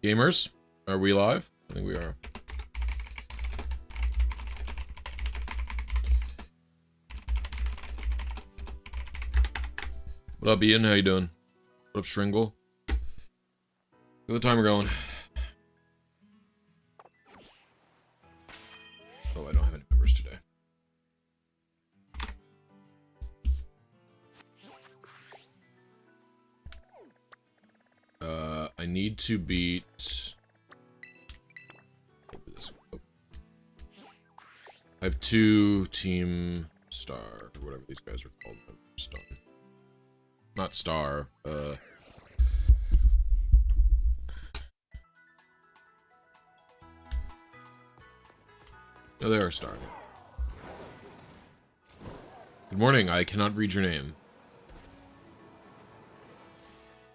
Gamers, are we live? I think we are. What up, Ian? How you doing? What up, Shringle? Get the timer going. Oh, I don't have any members today. I need to beat... I have 2 team star, or whatever these guys are called. Star. Not star, No, they are star. Good morning, I cannot read your name.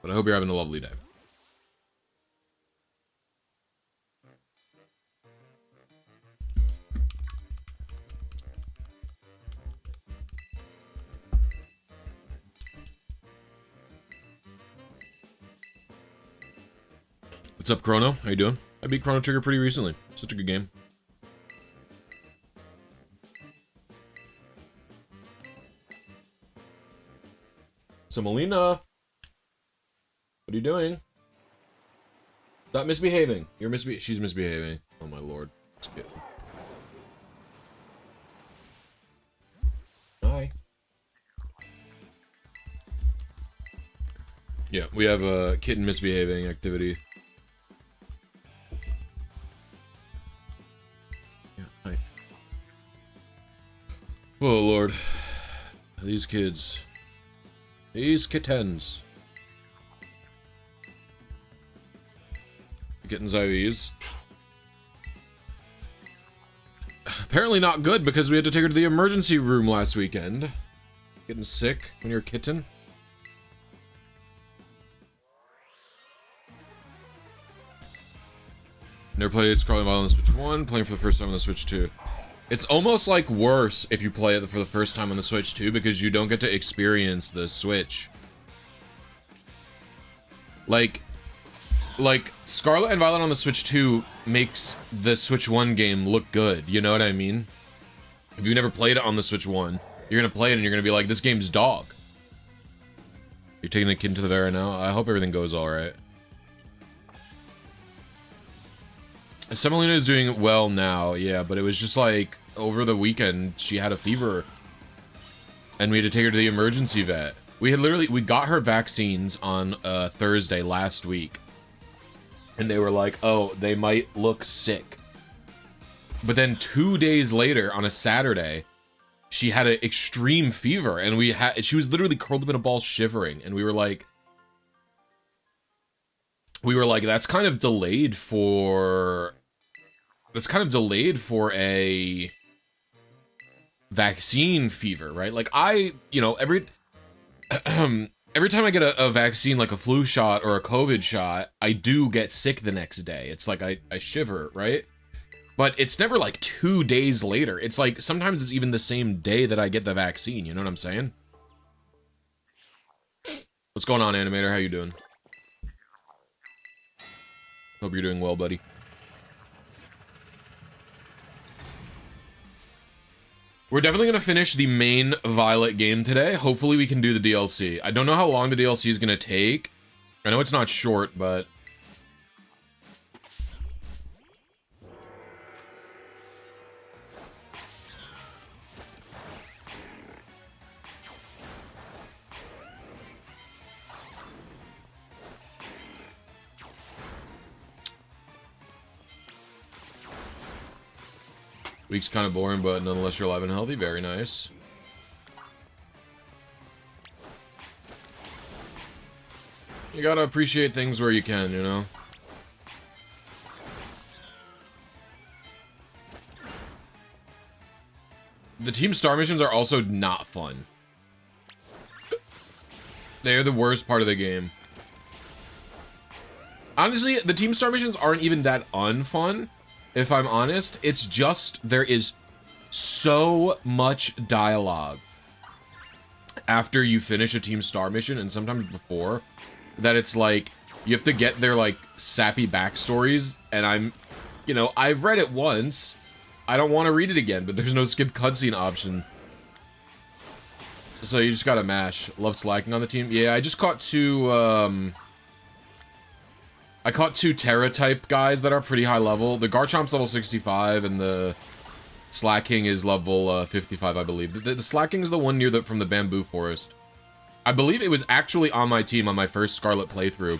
But I hope you're having a lovely day. What's up, Chrono? How you doing? I beat Chrono Trigger pretty recently. Such a good game. So, Melina, what are you doing? Stop misbehaving. She's misbehaving. Oh my lord. Let's get... Hi. Yeah, we have a kitten misbehaving activity. Oh lord, these kids, these kittens, kittens IVs. Apparently not good because we had to take her to the emergency room last weekend. Getting sick when you're a kitten. Never played Scarlet Violet on the Switch 1, playing for the first time on the Switch 2. It's almost like worse if you play it for the first time on the Switch 2 because you don't get to experience the Switch. Like Scarlet and Violet on the Switch 2 makes the Switch 1 game look good, you know what I mean? If you never played it on the Switch 1, you're gonna play it and you're gonna be like, this game's dog. You're taking the kid to the vet right now? I hope everything goes alright. Semolina is doing well now, yeah, but it was just like, over the weekend, she had a fever. And we had to take her to the emergency vet. We got her vaccines on Thursday last week. And they were like, oh, they might look sick. But then 2 days later, on a Saturday, she had an extreme fever. And she was literally curled up in a ball shivering. And we were like, that's kind of delayed for a vaccine fever, right? Like every time I get a vaccine, like a flu shot or a COVID shot, I do get sick the next day. It's like I shiver, right? But it's never like 2 days later. It's like sometimes it's even the same day that I get the vaccine. You know what I'm saying? What's going on, Animator? How you doing? Hope you're doing well, buddy. We're definitely going to finish the main Violet game today. Hopefully we can do the DLC. I don't know how long the DLC is going to take. I know it's not short, but... Week's kind of boring, but nonetheless you're alive and healthy. Very nice. You gotta appreciate things where you can, you know? The Team Star missions are also not fun. They're the worst part of the game. Honestly, the Team Star missions aren't even that unfun. If I'm honest, it's just there is so much dialogue after you finish a Team Star mission, and sometimes before, that it's like You have to get their, like, sappy backstories, and I'm, you know, I've read it once. I don't want to read it again, but there's no skip cutscene option. So you just gotta mash. Love slacking on the team. Yeah, I just caught two, I caught two Terra type guys that are pretty high level. The Garchomp's level 65, and the Slacking is level 55, I believe. The Slacking is the one near from the Bamboo Forest. I believe it was actually on my team on my first Scarlet playthrough.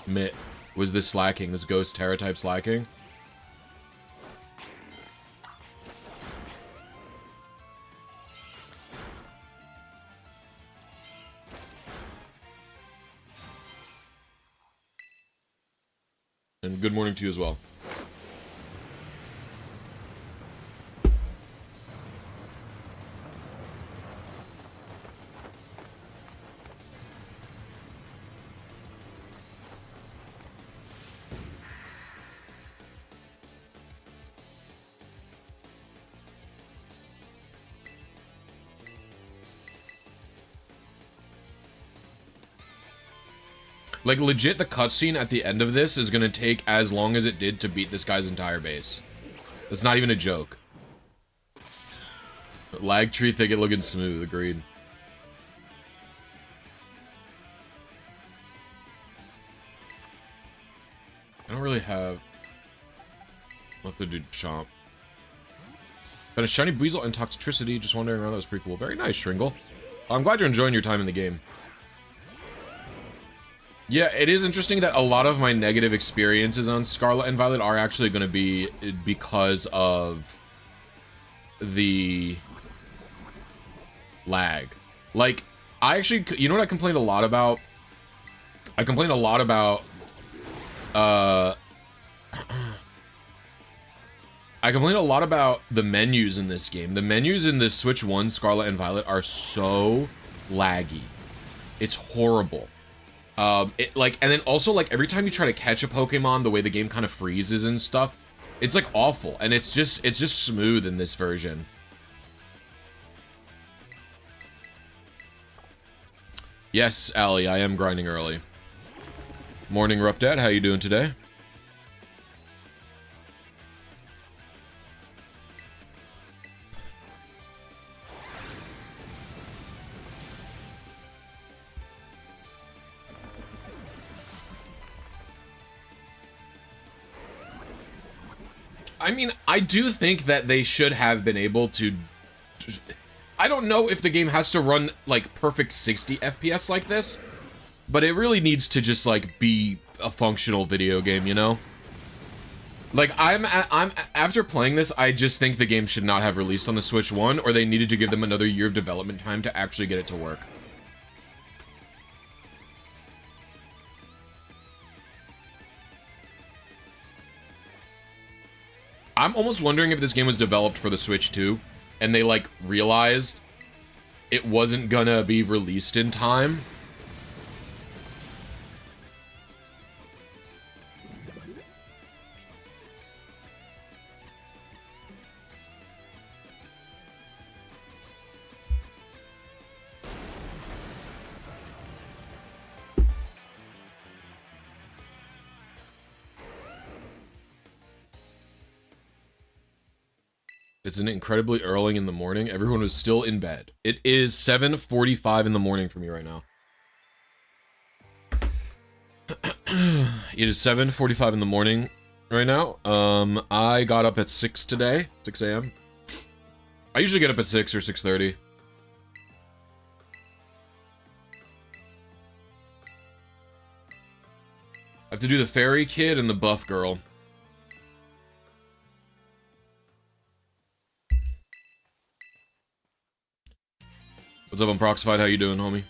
Mitt was this Slacking, this Ghost Terra type Slacking. And good morning to you as well. Like, legit, the cutscene at the end of this is gonna take as long as it did to beat this guy's entire base. That's not even a joke. Lag tree thicket looking smooth, agreed. I don't really have... I'll have to do Chomp. Got a shiny Weasel and Toxtricity, just wandering around, that was pretty cool. Very nice, Shringle. I'm glad you're enjoying your time in the game. Yeah, it is interesting that a lot of my negative experiences on Scarlet and Violet are actually going to be because of the lag. Like, I actually, you know what I complained a lot about? I complained a lot about, I complained a lot about the menus in this game. The menus in this Switch 1 Scarlet and Violet are so laggy. It's horrible. And then also, like, every time you try to catch a Pokemon, the way the game kind of freezes and stuff, it's, like, awful. And it's just smooth in this version. Yes, Allie, I am grinding early. Morning, Rupdad, how you doing today? I mean, I do think that they should have been able to... I don't know if the game has to run, like, perfect 60 FPS like this, but it really needs to just, like, be a functional video game, you know? Like, I'm after playing this, I just think the game should not have released on the Switch 1, or they needed to give them another year of development time to actually get it to work. I'm almost wondering if this game was developed for the Switch 2, and they, like, realized it wasn't gonna be released in time. It's an incredibly early in the morning. Everyone was still in bed. It is 7:45 in the morning for me right now. It is 7:45 in the morning right now. I got up at 6 today, 6 a.m. I usually get up at 6 or 6:30. I have to do the fairy kid and the buff girl. What's up, Unproxified? How you doing, homie?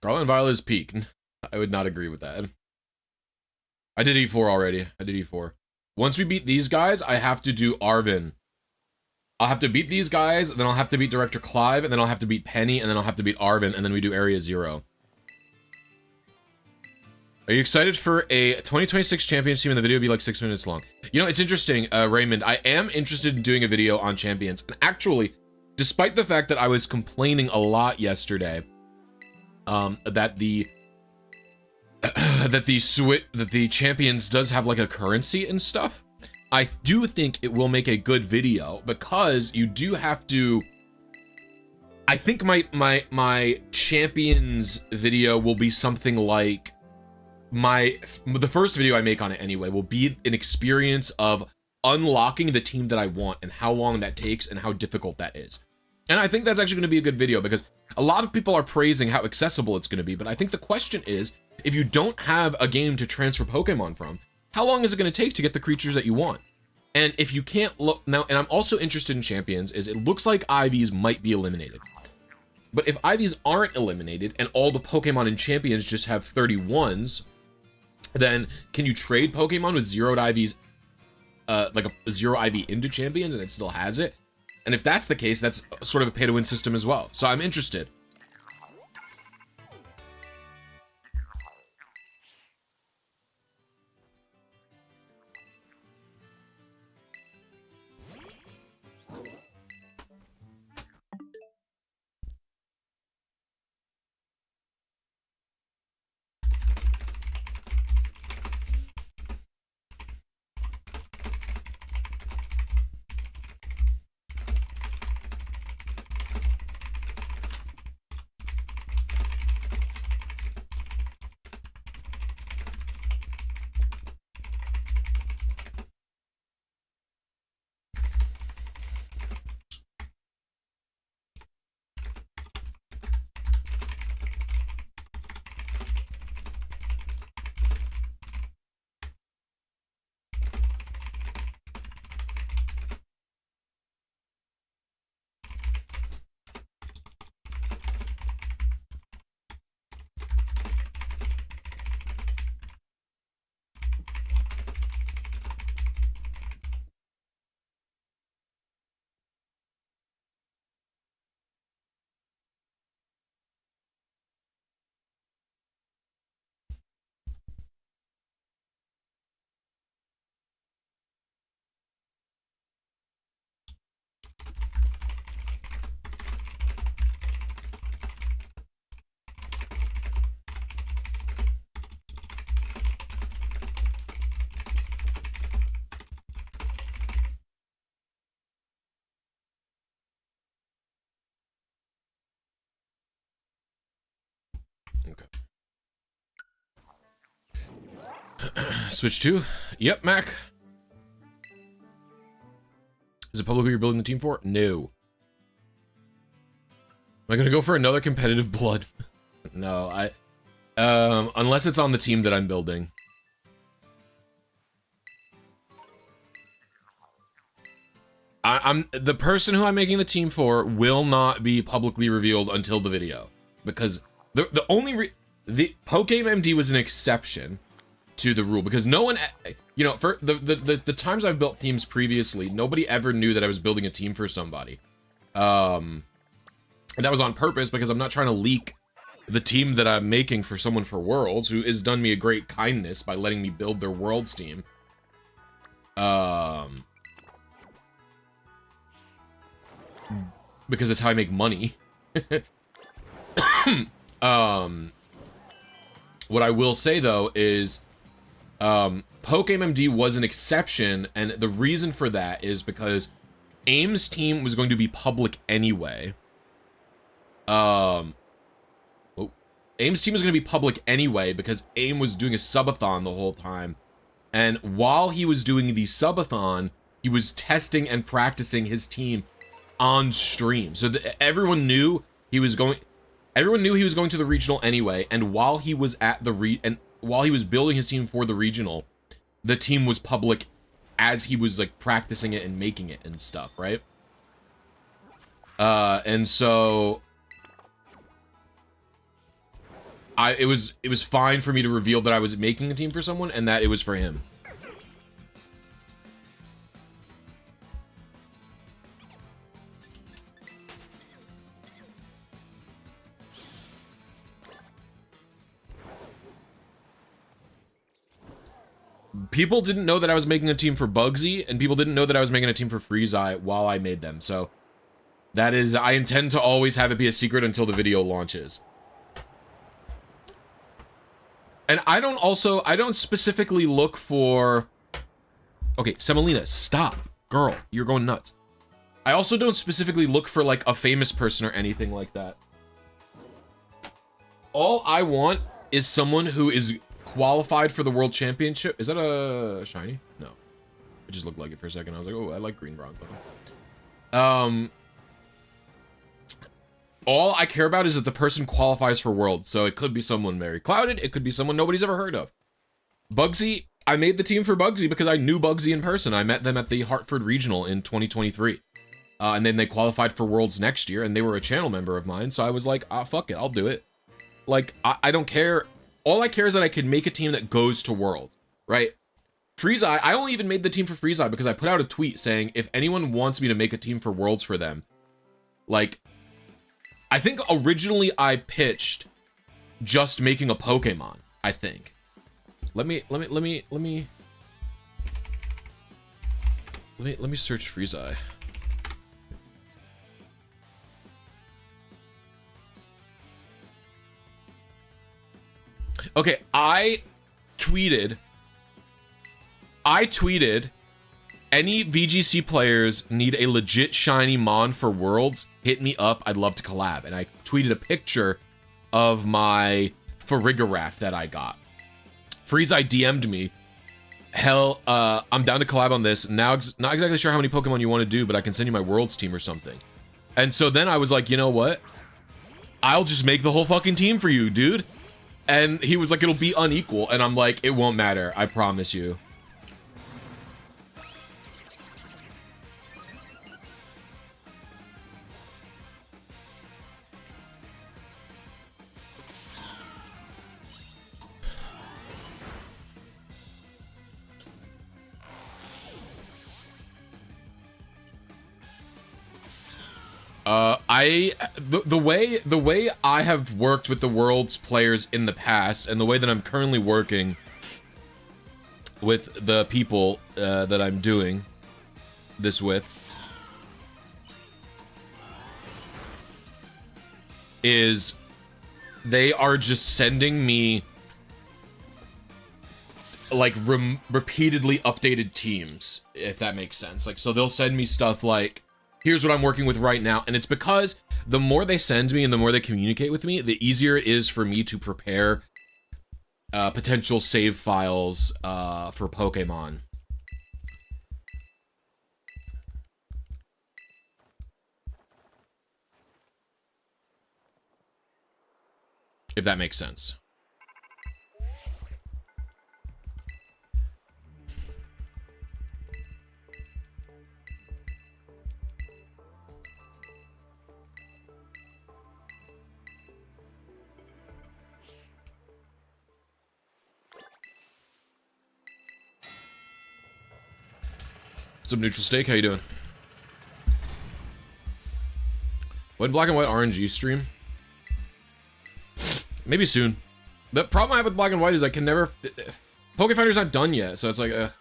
Scarlet and Violet is peak. I would not agree with that. I did E4 already. I did E4. Once we beat these guys, I have to do Arvin. I'll have to beat these guys, then I'll have to beat Director Clive, and then I'll have to beat Penny, and then I'll have to beat Arvin, and then we do Area 0. Are you excited for a 2026 Champions team and the video be like 6 minutes long? You know, it's interesting, Raymond. I am interested in doing a video on Champions. And actually, despite the fact that I was complaining a lot yesterday that the that the champions does have like a currency and stuff. I do think it will make a good video because you do have to. I think my champions video will be something like the first video I make on it anyway will be an experience of unlocking the team that I want and how long that takes and how difficult that is. And I think that's actually going to be a good video because a lot of people are praising how accessible it's going to be, but I think the question is, if you don't have a game to transfer Pokemon from, how long is it going to take to get the creatures that you want? And if you can't look now, and I'm also interested in champions, is it looks like IVs might be eliminated. But if IVs aren't eliminated and all the Pokemon in champions just have 31s, then can you trade Pokemon with zeroed IVs, like a 0 IV into champions and it still has it? And if that's the case, that's sort of a pay-to-win system as well. So I'm interested. Switch 2? Yep, Mac. Is it public who you're building the team for? No. Am I gonna go for another competitive blood? No, unless it's on the team that I'm building. I'm the person who I'm making the team for will not be publicly revealed until the video, because the only the PokeMD was an exception to the rule, because no one, you know, for the times I've built teams previously, nobody ever knew that I was building a team for somebody, and that was on purpose because I'm not trying to leak the team that I'm making for someone for Worlds, who has done me a great kindness by letting me build their Worlds team. Because it's how I make money. What I will say though is, PokeMD was an exception, and the reason for that is because AIM's team was going to be public anyway. AIM's team was going to be public anyway because AIM was doing a subathon the whole time, and while he was doing the subathon, he was testing and practicing his team on stream, so everyone knew he was going. Everyone knew he was going to the regional anyway, and while he was at the while he was building his team for the regional, the team was public as he was like practicing it and making it and stuff, right? And so it was fine for me to reveal that I was making a team for someone and that it was for him. People didn't know that I was making a team for Bugsy, and people didn't know that I was making a team for Freeze-Eye while I made them, so that is, I intend to always have it be a secret until the video launches. And I don't specifically look for... Okay, Semolina, stop. Girl, you're going nuts. I also don't specifically look for, like, a famous person or anything like that. All I want is someone who is qualified for the World Championship. Is that a shiny? No. It just looked like it for a second. I was like, oh, I like green Bronco. All I care about is that the person qualifies for Worlds. So it could be someone very clouded. It could be someone nobody's ever heard of. Bugsy, I made the team for Bugsy because I knew Bugsy in person. I met them at the Hartford Regional in 2023. And then they qualified for Worlds next year, and they were a channel member of mine. So I was like, ah, fuck it, I'll do it. Like, I don't care. All I care is that I can make a team that goes to World, right? Freeze Eye, I only even made the team for Freeze Eye because I put out a tweet saying, if anyone wants me to make a team for Worlds for them, like, I think originally I pitched just making a Pokemon, I think. Let me search Freeze Eye. Okay, I tweeted, any VGC players need a legit shiny Mon for Worlds, hit me up, I'd love to collab. And I tweeted a picture of my Farigiraf that I got. Freeze Eye DM'd me, hell, I'm down to collab on this. Now, not exactly sure how many Pokemon you want to do, but I can send you my Worlds team or something. And so then I was like, you know what? I'll just make the whole fucking team for you, dude. And he was like, it'll be unequal. And I'm like, it won't matter. I promise you. The way I have worked with the Worlds players in the past, and the way that I'm currently working with the people that I'm doing this with, is they are just sending me like repeatedly updated teams, if that makes sense. Like, so they'll send me stuff like, here's what I'm working with right now. And it's because the more they send me and the more they communicate with me, the easier it is for me to prepare potential save files for Pokemon. If that makes sense. What's up, Neutral Steak? How you doing? When Black and White RNG stream? Maybe soon. The problem I have with Black and White is I can never... Pokefinder's not done yet, so it's like... And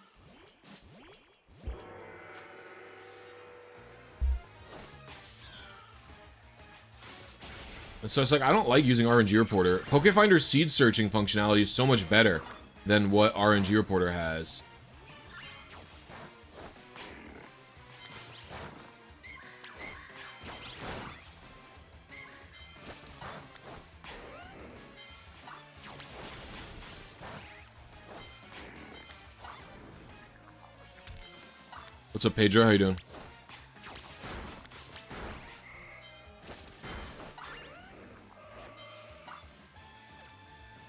so it's like, I don't like using RNG Reporter. Pokefinder's seed searching functionality is so much better than what RNG Reporter has. What's up, Pedro? How you doing?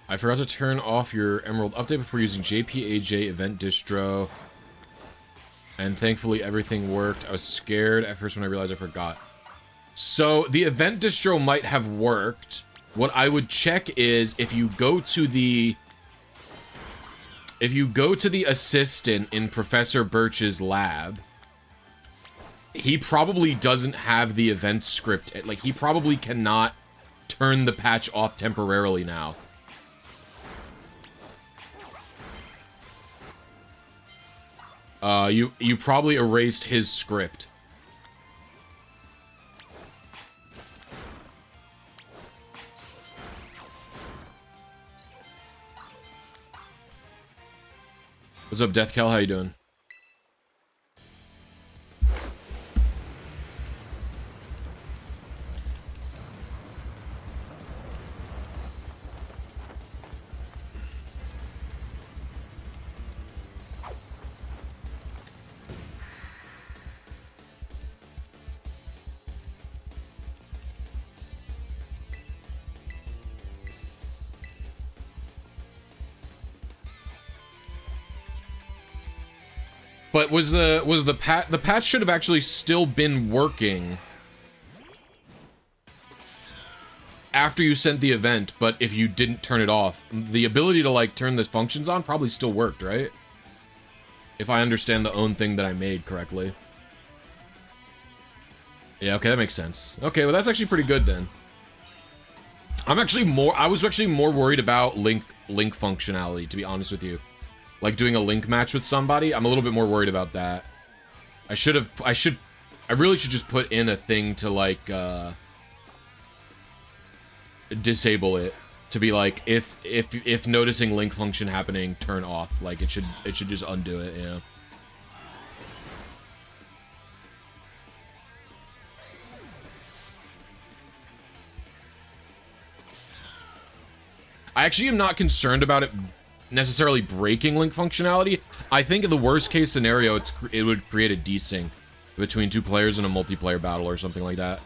I forgot to turn off your Emerald update before using JPAJ event distro. And thankfully everything worked. I was scared at first when I realized I forgot. So the event distro might have worked. What I would check is if you go to the assistant in Professor Birch's lab, he probably doesn't have the event script. Like, he probably cannot turn the patch off temporarily now. You probably erased his script. What's up, Death Cal? How you doing? But was the patch should have actually still been working after you sent the event, but if you didn't turn it off, the ability to like turn the functions on probably still worked, right? If I understand the own thing that I made correctly. Yeah, okay, that makes sense. Okay, well that's actually pretty good then. I was actually more worried about link functionality, to be honest with you. Like doing a link match with somebody, I'm a little bit more worried about that. I really should just put in a thing to like disable it, to be like, if noticing link function happening, turn off. Like it should just undo it, yeah. I actually am not concerned about it necessarily breaking link functionality. I think in the worst case scenario, it would create a desync between two players in a multiplayer battle or something like that.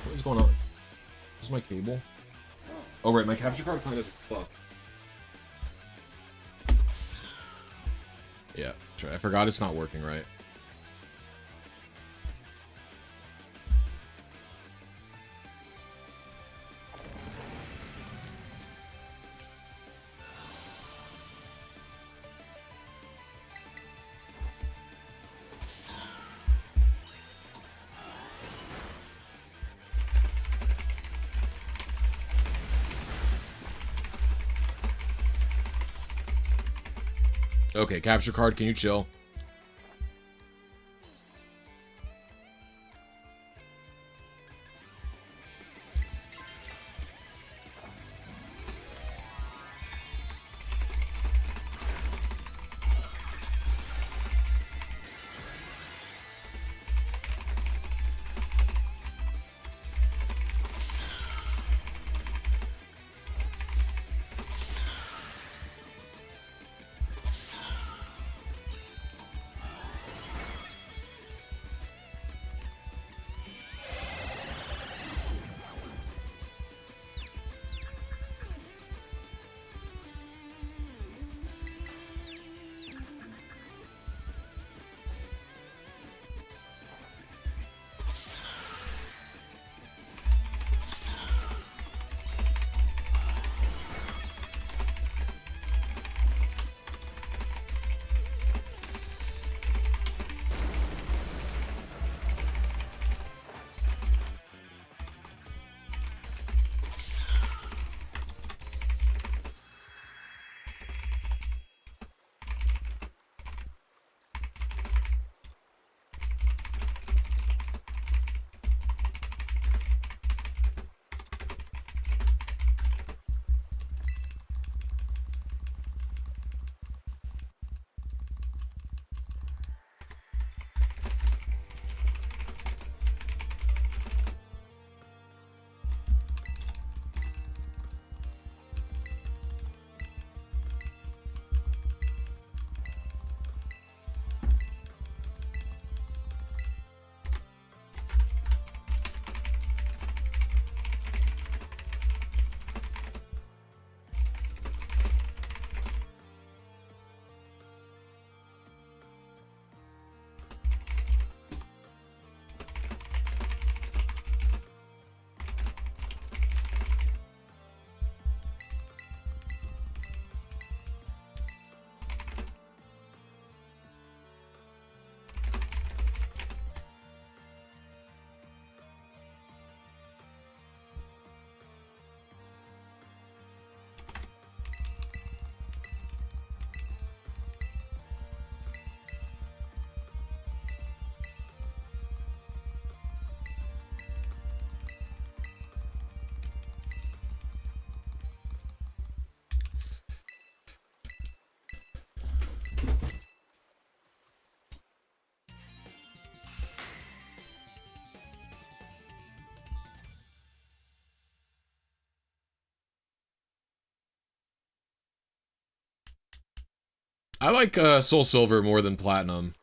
What is going on? Is my cable? Oh right, my capture card kind of fucked. Yeah, I forgot it's not working right. Okay, capture card, can you chill? I like Soul Silver more than Platinum.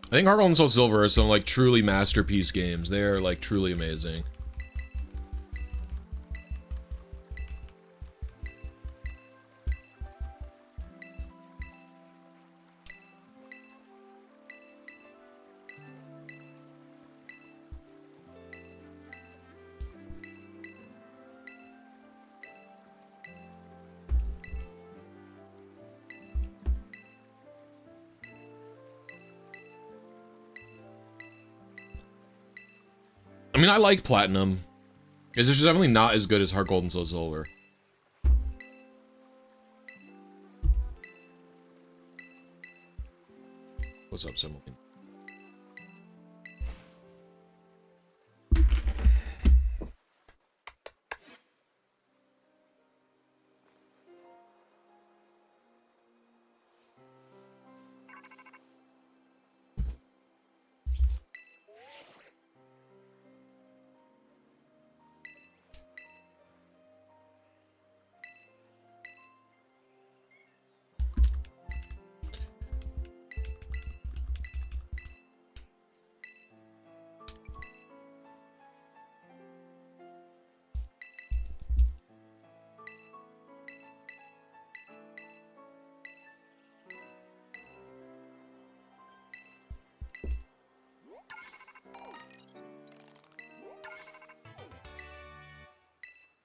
I think Heart Gold and Soul Silver are some like truly masterpiece games. They are like truly amazing. I mean, I like Platinum. It's just definitely not as good as Heart Gold and Soul Silver. What's up, Simon?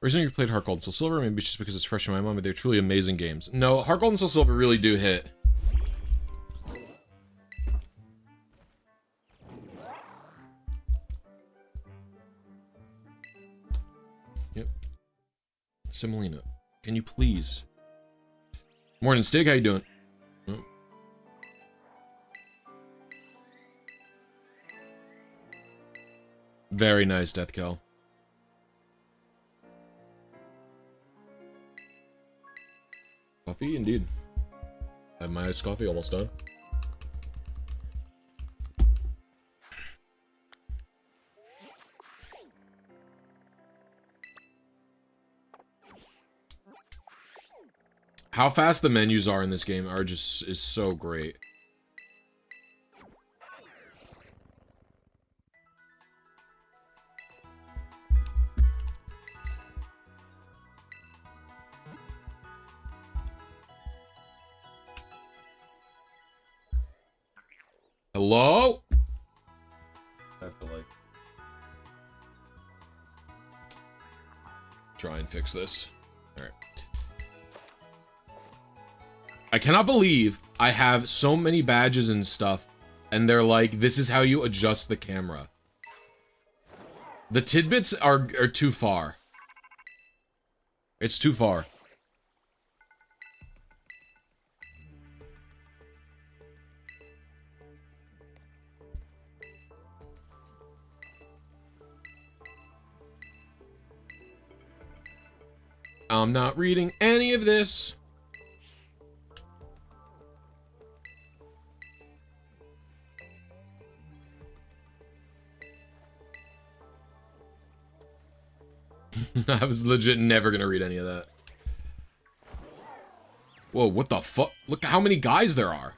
Recently you played Heart Gold and Soul Silver, maybe it's just because it's fresh in my mind, but they're truly amazing games. No, Heart Gold and Soul Silver really do hit. Yep. Semolina, can you please? Morning, Stig, how you doing? Oh. Very nice, Deathkel. Coffee, indeed. I have my iced coffee almost done. How fast the menus are in this game are just is so great. Hello? I have to like try and fix this. All right. I cannot believe I have so many badges and stuff, and they're like, this is how you adjust the camera. The tidbits are too far. It's too far. I'm not reading any of this. I was legit never gonna read any of that. Whoa, what the fuck? Look at how many guys there are.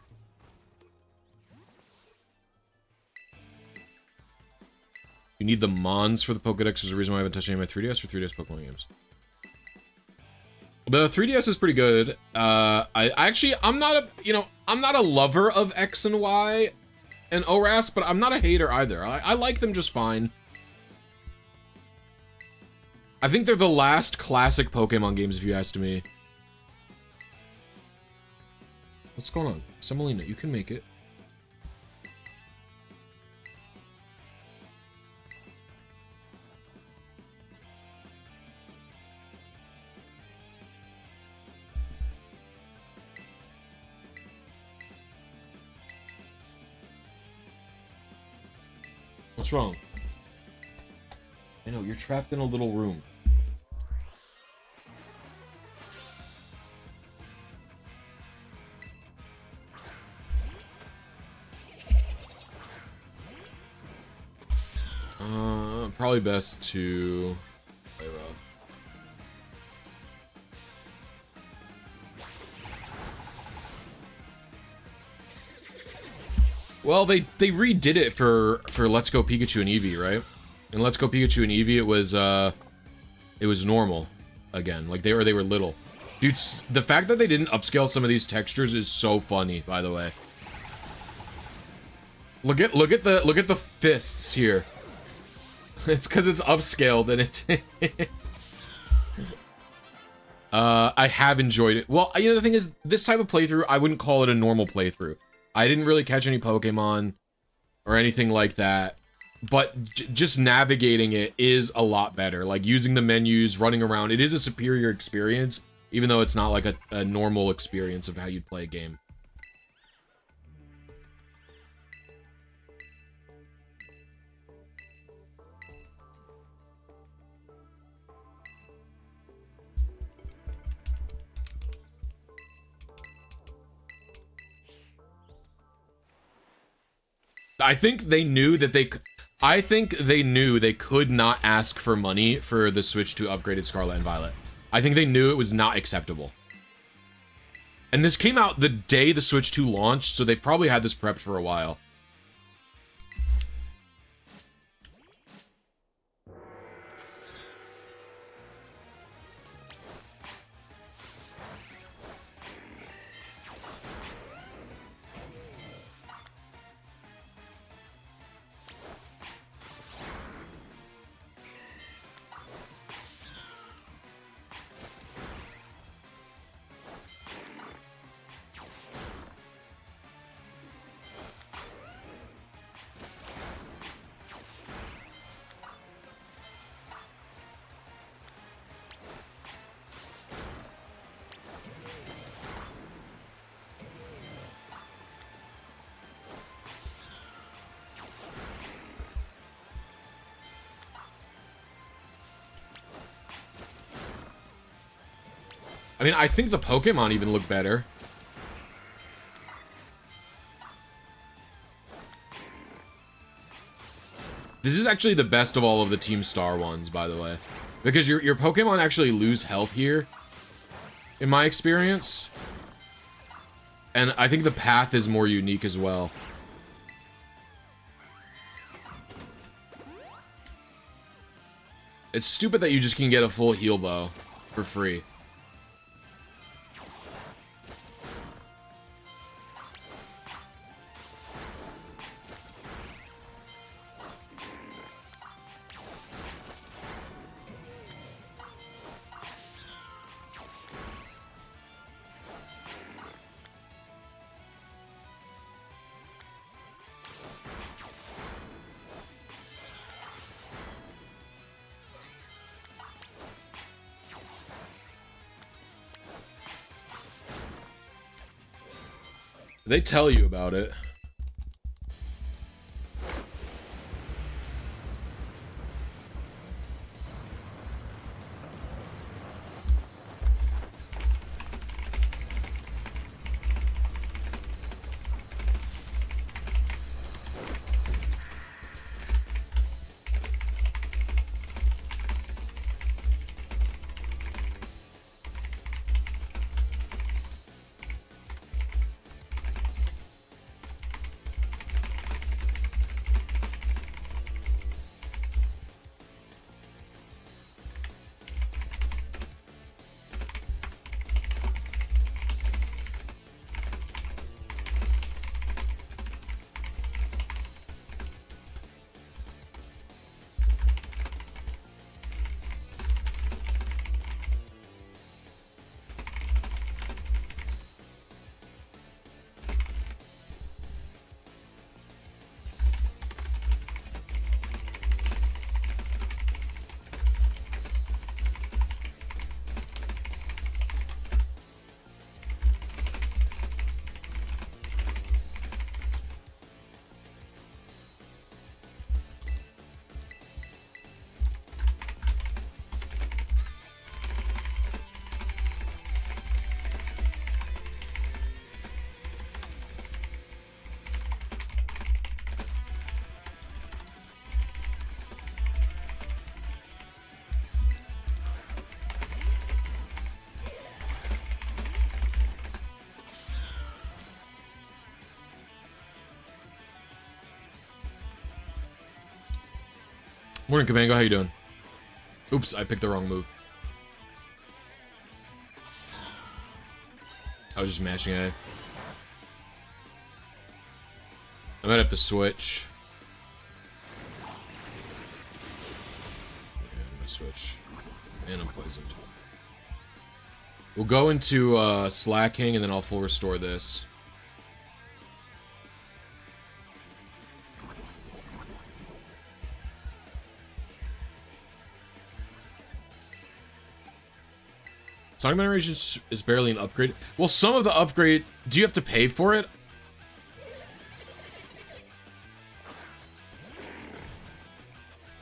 You need the Mons for the Pokedex. There's a reason why I haven't touched any of my 3DS or 3DS Pokemon games. The 3DS is pretty good. I'm not a lover of X and Y and ORAS, but I'm not a hater either. I like them just fine. I think they're the last classic Pokemon games, if you asked me. What's going on? Semolina, you can make it. What's wrong? I know, you're trapped in a little room. probably best to play rough. Well, they redid it for Let's Go Pikachu and Eevee, right? In Let's Go Pikachu and Eevee, it was normal again, like they were little. Dude, the fact that they didn't upscale some of these textures is so funny, by the way. Look at the fists here. It's because it's upscaled and it. I have enjoyed it. Well, you know, the thing is, this type of playthrough, I wouldn't call it a normal playthrough. I didn't really catch any Pokemon or anything like that, but just navigating it is a lot better. Like using the menus, running around, it is a superior experience, even though it's not like a normal experience of how you'd play a game. I think they knew that they could not ask for money for the switch to upgraded Scarlet and Violet. I think they knew it was not acceptable. And this came out the day the Switch 2 launched, so they probably had this prepped for a while. I mean, I think the Pokemon even look better. This is actually the best of all of the Team Star ones, by the way. Because your Pokemon actually lose health here, in my experience. And I think the path is more unique as well. It's stupid that you just can get a full heal bow for free. They tell you about it. Morning, Kamango. How you doing? Oops, I picked the wrong move. I was just mashing A. I might have to switch. Yeah, I'm gonna switch. And I'm poisoned. We'll go into slacking, and then I'll full restore this. Sonic Generation is barely an upgrade. Well, some of the upgrade... Do you have to pay for it?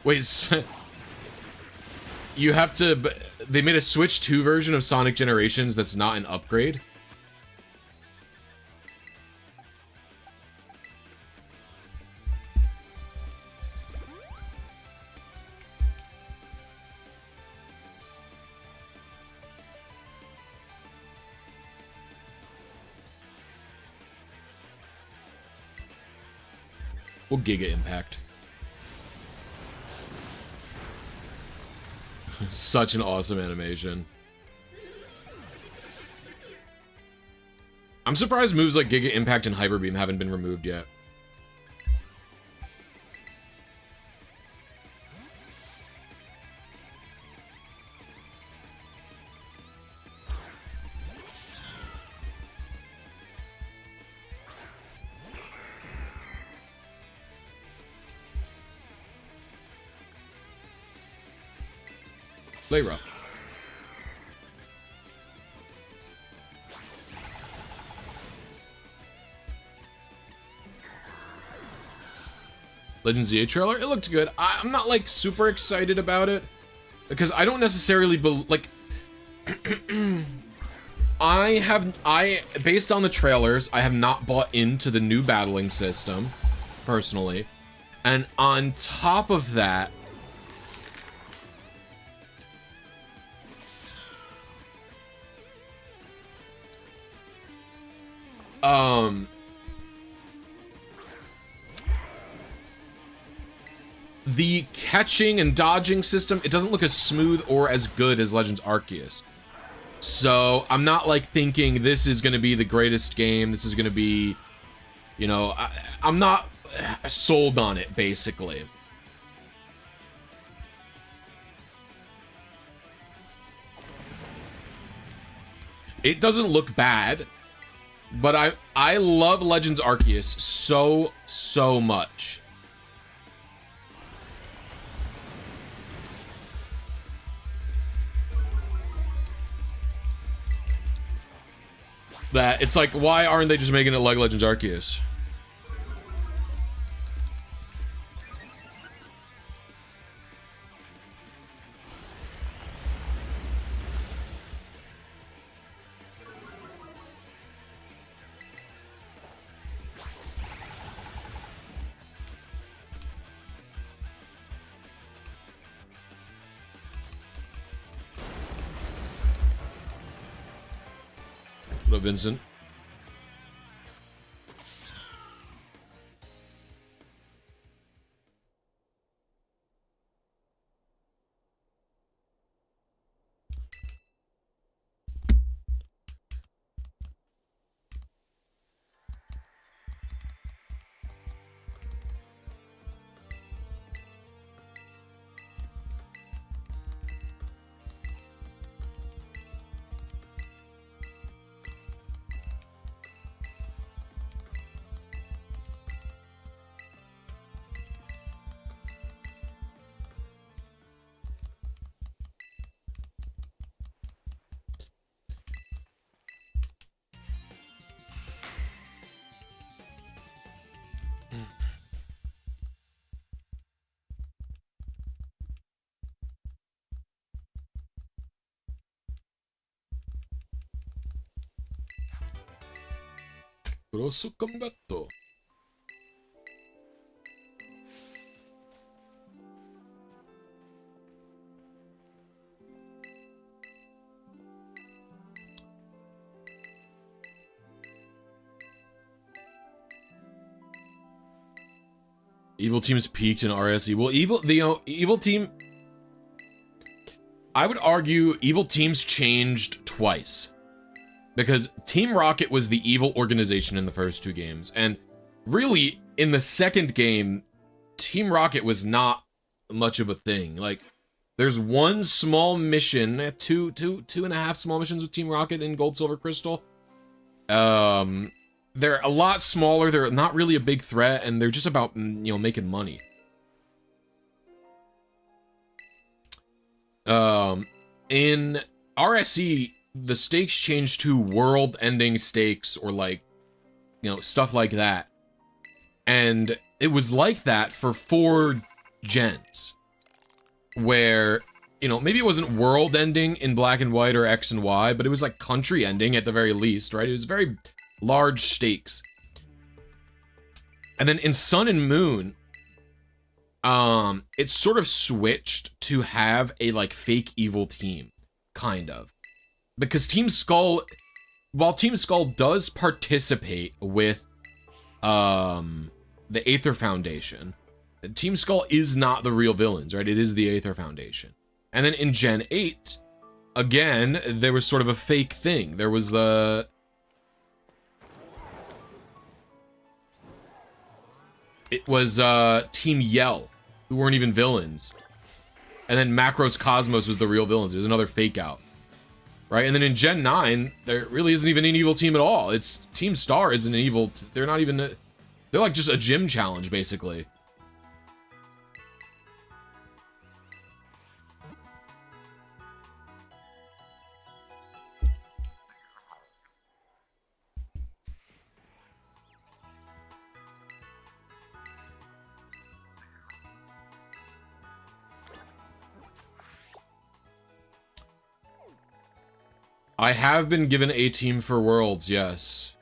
Wait, you have to... They made a Switch 2 version of Sonic Generations that's not an upgrade? We'll Giga Impact. Such an awesome animation. I'm surprised moves like Giga Impact and Hyper Beam haven't been removed yet. Layra. Legends ZA trailer, it looked good. I'm not like super excited about it because I don't necessarily like based on the trailers, I have not bought into the new battling system personally. And on top of that, the catching and dodging system, it doesn't look as smooth or as good as Legends Arceus. So I'm not like thinking this is going to be the greatest game. This is going to be, you know, I'm not sold on it, basically. It doesn't look bad, but I love Legends Arceus so much. That it's like, why aren't they just making it like Legends Arceus? What up, Vincent? Grosso combatto. Evil Team's peaked in RSE. Well, Evil Team... I would argue Evil Team's changed twice. Because Team Rocket was the evil organization in the first 2 games. And really, in the second game, Team Rocket was not much of a thing. Like, there's one small mission, two and a half small missions with Team Rocket in Gold, Silver, Crystal. They're a lot smaller, they're not really a big threat, and they're just about, you know, making money. In RSE, the stakes changed to world-ending stakes, or like, you know, stuff like that. And it was like that for 4 gens. Where, you know, maybe it wasn't world-ending in Black and White or X and Y, but it was like country-ending at the very least, right? It was very large stakes. And then in Sun and Moon, it sort of switched to have a, like, fake evil team. Kind of. Because Team Skull, while Team Skull does participate with, the Aether Foundation, Team Skull is not the real villains, right? It is the Aether Foundation. And then in Gen 8, again, there was sort of a fake thing. There was the... It was, Team Yell, who weren't even villains. And then Macros Cosmos was the real villains. There's another fake out. Right? And then in Gen 9, there really isn't even an evil team at all. It's Team Star isn't an evil... They're not even... They're like just a gym challenge, basically. I have been given a team for Worlds, yes.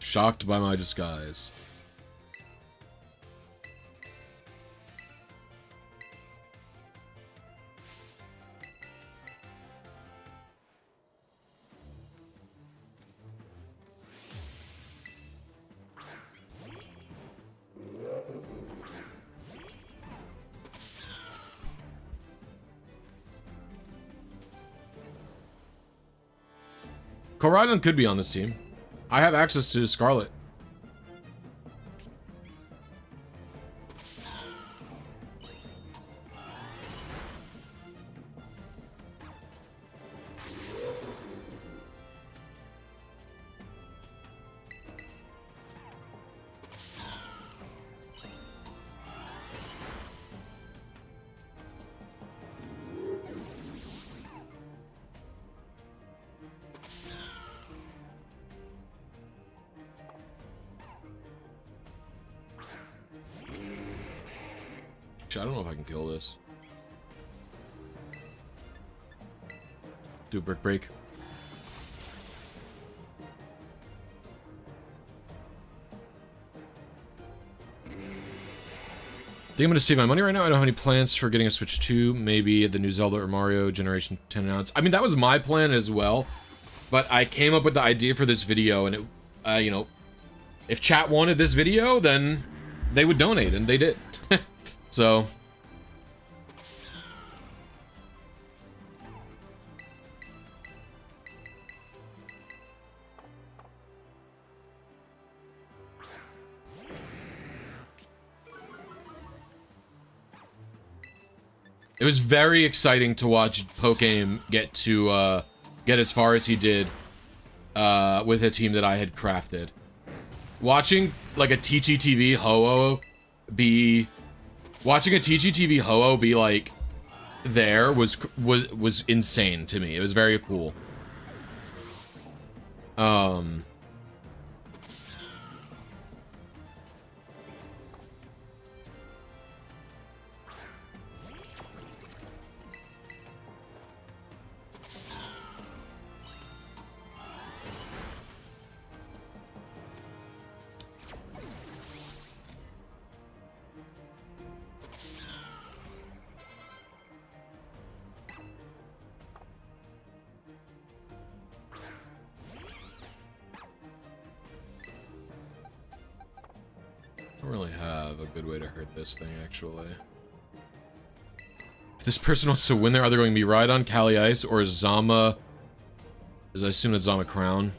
Shocked by my disguise. Koraidon could be on this team. I have access to Scarlet. I don't know if I can kill this. Do a brick break. I think I'm gonna save my money right now. I don't have any plans for getting a Switch 2. Maybe the new Zelda or Mario Generation 10 announce. I mean, that was my plan as well. But I came up with the idea for this video, and it, you know, if chat wanted this video, then they would donate, and they did. So, it was very exciting to watch Pokame get to get as far as he did with a team that I had crafted. Watching like a TGTV Ho-Oh be like there was insane to me. It was very cool. I don't really have a good way to hurt this thing, actually. If this person wants to win, they're either going to be Rhydon, Kali Ice, or Zama. As I assume it's Zama Crown.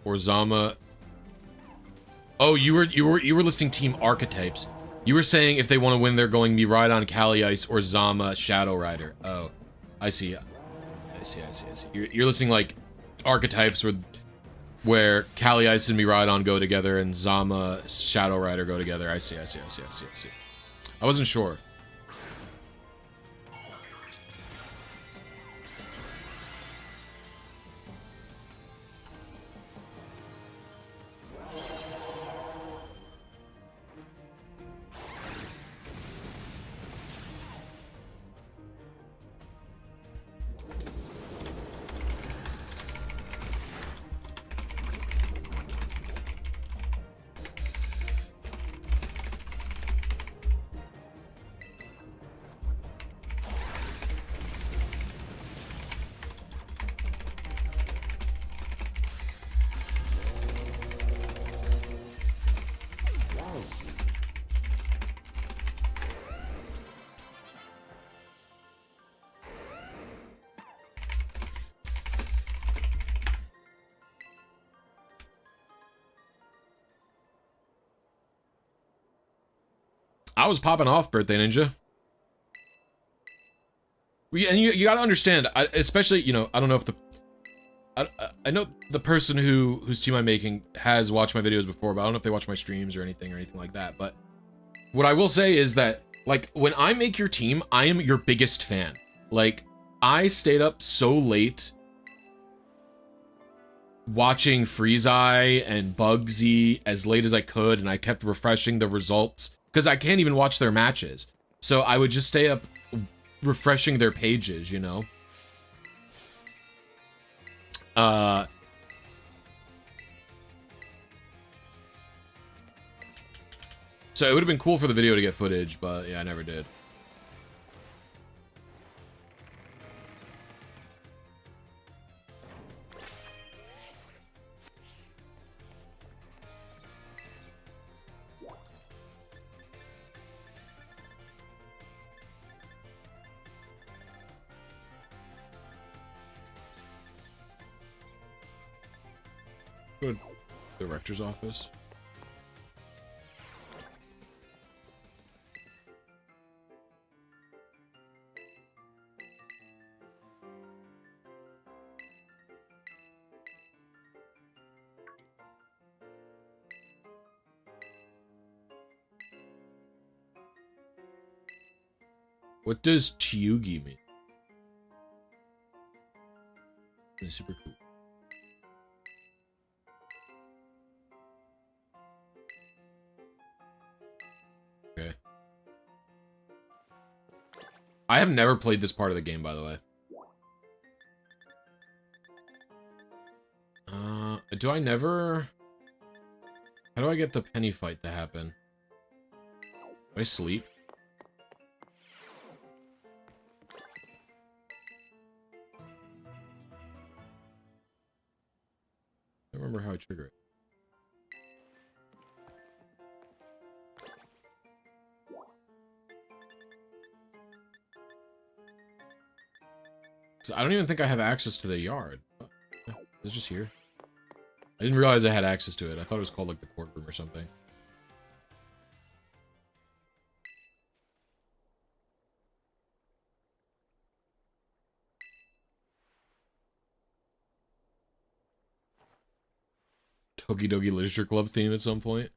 Or Zama. Oh, you were listing team archetypes. You were saying if they want to win, they're going to be Rhydon, Kali Ice, or Zama Shadow Rider. Oh, I see. I see. You're listing like archetypes where Kali Ice and Miraidon go together and Zama Shadow Rider go together. I see. I wasn't sure. I was popping off, Birthday Ninja. And you gotta understand, especially, you know, I don't know if I know the person whose team I'm making has watched my videos before, but I don't know if they watch my streams or anything like that. But what I will say is that, like, when I make your team, I am your biggest fan. Like, I stayed up so late watching Freezeye and Bugsy as late as I could, and I kept refreshing the results because I can't even watch their matches. So I would just stay up refreshing their pages, you know? So it would have been cool for the video to get footage, but yeah, I never did. Go to the director's office. What does Chiugi mean? It's super cool. Okay. I have never played this part of the game, by the way. Do I never... How do I get the penny fight to happen? Do I sleep? don't remember how I trigger it. So I don't even think I have access to the yard. Is it just here? I didn't realize I had access to it. I thought it was called like the courtroom or something. Toki Doki Literature Club theme at some point.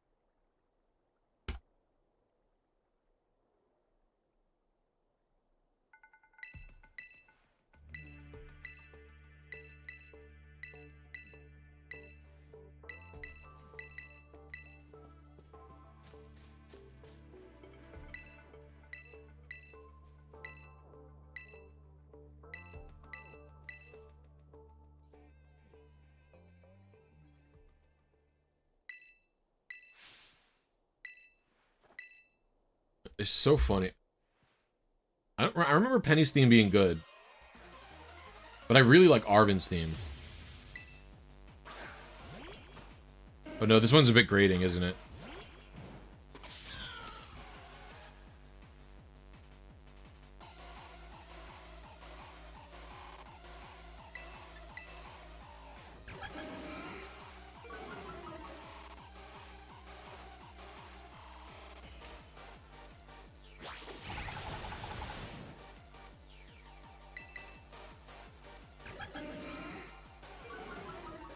It's so funny. I remember Penny's theme being good. But I really like Arvin's theme. But no, this one's a bit grating, isn't it?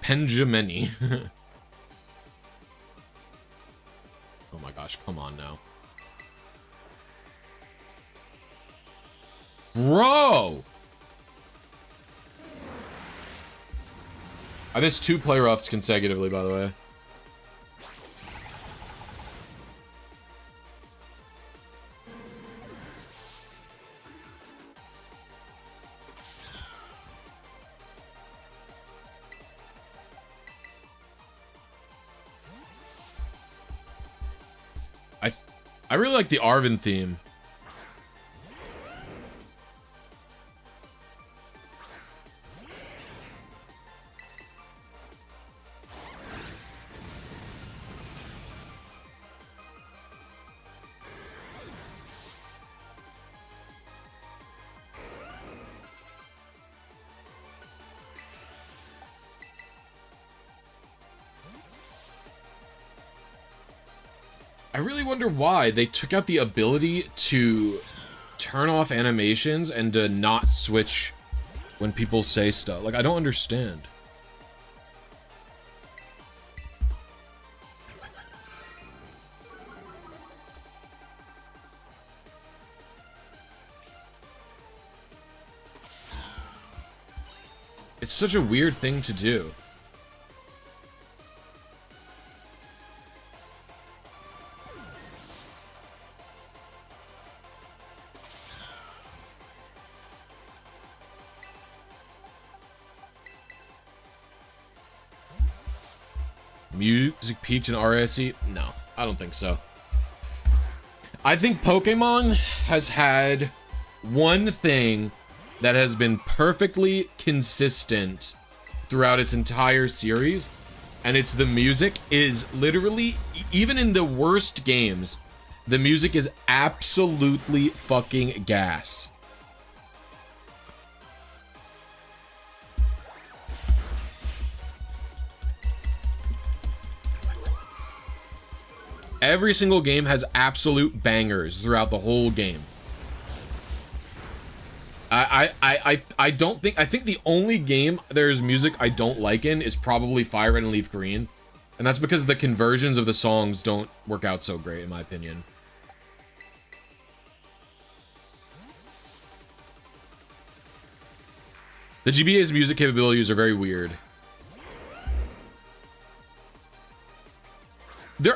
Penjameni. Oh my gosh, come on now. Bro! I missed 2 player offs consecutively, by the way. I really like the Arvin theme. I really wonder why they took out the ability to turn off animations and to not switch when people say stuff. Like, I don't understand. It's such a weird thing to do. Music peaked in RSE? No, I don't think so. I think Pokemon has had one thing that has been perfectly consistent throughout its entire series, and it's the music is literally, even in the worst games, the music is absolutely fucking gas. Every single game has absolute bangers throughout the whole game. I don't think, I think the only game there's music I don't like in is probably Fire Red and Leaf Green. And that's because the conversions of the songs don't work out so great, in my opinion. The GBA's music capabilities are very weird.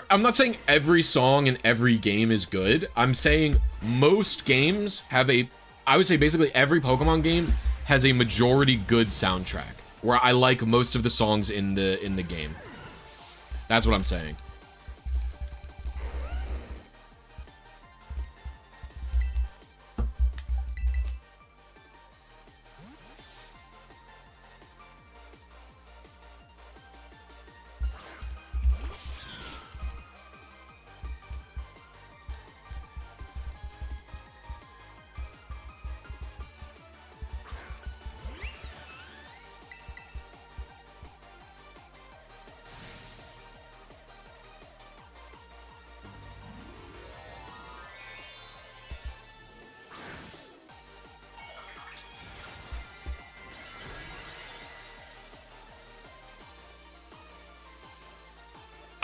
I'm not saying every song in every game is good. I'm saying most games have I would say basically every Pokemon game has a majority good soundtrack, where I like most of the songs in the game. That's what I'm saying.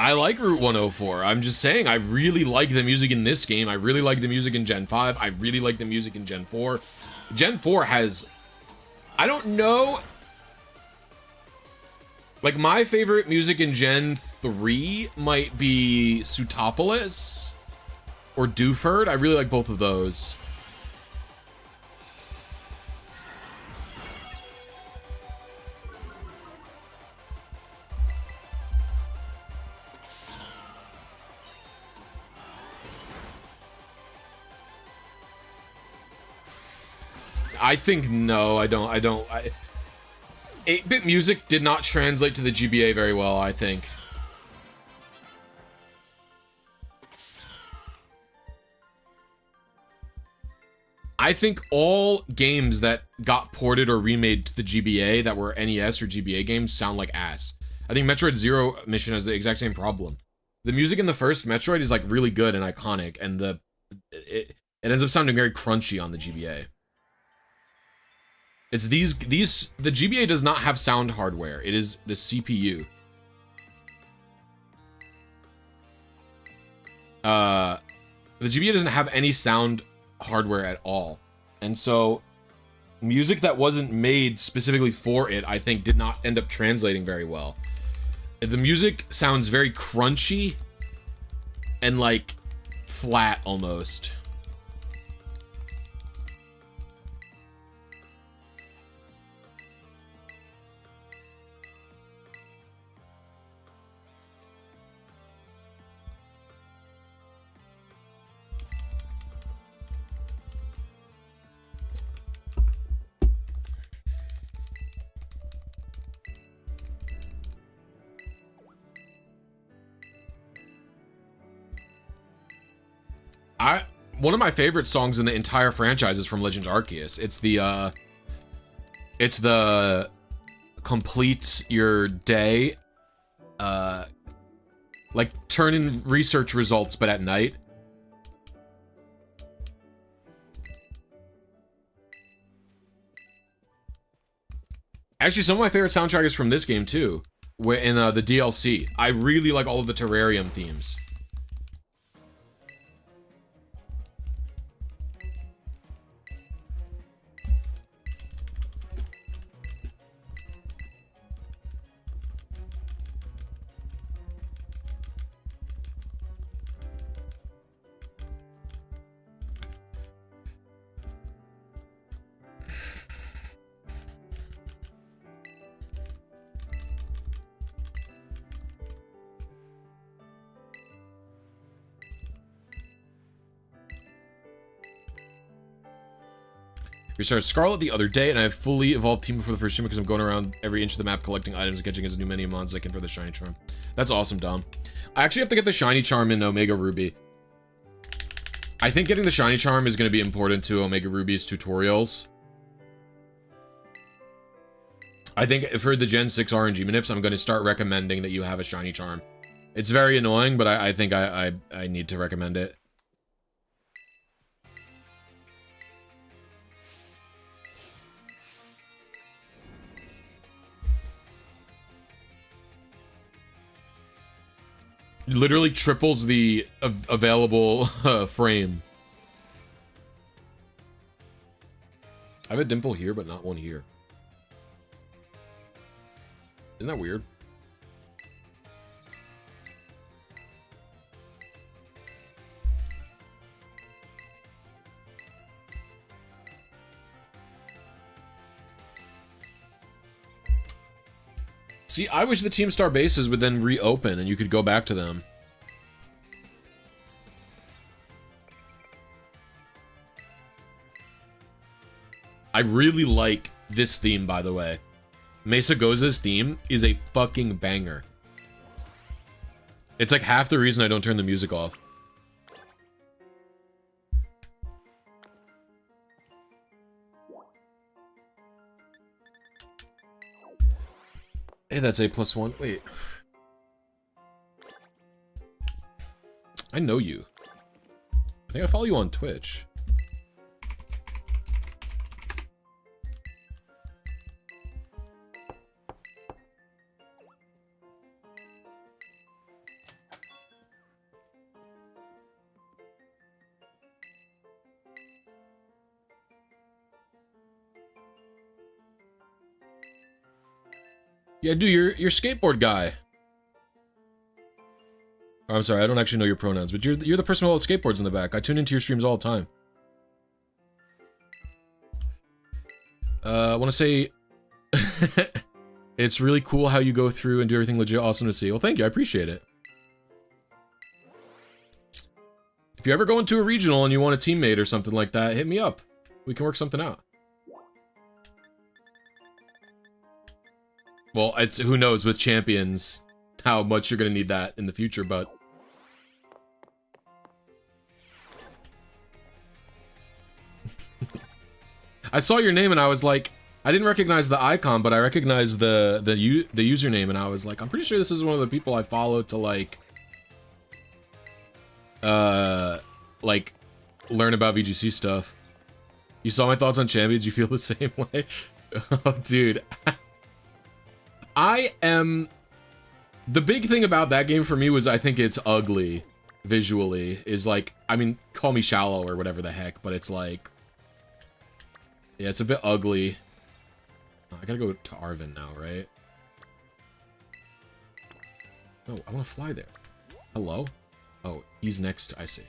I like Route 104. I'm just saying, I really like the music in this game. I really like the music in Gen 5. I really like the music in Gen 4. Gen 4 has... I don't know... Like, my favorite music in Gen 3 might be Sutopolis or Dewford. I really like both of those. I think no, I don't. 8-bit music did not translate to the GBA very well, I think. I think all games that got ported or remade to the GBA that were NES or GBA games sound like ass. I think Metroid Zero Mission has the exact same problem. The music in the first Metroid is like really good and iconic, and it ends up sounding very crunchy on the GBA. It's the GBA does not have sound hardware. It is the CPU. The GBA doesn't have any sound hardware at all. And so music that wasn't made specifically for it, I think, did not end up translating very well. The music sounds very crunchy and like flat almost. One of my favorite songs in the entire franchise is from Legend Arceus. It's the complete your day, like turn in research results, but at night. Actually, some of my favorite soundtrack is from this game too, in the DLC. I really like all of the Terrarium themes. We started Scarlet the other day, and I have fully evolved Teemo for the first time because I'm going around every inch of the map collecting items and catching as new many mons as I can for the Shiny Charm. That's awesome, Dom. I actually have to get the Shiny Charm in Omega Ruby. I think getting the Shiny Charm is going to be important to Omega Ruby's tutorials. I think for the Gen 6 RNG Manips, I'm going to start recommending that you have a Shiny Charm. It's very annoying, but I think I need to recommend it. Literally triples the available frame. I have a dimple here, but not one here. Isn't that weird? See, I wish the Team Star bases would then reopen and you could go back to them. I really like this theme, by the way. Mesa Goza's theme is a fucking banger. It's like half the reason I don't turn the music off. Hey, that's A+1. Wait. I know you. I think I follow you on Twitch. Yeah, dude, you're skateboard guy. Oh, I'm sorry, I don't actually know your pronouns, but you're the person with all the skateboards in the back. I tune into your streams all the time. I want to say it's really cool how you go through and do everything legit. Awesome to see. Well, thank you. I appreciate it. If you ever go into a regional and you want a teammate or something like that, hit me up. We can work something out. Well, it's who knows with champions how much you're going to need that in the future, but I saw your name and I was like, I didn't recognize the icon, but I recognized the username, and I was like, I'm pretty sure this is one of the people I follow to like learn about VGC stuff. You saw my thoughts on champions, you feel the same way? Oh, dude. The big thing about that game for me was I think it's ugly visually. Is like, I mean, call me shallow or whatever the heck, but it's like, yeah, it's a bit ugly. I gotta go to Arvin now, right? Oh, I want to fly there. Hello? Oh, he's next. I see.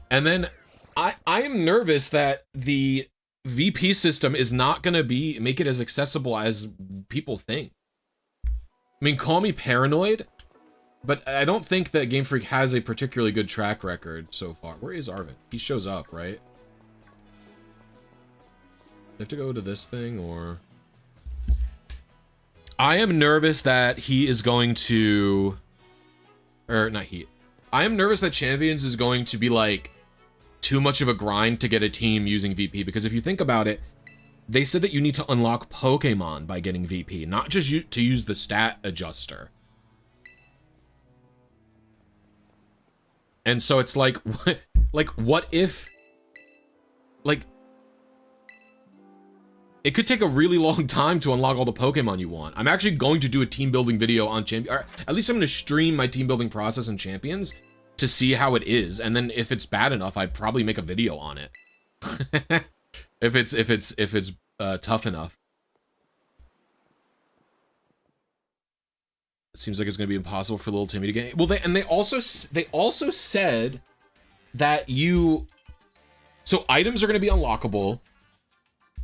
And then I am nervous that the VP system is not gonna make it as accessible as people think. I mean, call me paranoid, but I don't think that Game Freak has a particularly good track record so far. Where is Arvin? He shows up, right? I have to go to this thing, or I am nervous that he is going to, or not he. I am nervous that Champions is going to be like too much of a grind to get a team using VP, because if you think about it, they said that you need to unlock Pokemon by getting VP, not just to use the stat adjuster. And so it's like, what if, like, it could take a really long time to unlock all the Pokemon you want. I'm actually going to do a team building video on Champions, or at least I'm going to stream my team building process in Champions to see how it is, and then if it's bad enough, I'd probably make a video on it. if it's tough enough. It seems like it's going to be impossible for little Timmy to get. Well, they also said that so items are going to be unlockable.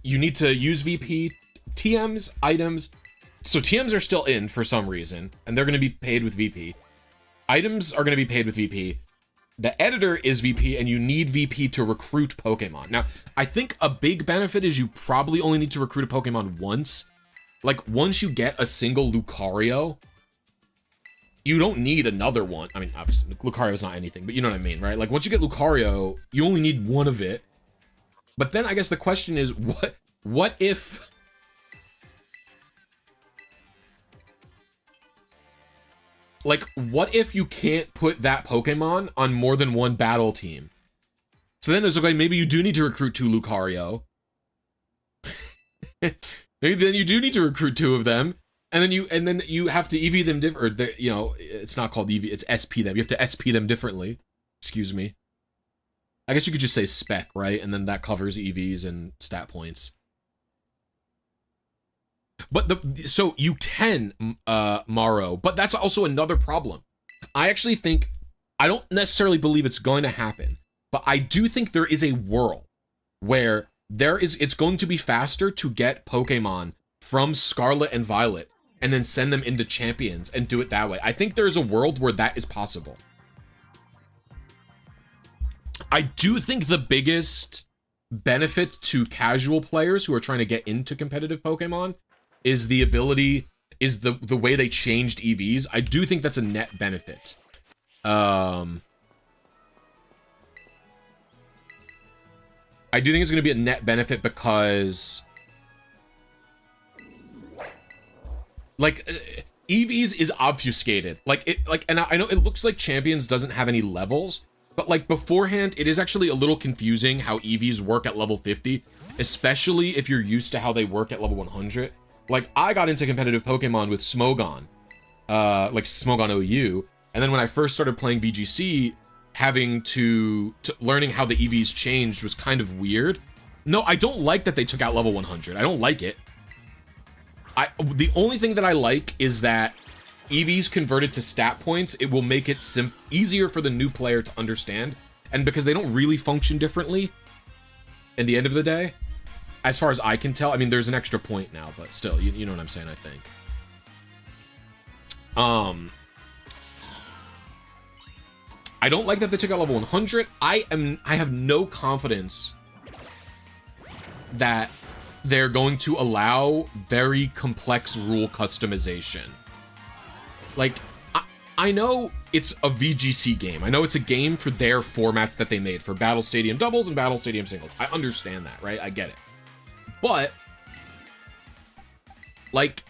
You need to use VP, TMs, items. So TMs are still in for some reason, and they're going to be paid with VP. Items are going to be paid with VP. The editor is VP, and you need VP to recruit Pokemon. Now, I think a big benefit is you probably only need to recruit a Pokemon once. Like, once you get a single Lucario, you don't need another one. I mean, obviously, Lucario is not anything, but you know what I mean, right? Like, once you get Lucario, you only need one of it. But then I guess the question is, what if... Like, what if you can't put that Pokemon on more than one battle team? So then it's okay, maybe you do need to recruit 2 Lucario. Maybe then you do need to recruit 2 of them. And then you have to EV them different, or you know, it's not called EV, it's SP them. You have to SP them differently. Excuse me. I guess you could just say spec, right? And then that covers EVs and stat points. But so you can, Maro, but that's also another problem. I actually think, I don't necessarily believe it's going to happen, but I do think there is a world where it's going to be faster to get Pokemon from Scarlet and Violet and then send them into Champions and do it that way. I think there's a world where that is possible. I do think the biggest benefit to casual players who are trying to get into competitive Pokemon is the ability, is the way they changed EVs. I do think that's a net benefit. I do think it's going to be a net benefit because, like, EVs is obfuscated. And I know it looks like Champions doesn't have any levels, but like beforehand, it is actually a little confusing how EVs work at level 50, especially if you're used to how they work at level 100. Like, I got into competitive Pokemon with Smogon, like Smogon OU, and then when I first started playing BGC, having to learning how the EVs changed was kind of weird. No, I don't like that they took out level 100. I don't like it. The only thing that I like is that EVs converted to stat points, it will make it easier for the new player to understand. And because they don't really function differently in the end of the day, as far as I can tell, I mean, there's an extra point now, but still, you know what I'm saying, I think. I don't like that they took out level 100. I have no confidence that they're going to allow very complex rule customization. Like, I know it's a VGC game. I know it's a game for their formats that they made for Battle Stadium doubles and Battle Stadium singles. I understand that, right? I get it. But, like,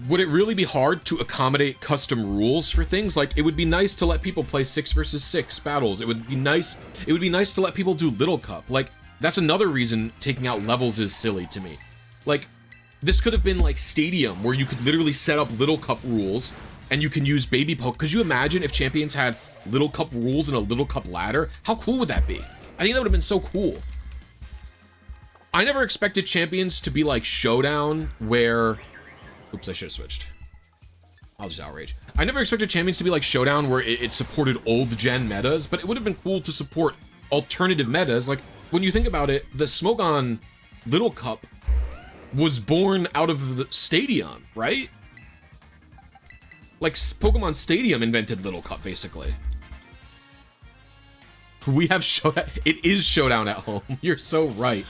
would it really be hard to accommodate custom rules for things? Like, it would be nice to let people play 6 versus 6 battles. It would be nice to let people do Little Cup. Like, that's another reason taking out levels is silly to me. Like, this could have been like Stadium, where you could literally set up Little Cup rules and you can use Baby Poke. Could you imagine if Champions had Little Cup rules and a Little Cup ladder? How cool would that be? I think that would have been so cool. I never expected Champions to be like Showdown, where... Oops, I should have switched. I'll just outrage. I never expected Champions to be like Showdown, where it supported old gen metas, but it would have been cool to support alternative metas. Like, when you think about it, the Smogon Little Cup was born out of the Stadium, right? Like, Pokemon Stadium invented Little Cup, basically. We have Showdown. It is Showdown at home. You're so right.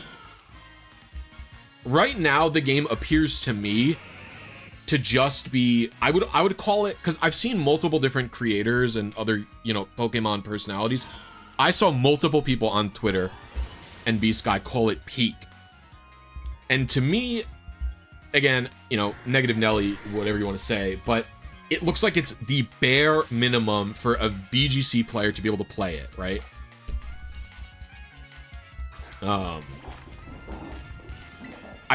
Right now, the game appears to me to just be, I would call it, because I've seen multiple different creators and other, you know, Pokemon personalities. I saw multiple people on Twitter and B-Sky call it peak. And to me, again, you know, negative Nelly, whatever you want to say, but it looks like it's the bare minimum for a VGC player to be able to play it, right? I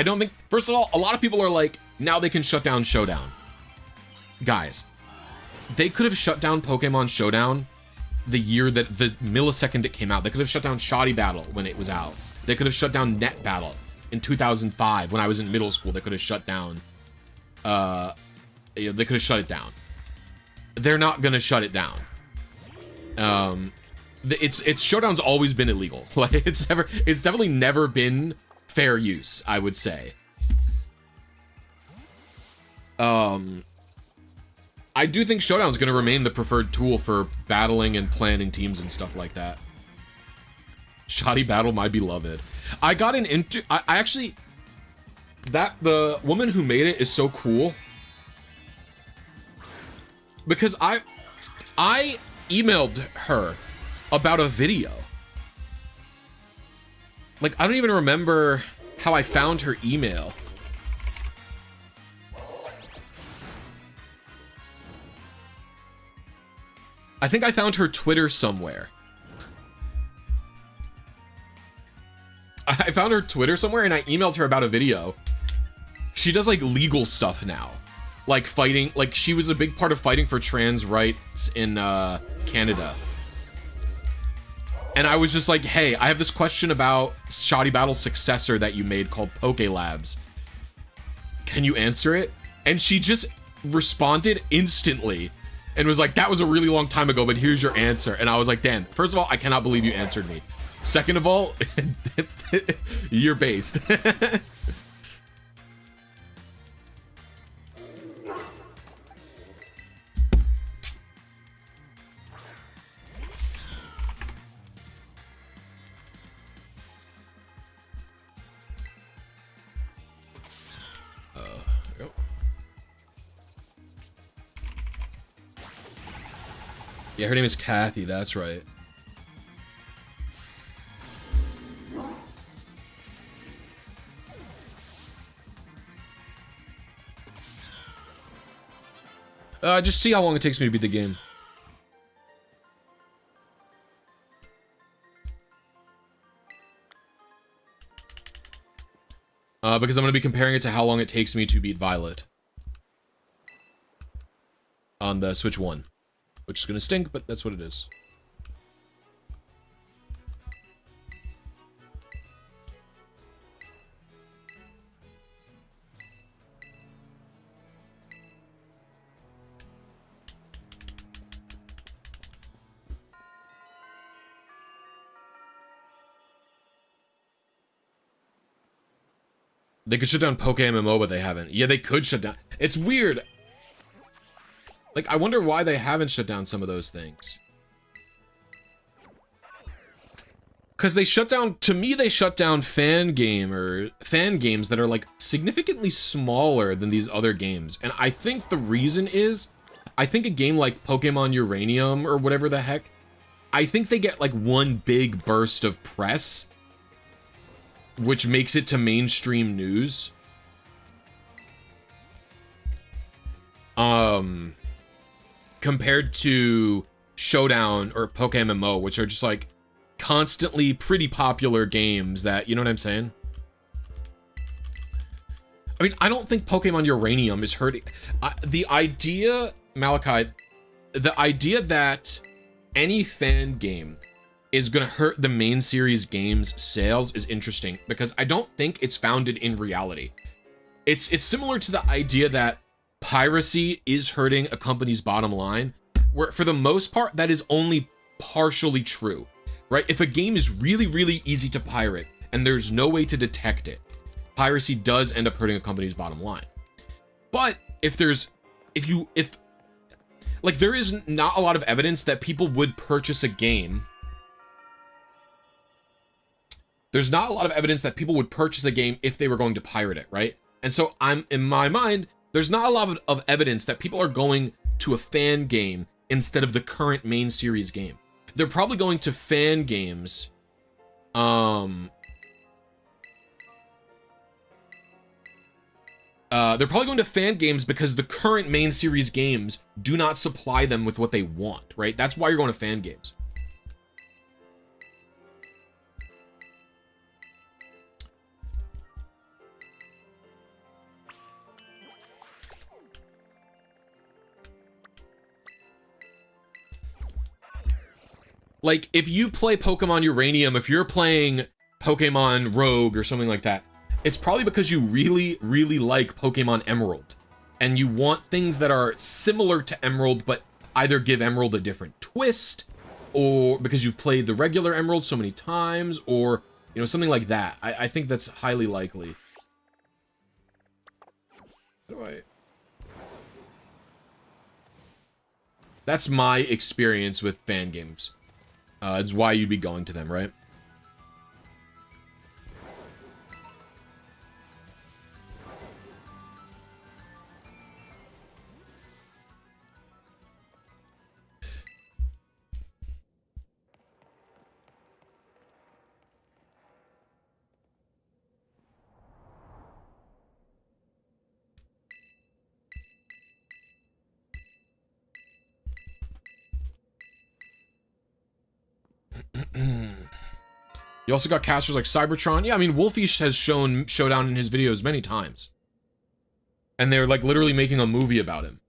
don't think, first of all, a lot of people are like, now they can shut down Showdown. Guys, they could have shut down Pokemon Showdown the year that, the millisecond it came out. They could have shut down Shoddy Battle when it was out. They could have shut down Net Battle in 2005 when I was in middle school. They could have shut down, they could have shut it down. They're not gonna shut it down. It's Showdown's always been illegal. Like, it's definitely never been fair use, I would say. I do think Showdown's going to remain the preferred tool for battling and planning teams and stuff like that. Shoddy Battle, my beloved. I got an I actually, the woman who made it is so cool, because I emailed her about a video. Like, I don't even remember how I found her email. I think I found her Twitter somewhere. I found her Twitter somewhere and I emailed her about a video. She does like legal stuff now. Like fighting, like she was a big part of fighting for trans rights in Canada. And I was just like, hey, I have this question about Shoddy Battle's successor that you made called Poke Labs. Can you answer it? And she just responded instantly and was like, that was a really long time ago, but here's your answer. And I was like, Dan, first of all, I cannot believe you answered me. Second of all, you're based. Yeah, her name is Kathy, that's right. Just see how long it takes me to beat the game. Because I'm going to be comparing it to how long it takes me to beat Violet. On the Switch 1. Which is going to stink, but that's what it is. They could shut down Poke MMO, but they haven't. Yeah, they could shut down. It's weird. Like, I wonder why they haven't shut down some of those things. Because they shut down, to me, they shut down fan games that are like significantly smaller than these other games. And I think the reason is, I think a game like Pokemon Uranium or whatever the heck, I think they get like one big burst of press, which makes it to mainstream news. Compared to Showdown or Poke MMO, which are just like constantly pretty popular games that, you know what I'm saying? I mean, I don't think Pokemon Uranium is hurting. The idea, Malachi, the idea that any fan game is gonna hurt the main series game's sales is interesting, because I don't think it's founded in reality. It's similar to the idea that piracy is hurting a company's bottom line, where for the most part, that is only partially true, right? If a game is really, really easy to pirate and there's no way to detect it, piracy does end up hurting a company's bottom line. But if there is not a lot of evidence that people would purchase a game. There's not a lot of evidence that people would purchase a game if they were going to pirate it, right? And so in my mind, there's not a lot of evidence that people are going to a fan game instead of the current main series game. They're probably going to fan games. They're probably going to fan games because the current main series games do not supply them with what they want, right? That's why you're going to fan games. Like, if you play Pokemon Uranium, if you're playing Pokemon Rogue or something like that, it's probably because you really, really like Pokemon Emerald. And you want things that are similar to Emerald, but either give Emerald a different twist, or because you've played the regular Emerald so many times, or, you know, something like that. I think that's highly likely. How do I... That's my experience with fan games. It's why you'd be going to them, right? You also got casters like Cybertron. Yeah, I mean, Wolfie has shown Showdown in his videos many times. And they're like literally making a movie about him.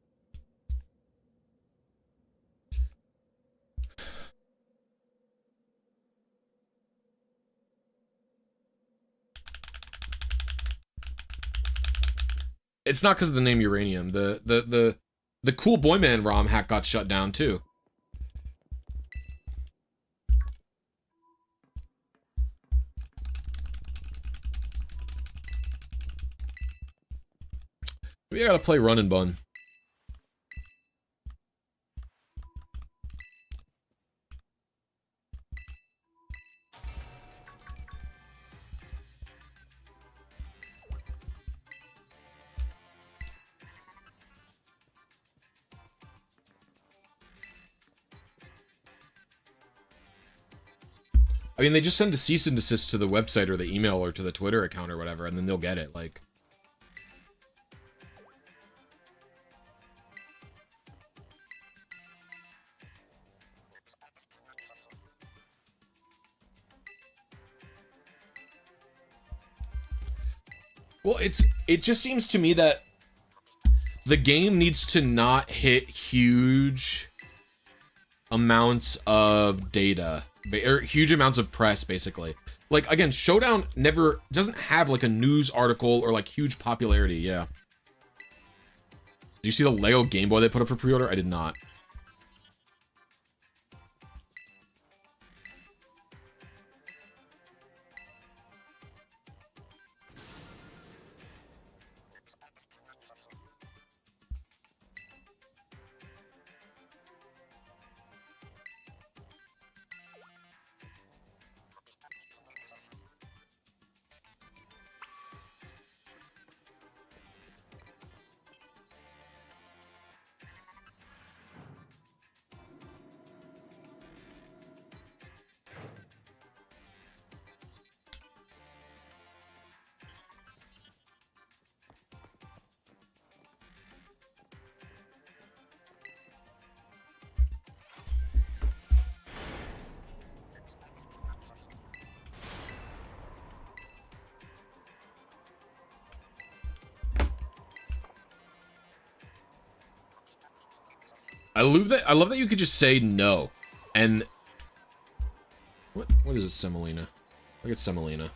It's not because of the name Uranium. The Cool Boy Man ROM hack got shut down too. We gotta play Run and Bun. I mean, they just send a cease and desist to the website or the email or to the Twitter account or whatever, and then they'll get it, like... Well, it just seems to me that the game needs to not hit huge amounts of data, or huge amounts of press, basically. Like, again, Showdown never doesn't have like a news article or like huge popularity. Yeah. Did you see the Lego Game Boy they put up for pre-order? I did not. I love that you could just say no. And what is it, Semolina? Look at Semolina.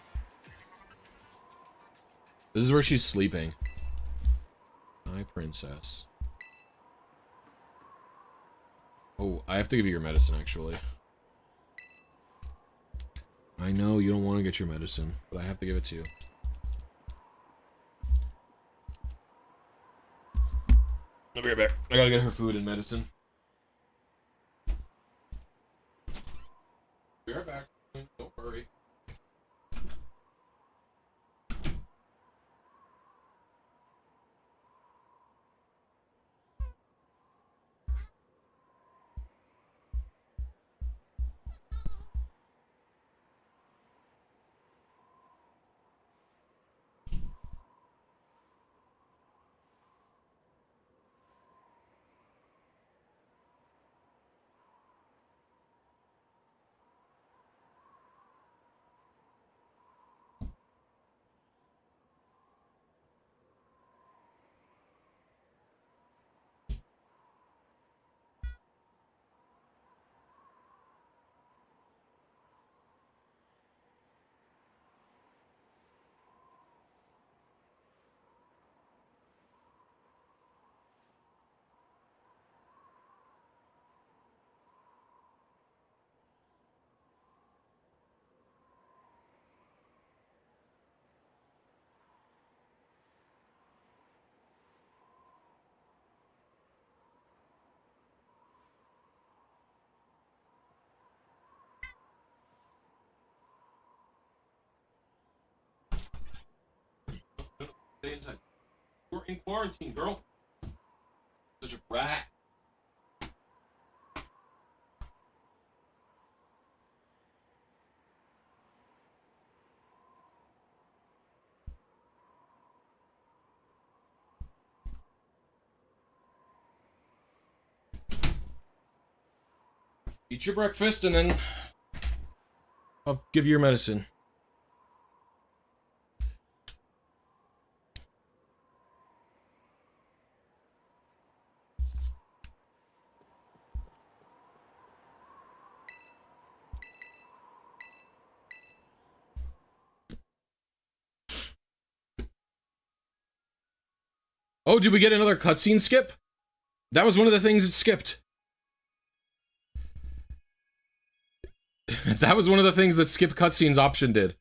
This is where she's sleeping. Hi, princess. Oh, I have to give you your medicine, actually. I know you don't want to get your medicine, but I have to give it to you. I'll be right back. I gotta get her food and medicine. Be right back. Don't worry. Stay inside. You're in quarantine, girl. Such a brat. Eat your breakfast and then I'll give you your medicine. Oh, did we get another cutscene skip? That was one of the things it skipped. That was one of the things that skip cutscenes option did.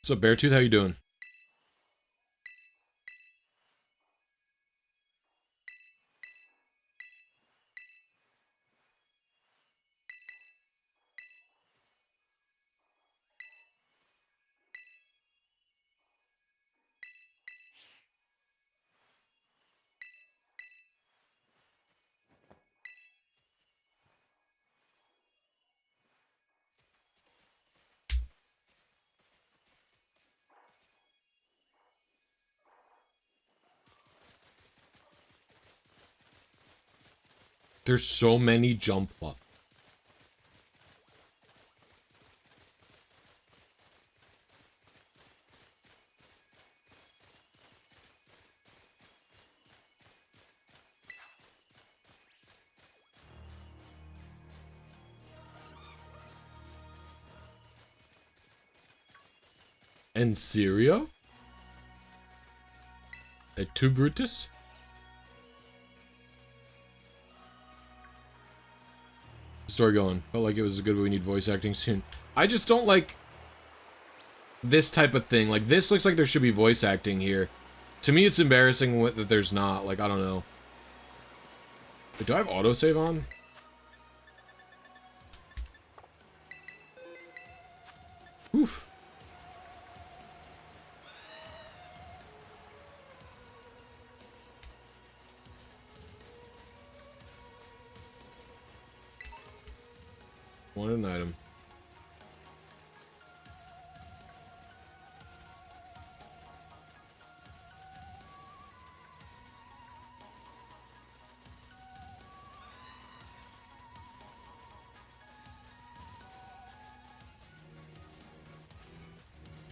What's up, Beartooth? How you doing? There's so many jump buffs. And Syria? At 2 Brutus? Story going. Felt like it was good, but we need voice acting soon. I just don't like this type of thing. Like, this looks like there should be voice acting here. To me, it's embarrassing that there's not. Like, I don't know. Wait, do I have autosave on? Oof. Wanted an item.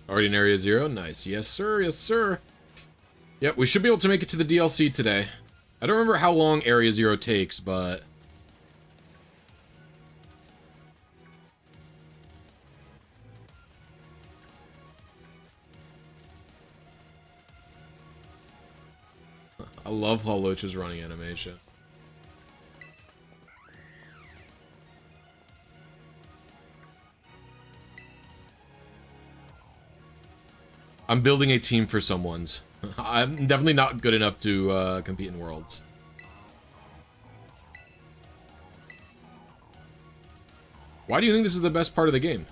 Already in Area 0? Nice. Yes, sir. Yes, sir. Yep, we should be able to make it to the DLC today. I don't remember how long Area 0 takes, but... I love how Loach is running animation. I'm building a team for someone's. I'm definitely not good enough to compete in Worlds. Why do you think this is the best part of the game?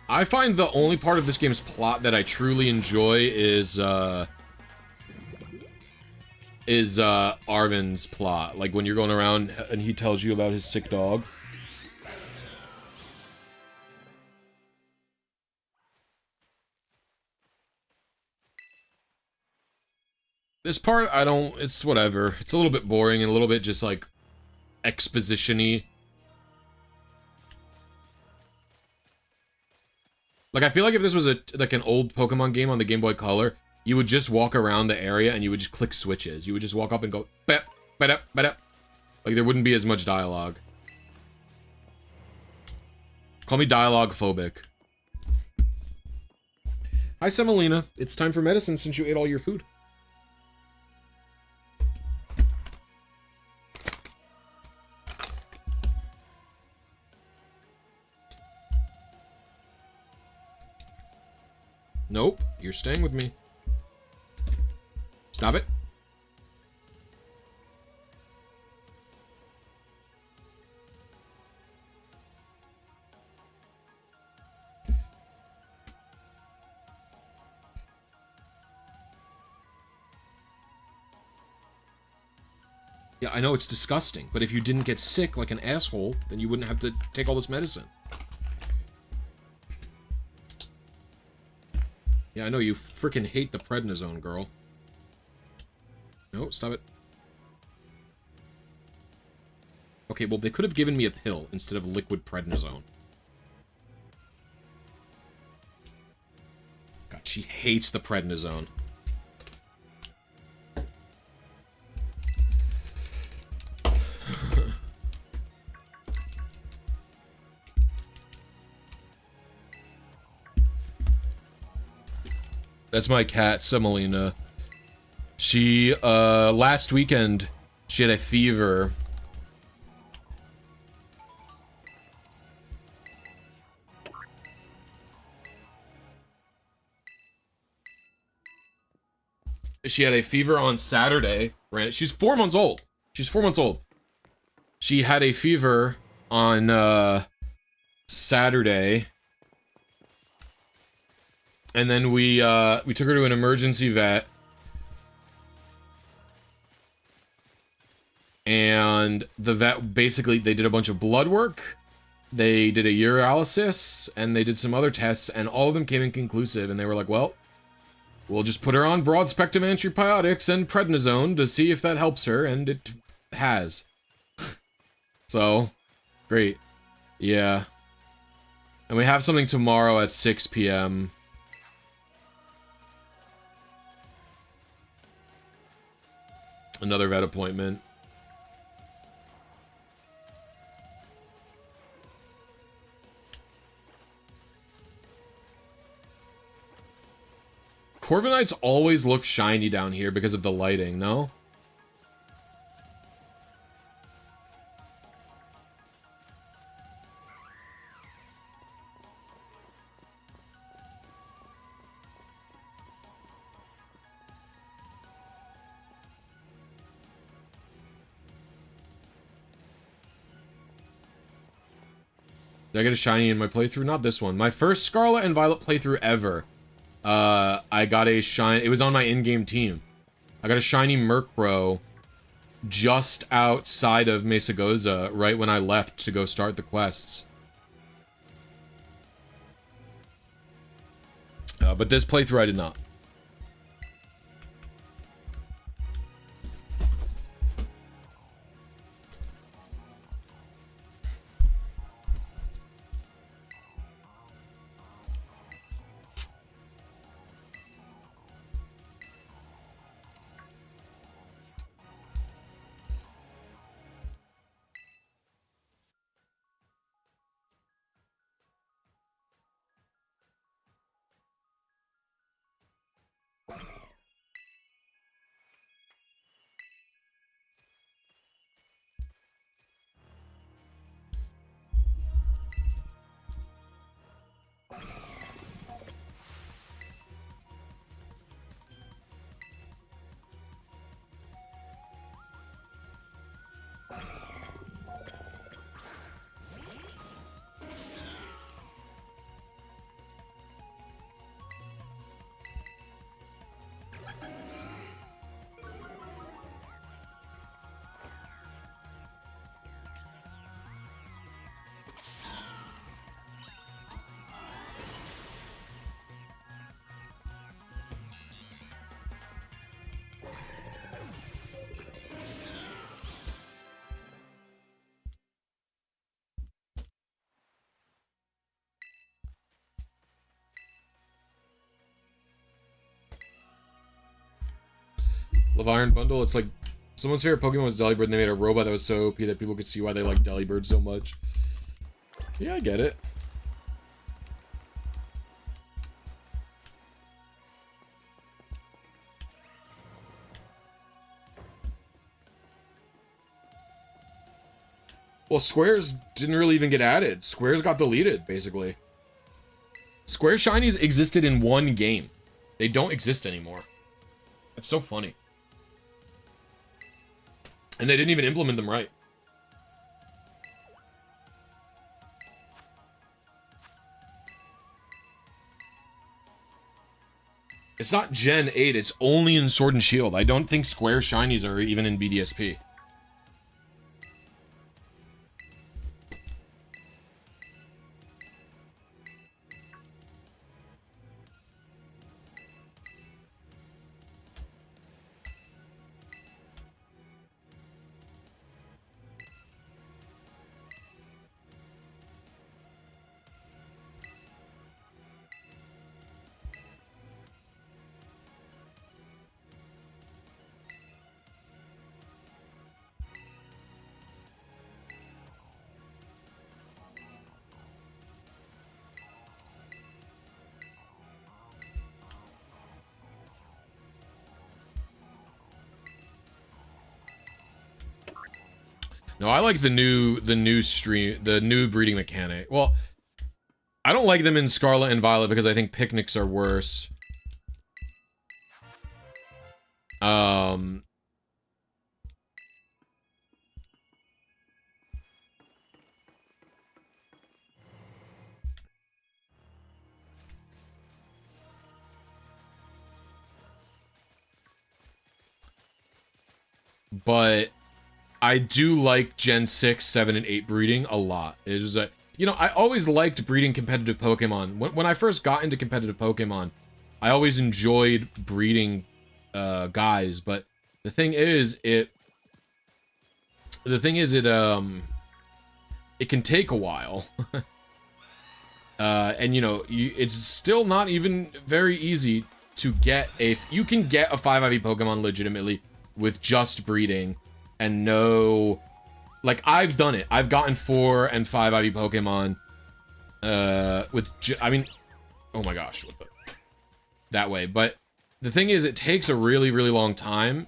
I find the only part of this game's plot that I truly enjoy is Arvin's plot. Like when you're going around and he tells you about his sick dog. This part, it's whatever. It's a little bit boring and a little bit just like exposition-y. Like, I feel like if this was like an old Pokemon game on the Game Boy Color, you would just walk around the area and you would just click switches. You would just walk up and go, bep, bep, bep. Like, there wouldn't be as much dialogue. Call me dialogue phobic. Hi, Semolina. It's time for medicine since you ate all your food. Nope, you're staying with me. Stop it. Yeah, I know it's disgusting, but if you didn't get sick like an asshole, then you wouldn't have to take all this medicine. Yeah, I know, you freaking hate the prednisone, girl. No, stop it. Okay, well, they could have given me a pill instead of liquid prednisone. God, she hates the prednisone. That's my cat, Semolina. She, last weekend, she had a fever. She had a fever on Saturday. She's 4 months old. She's 4 months old. She had a fever on, Saturday. And then we took her to an emergency vet. And the vet, basically, they did a bunch of blood work. They did a urinalysis, and they did some other tests, and all of them came inconclusive. And they were like, well, we'll just put her on broad-spectrum antibiotics and prednisone to see if that helps her, and it has. So, great. Yeah. And we have something tomorrow at 6 p.m., Another vet appointment. Corviknights always look shiny down here because of the lighting, no? Did I get a shiny in my playthrough? Not this one. My first Scarlet and Violet playthrough ever. I got a shiny. It was on my in-game team. I got a shiny Murkrow just outside of Mesagoza right when I left to go start the quests. But this playthrough I did not. Love Iron Bundle, it's like someone's favorite Pokemon was Delibird and they made a robot that was so OP that people could see why they like Delibird so much. Yeah, I get it. Well, Squares didn't really even get added. Squares got deleted, basically. Square Shinies existed in one game. They don't exist anymore. It's so funny. And they didn't even implement them right. It's not Gen 8, it's only in Sword and Shield. I don't think Square Shinies are even in BDSP. No, I like the new breeding mechanic. Well, I don't like them in Scarlet and Violet because I think picnics are worse. But I do like Gen 6, 7, and 8 breeding a lot. It is a, you know, I always liked breeding competitive Pokemon. When I first got into competitive Pokemon, I always enjoyed breeding guys, but the thing is it can take a while. And you know, it's still not even very easy to get you can get a 5IV Pokemon legitimately with just breeding and no... Like, I've done it. I've gotten 4 and 5 IV Pokemon I mean... Oh my gosh, what the... That way. But the thing is, it takes a really, really long time.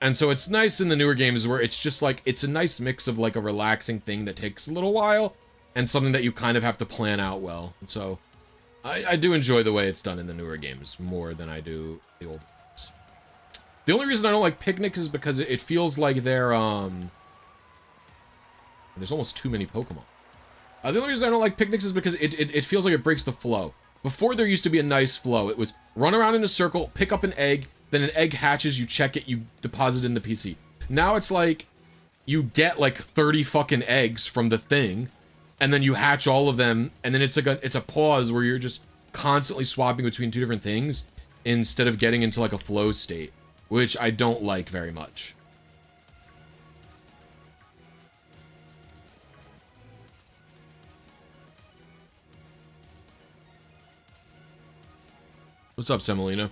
And so it's nice in the newer games where it's just like, it's a nice mix of like a relaxing thing that takes a little while and something that you kind of have to plan out well. And so I do enjoy the way it's done in the newer games more than I do the old ones. The only reason I don't like Picnic is because it feels like they're, there's almost too many Pokemon. The only reason I don't like Picnics is because it feels like it breaks the flow. Before, there used to be a nice flow. It was run around in a circle, pick up an egg, then an egg hatches, you check it, you deposit it in the PC. Now it's like, you get like 30 fucking eggs from the thing, and then you hatch all of them, and then it's like it's a pause where you're just constantly swapping between two different things, instead of getting into like a flow state, which I don't like very much. What's up, Semolina?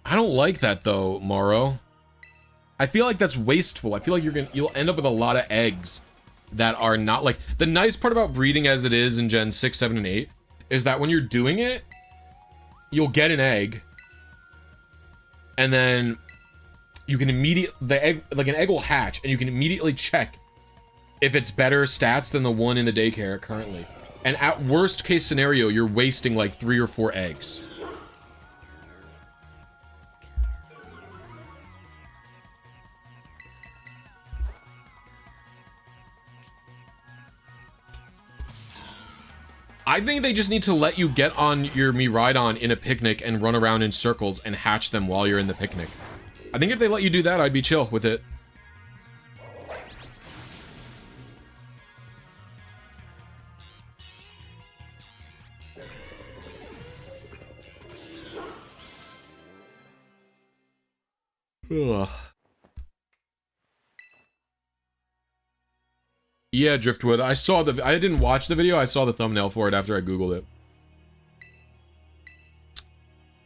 I don't like that though, Morrow. I feel like that's wasteful. I feel like you'll end up with a lot of eggs that are not like... The nice part about breeding as it is in Gen 6, 7, and 8 is that when you're doing it, you'll get an egg, and then you can the egg, like an egg will hatch, and you can immediately check if it's better stats than the one in the daycare currently. And at worst case scenario, you're wasting like 3 or 4 eggs. I think they just need to let you get on your Miraidon in a Picnic and run around in circles and hatch them while you're in the Picnic. I think if they let you do that, I'd be chill with it. Ugh. Yeah, Driftwood. I didn't watch the video. I saw the thumbnail for it after I Googled it.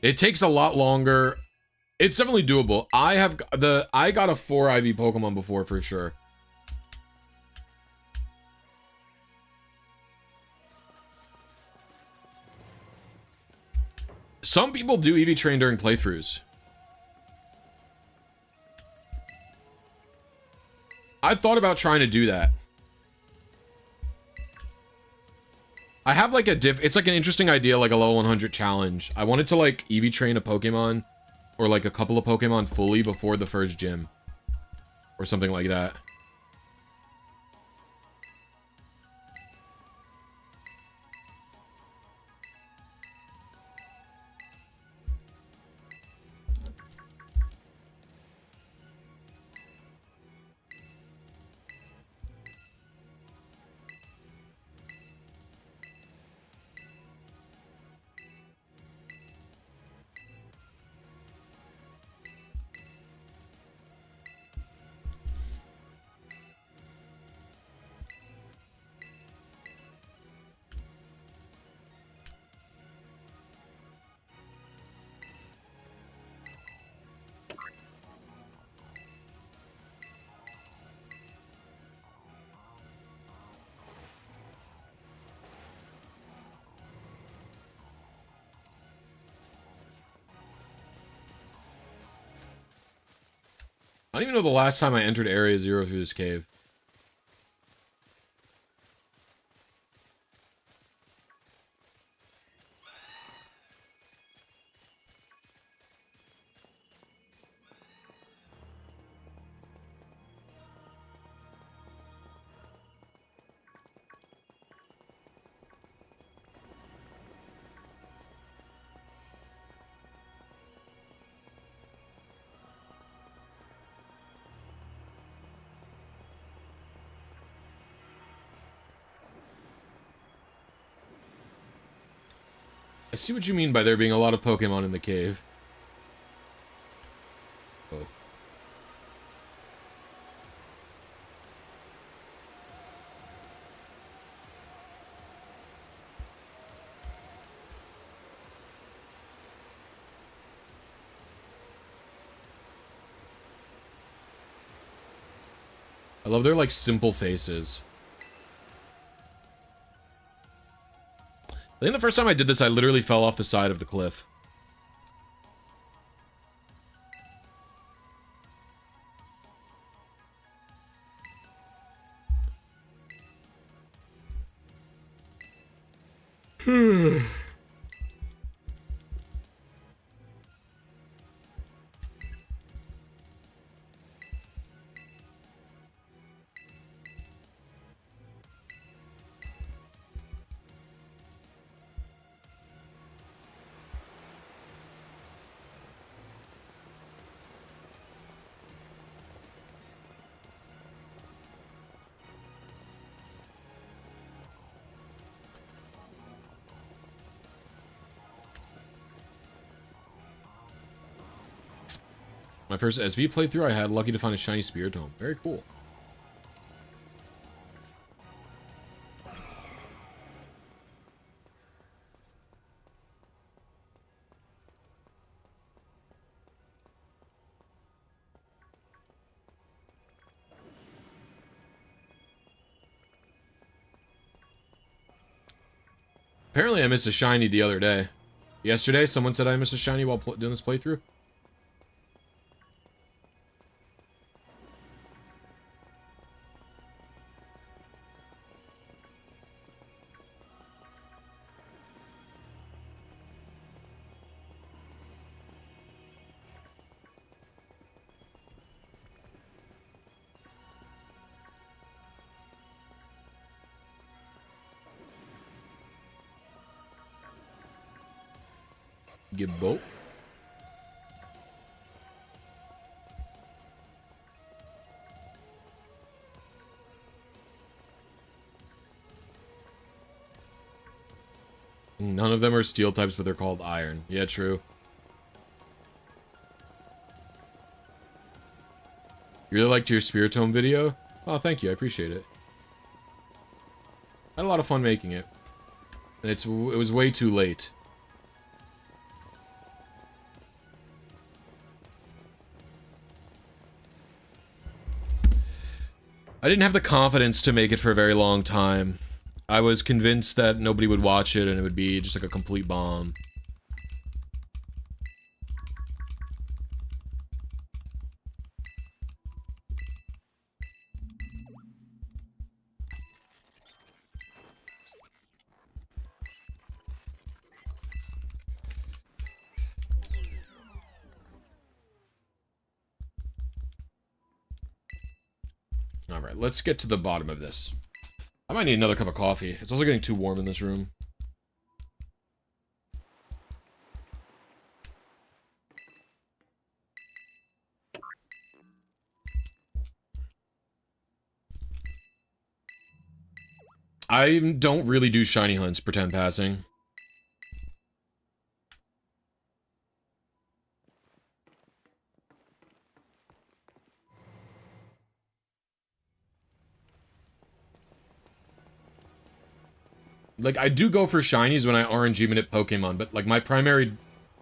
It takes a lot longer. It's definitely doable. I got a 4 IV Pokemon before for sure. Some people do EV train during playthroughs. I thought about trying to do that. I have like it's like an interesting idea, like a level 100 challenge. I wanted to like EV train a Pokemon or like a couple of Pokemon fully before the first gym or something like that. I don't even know the last time I entered Area 0 through this cave. I see what you mean by there being a lot of Pokemon in the cave. Oh. I love their, like, simple faces. I think the first time I did this, I literally fell off the side of the cliff. My first SV playthrough, I had lucky to find a shiny Spiritomb. Very cool. Apparently I missed a shiny the other day. Yesterday, someone said I missed a shiny while doing this playthrough. Gibbo. None of them are steel types, but they're called iron. Yeah, true. You really liked your Spiritomb video? Oh, thank you. I appreciate it. I had a lot of fun making it. And it was way too late. I didn't have the confidence to make it for a very long time. I was convinced that nobody would watch it and it would be just like a complete bomb. Alright, let's get to the bottom of this. I might need another cup of coffee. It's also getting too warm in this room. I don't really do shiny hunts, pretend passing. Like, I do go for shinies when I RNG minute Pokemon, but, like, my primary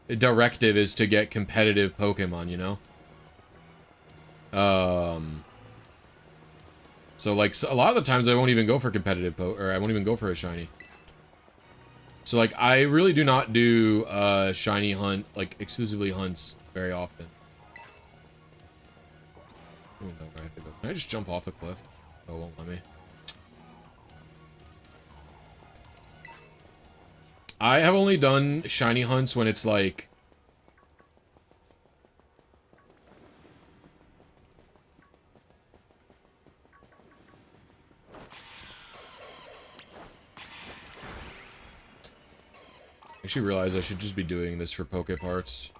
directive is to get competitive Pokemon, you know? So, like, a lot of the times I won't even go for competitive or I won't even go for a shiny. So, like, I really do not do, shiny hunt, like, exclusively hunts very often. Oh, no, I have to go. Can I just jump off the cliff? Oh, it won't let me. I have only done shiny hunts when it's like... I actually realize I should just be doing this for Poke Parts.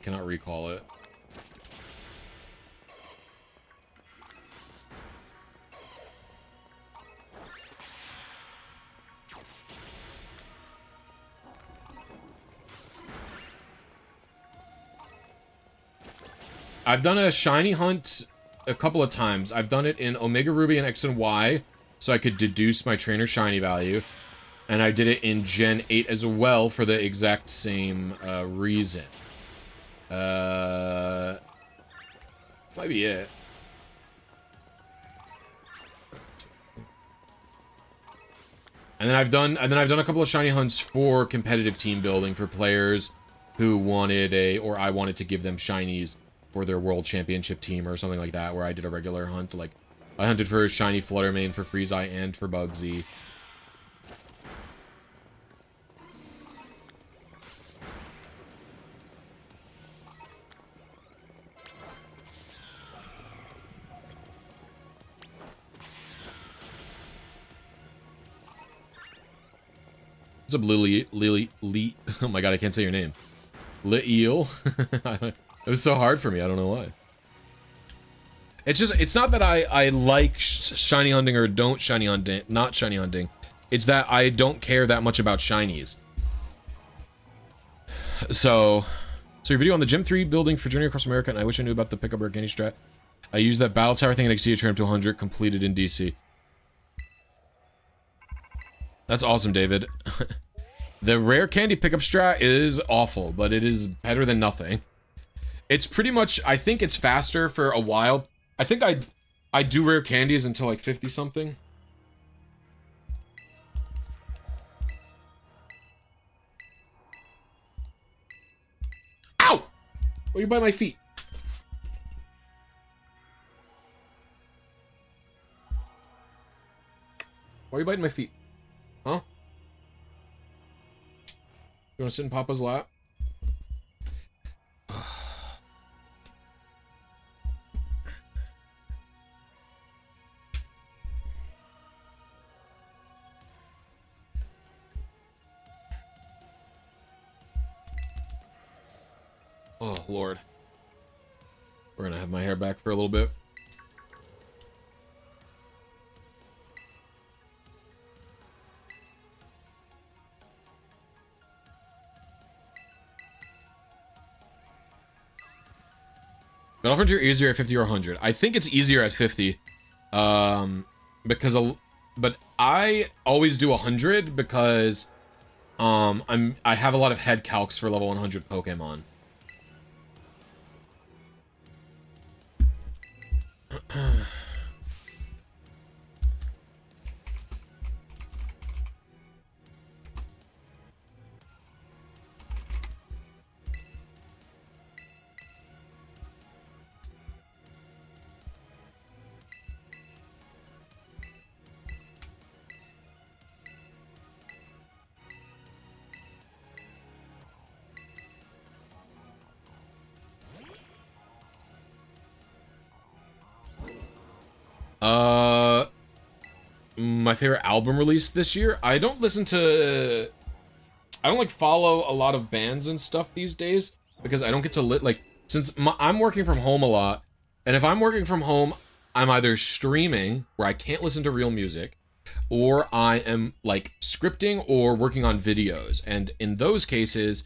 cannot recall it. I've done a shiny hunt a couple of times. I've done it in Omega Ruby and X and Y, so I could deduce my trainer shiny value. And I did it in Gen 8 as well for the exact same reason. Might be it. And then I've done a couple of shiny hunts for competitive team building for players who wanted or I wanted to give them shinies for their world championship team or something like that, where I did a regular hunt. Like, I hunted for shiny Fluttermane, for Freezeye, and for Bugsy. What's up, Lily? Oh my god, I can't say your name. Eel. It was so hard for me. I don't know why. It's not that I like shiny hunting or don't shiny hunting, not shiny hunting. It's that I don't care that much about shinies. So your video on the Gym 3 building for Journey Across America, and I wish I knew about the pickup rare candy strat. I used that battle tower thing in XD to turn him to 100, completed in DC. That's awesome, David. The rare candy pickup strat is awful, but it is better than nothing. It's pretty much, I think it's faster for a while. I think I do rare candies until like 50 something. Ow! Why you bite my feet? Why are you biting my feet? Huh? You wanna sit in Papa's lap? Oh, Lord. We're gonna have my hair back for a little bit. Battle Frontier easier at 50 or 100. I think it's easier at 50. But I always do 100 because I have a lot of head calcs for level 100 Pokemon. My favorite album released this year. I don't like follow a lot of bands and stuff these days because I don't get to since I'm working from home a lot, and if I'm working from home, I'm either streaming where I can't listen to real music, or I am like scripting or working on videos. And in those cases,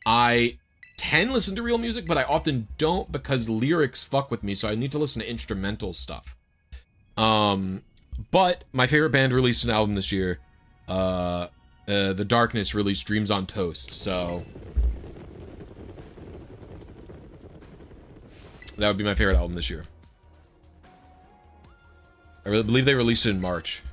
I can listen to real music, but I often don't because lyrics fuck with me, so I need to listen to instrumental stuff. But my favorite band released an album this year. The Darkness released Dreams on Toast, so that would be my favorite album this year. I really believe they released it in March.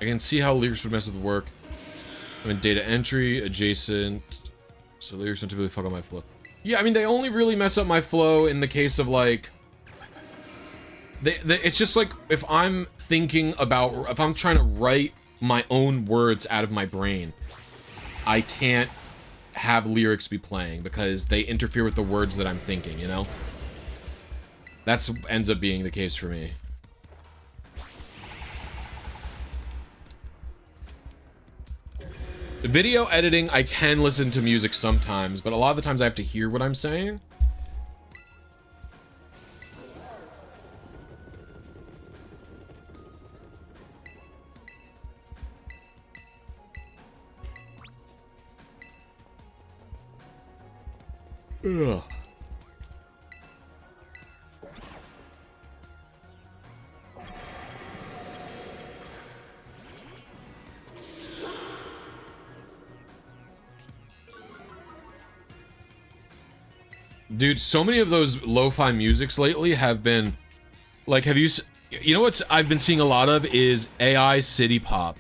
I can see how lyrics would mess with work. I mean, data entry, adjacent. So lyrics don't typically fuck up my flow. Yeah, I mean, they only really mess up my flow in the case of, like... it's just like, if I'm thinking about... If I'm trying to write my own words out of my brain, I can't have lyrics be playing because they interfere with the words that I'm thinking, you know? That's ends up being the case for me. Video editing, I can listen to music sometimes, but a lot of the times I have to hear what I'm saying. Ugh. Dude, so many of those lo-fi musics lately have been, like, have you know what's I've been seeing a lot of is AI city pop.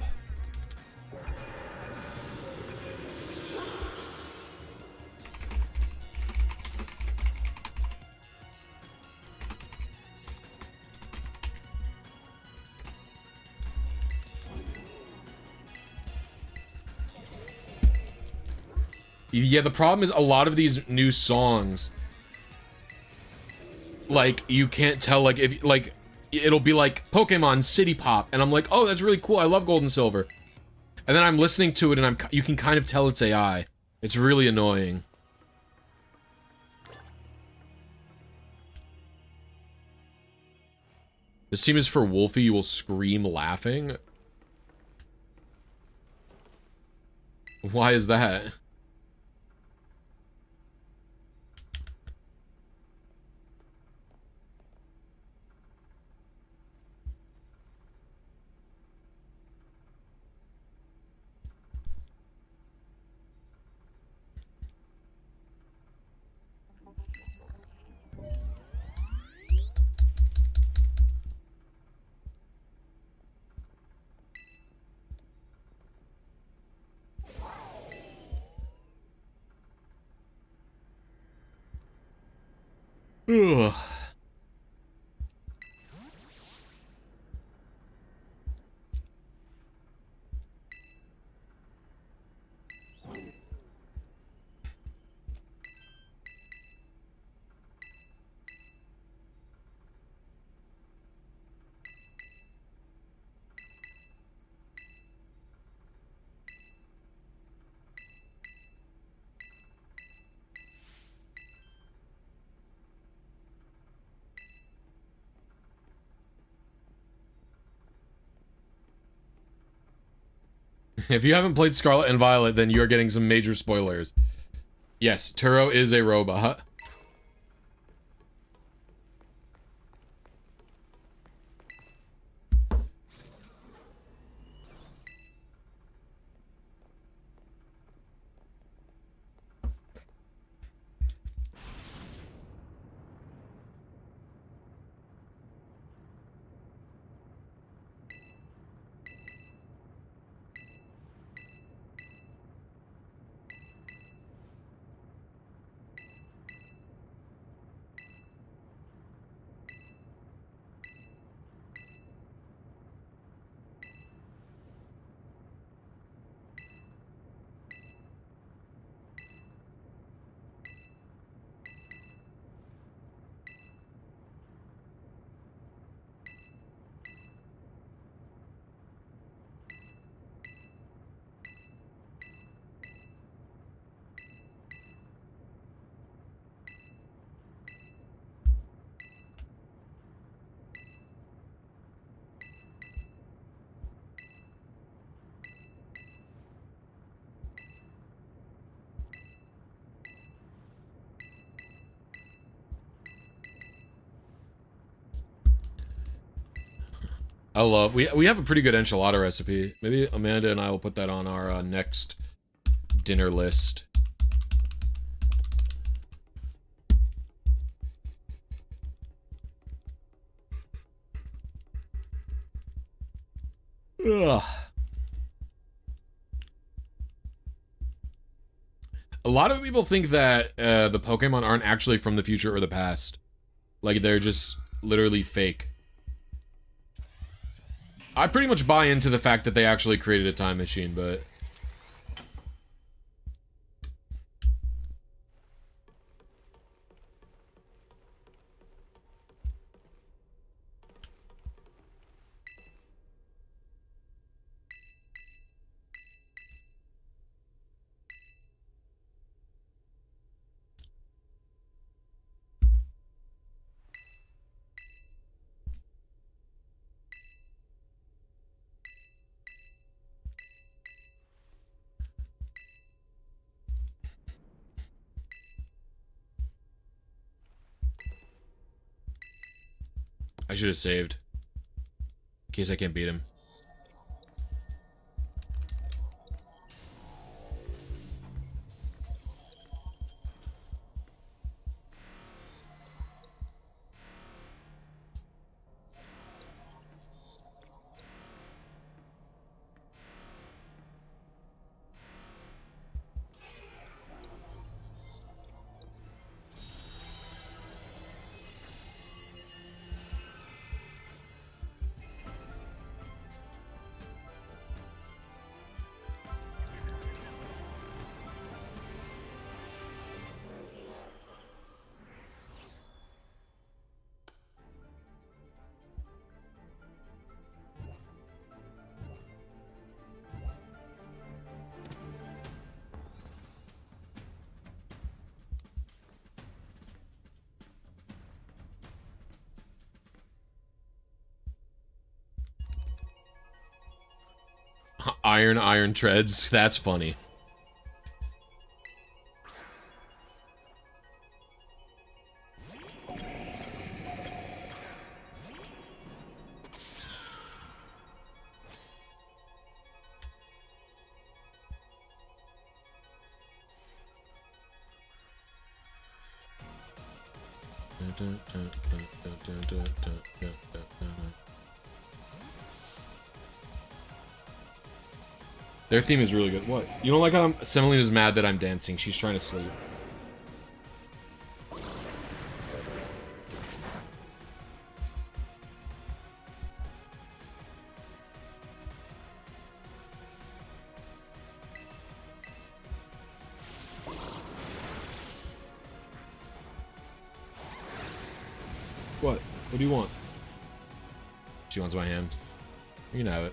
Yeah, the problem is a lot of these new songs, like, you can't tell, like, if, like, it'll be like Pokemon City Pop, and I'm like, oh, that's really cool, I love Gold and Silver. And then I'm listening to it, and you can kind of tell it's AI. It's really annoying. This team is for Wolfie, you will scream laughing. Why is that? Ugh. If you haven't played Scarlet and Violet, then you're getting some major spoilers. Yes, Turo is a robot. We have a pretty good enchilada recipe. Maybe Amanda and I will put that on our next dinner list. Ugh. A lot of people think that the Pokemon aren't actually from the future or the past. Like, they're just literally fake. I pretty much buy into the fact that they actually created a time machine, but... I should have saved. In case I can't beat him. Iron treads. That's funny. Their theme is really good. What? You don't like how Semolina's mad that I'm dancing. She's trying to sleep. What? What do you want? She wants my hand. You can have it.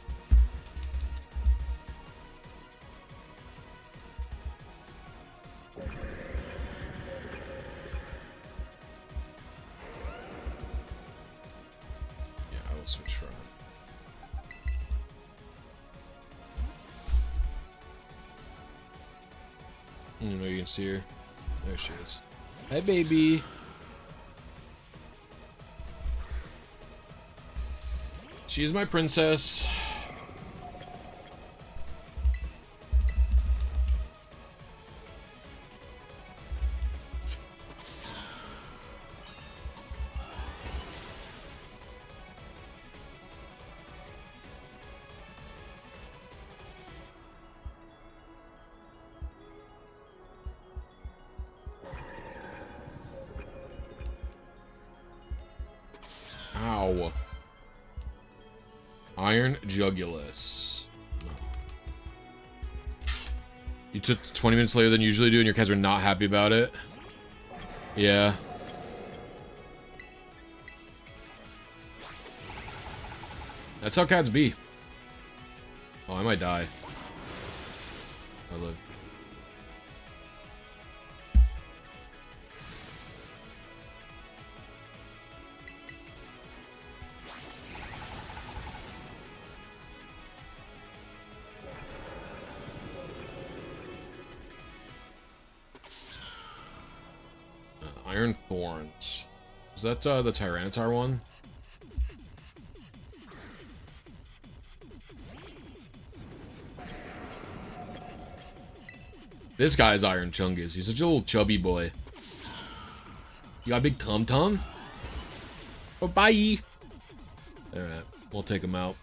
Switch from it. You know, you can see her. There she is. Hi, baby. She is my princess. Ow. Iron Jugulus. No. You took 20 minutes later than you usually do and your cats were not happy about it? Yeah. That's how cats be. Oh, I might die. I live. Iron Thorns. Is that the Tyranitar one? This guy's Iron Chungus. He's such a little chubby boy. You got a big tum-tum? Oh, bye! Alright, we'll take him out.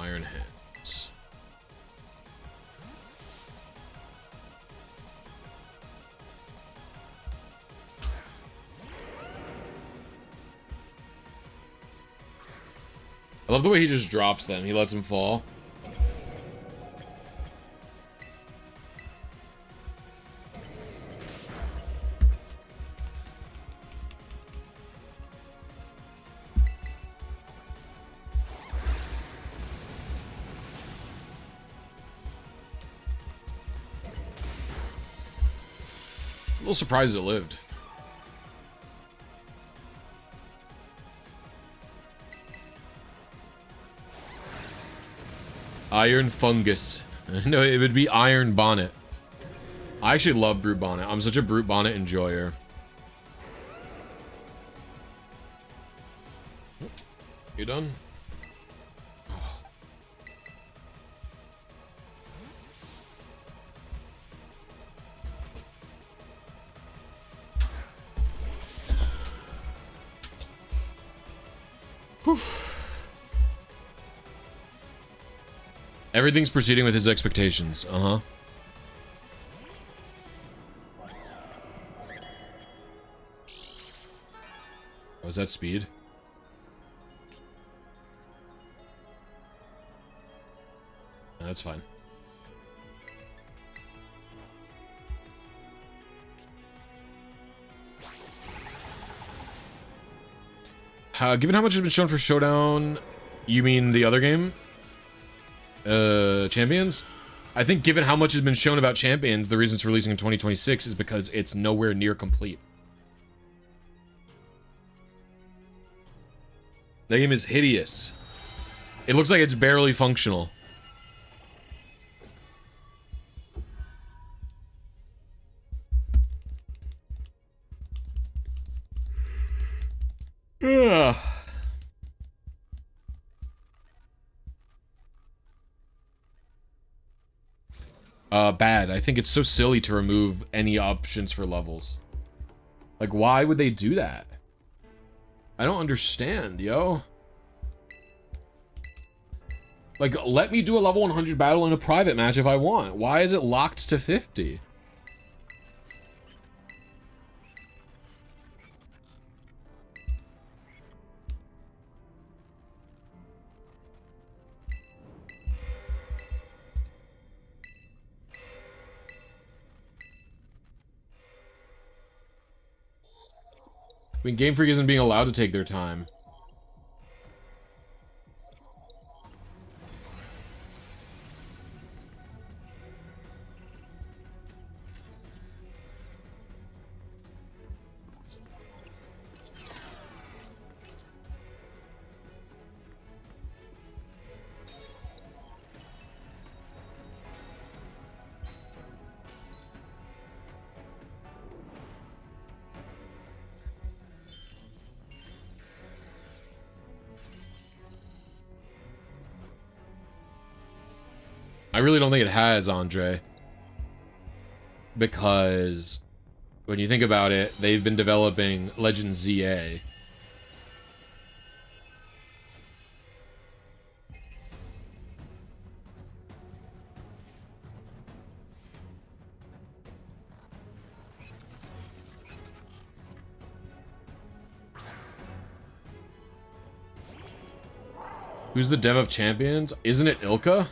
Iron Hands. I love the way he just drops them. He lets them fall. A little surprised it lived. Iron Fungus. No, it would be Iron Bonnet. I actually love Brute Bonnet. I'm such a Brute Bonnet enjoyer. You done? Whew. Everything's proceeding with his expectations. Uh-huh. Was that speed? That's fine. Given how much has been shown for Showdown, you mean the other game? Champions? I think given how much has been shown about Champions, the reason it's releasing in 2026 is because it's nowhere near complete. That game is hideous. It looks like it's barely functional. Ugh. Bad. I think it's so silly to remove any options for levels. Like, why would they do that? I don't understand, yo. Like, let me do a level 100 battle in a private match if I want. Why is it locked to 50? I mean, Game Freak isn't being allowed to take their time. I really don't think it has, Andre. Because when you think about it, they've been developing Legend ZA. Who's the dev of Champions? Isn't it Ilka?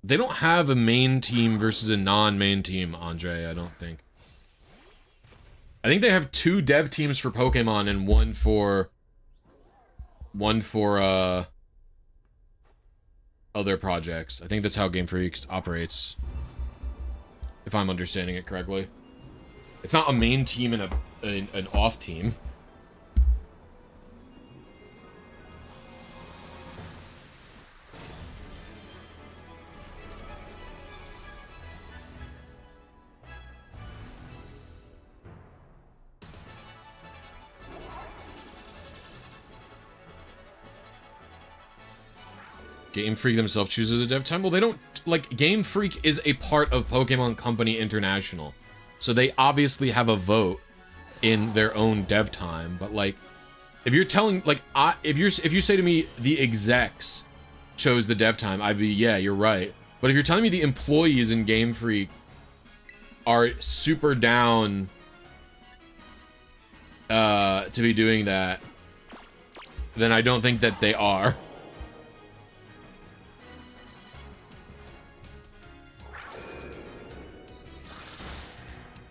They don't have a main team versus a non-main team, Andre, I don't think. I think they have 2 dev teams for Pokemon and one for other projects. I think that's how Game Freak operates, if I'm understanding it correctly. It's not a main team and an off team. Game Freak themselves chooses a dev time? Well, they don't, like, Game Freak is a part of Pokemon Company International. So they obviously have a vote in their own dev time, but, like, if you're telling, like, if you say to me the execs chose the dev time, I'd be, yeah, you're right. But if you're telling me the employees in Game Freak are super down to be doing that, then I don't think that they are.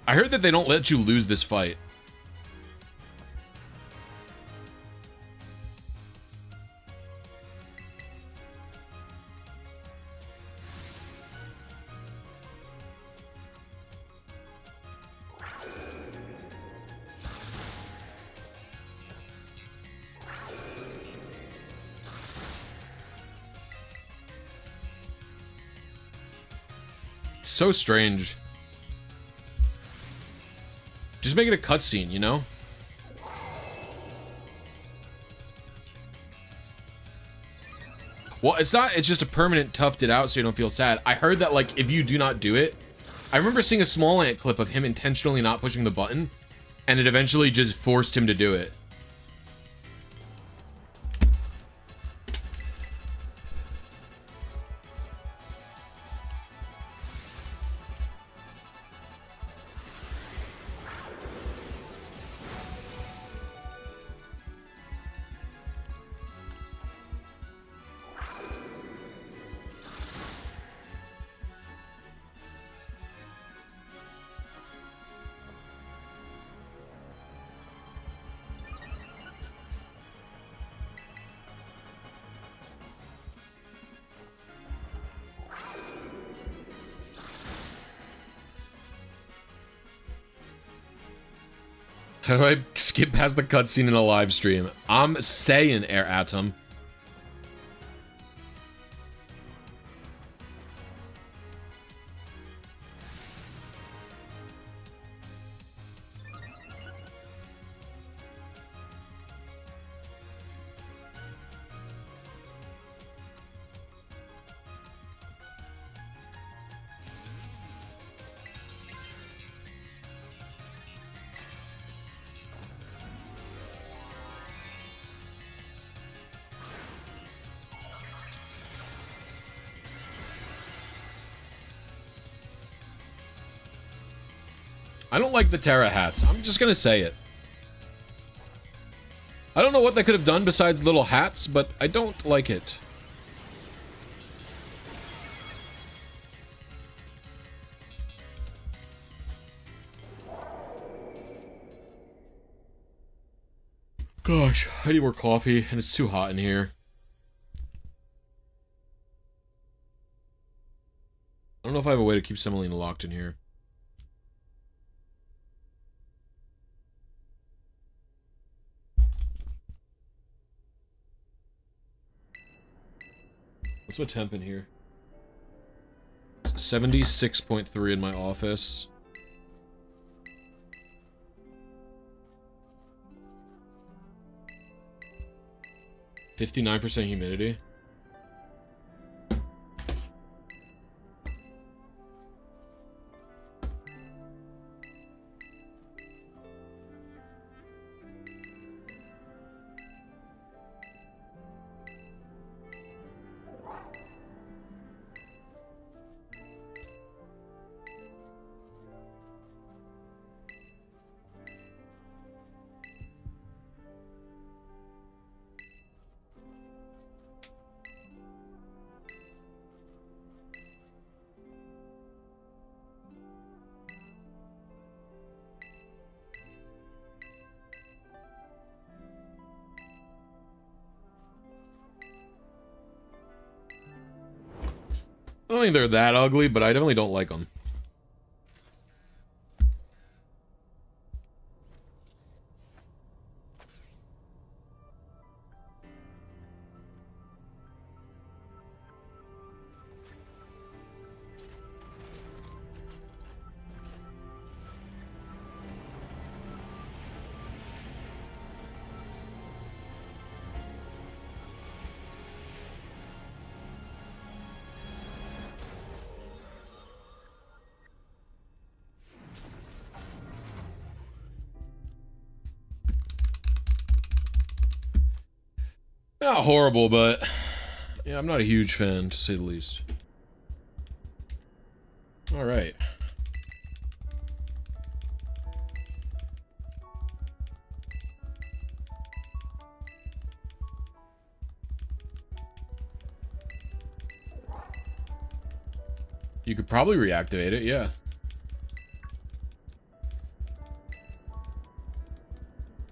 I heard that they don't let you lose this fight. So strange. Just make it a cutscene, you know? Well, it's not, it's just a permanent toughed it out so you don't feel sad. I heard that, like, if you do not do it, I remember seeing a Small Ant clip of him intentionally not pushing the button, and it eventually just forced him to do it. How do I skip past the cutscene in a live stream? I'm saying, Air Atom. I don't like the Terra hats. I'm just gonna say it. I don't know what they could have done besides little hats, but I don't like it. Gosh, I need more coffee, and it's too hot in here. I don't know if I have a way to keep Semolina locked in here. What's my temp in here? 76.3 in my office. 59% humidity. I don't think they're that ugly, but I definitely don't like them. Not horrible, but yeah, I'm not a huge fan, to say the least. All right. You could probably reactivate it, yeah.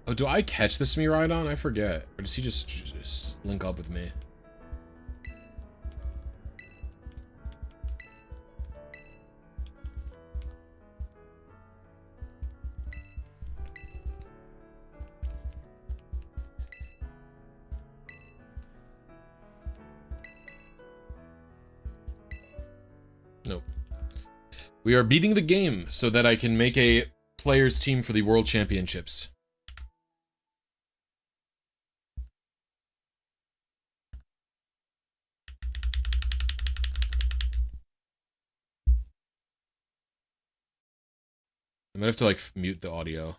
Oh, do I catch the Smearodon? I forget. Or does he just link up with me? Nope. We are beating the game so that I can make a players team for the World Championships. I might have to like mute the audio.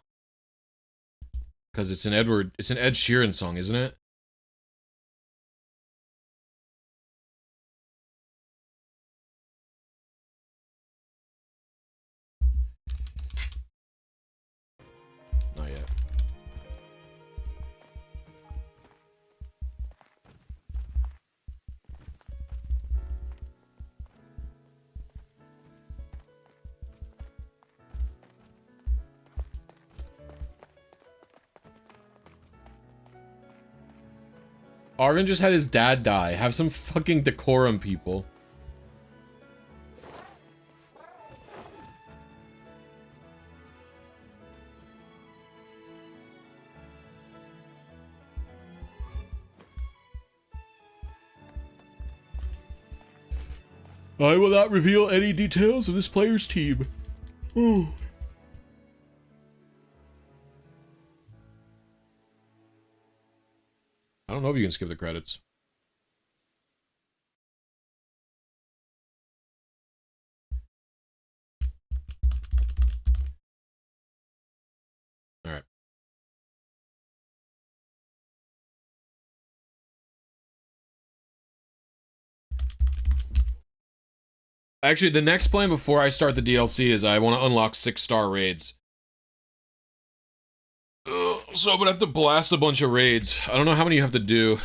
Because it's an Ed Sheeran song, isn't it? Not yet. Arvin just had his dad die. Have some fucking decorum, people. I will not reveal any details of this player's team. Ooh. I don't know if you can skip the credits. All right. Actually, the next plan before I start the DLC is I want to unlock 6-star raids. So I'm gonna have to blast a bunch of raids. I don't know how many you have to do.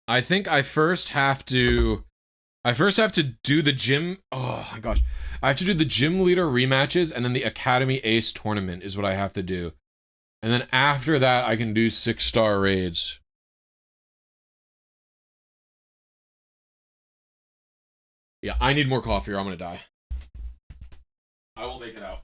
I think I first have to do the gym. Oh my gosh. I have to do the gym leader rematches and then the Academy Ace tournament is what I have to do. And then after that, I can do 6-star raids. Yeah, I need more coffee or I'm gonna die. I will make it out.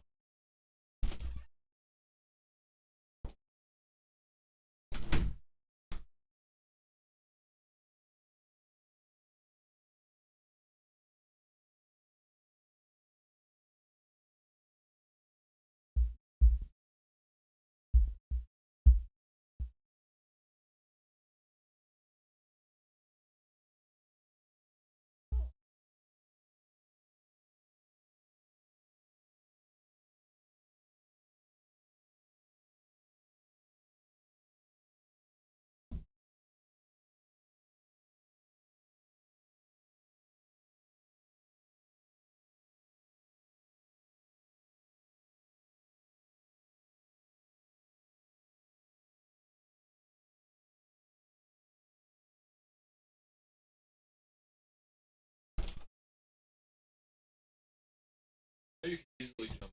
You can easily jump.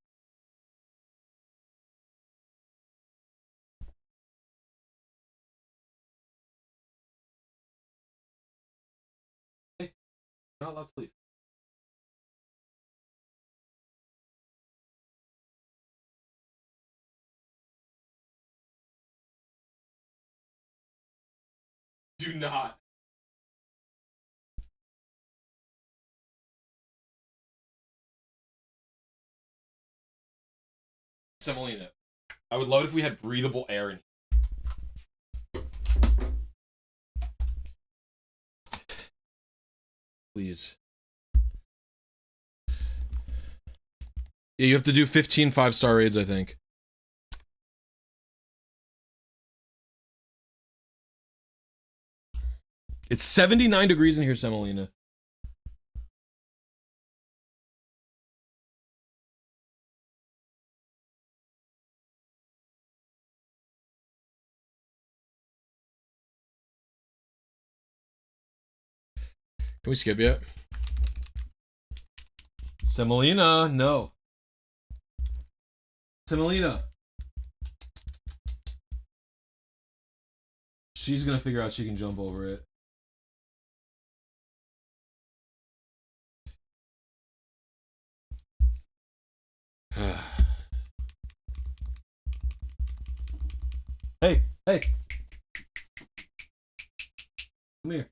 Hey, you're not allowed to leave. Do not. Semolina. I would love it if we had breathable air in here. Please. Yeah, you have to do 15 5-star raids, I think. It's 79 degrees in here, Semolina. Can we skip yet? Semolina, no. Semolina. She's gonna figure out she can jump over it. Hey, hey. Come here.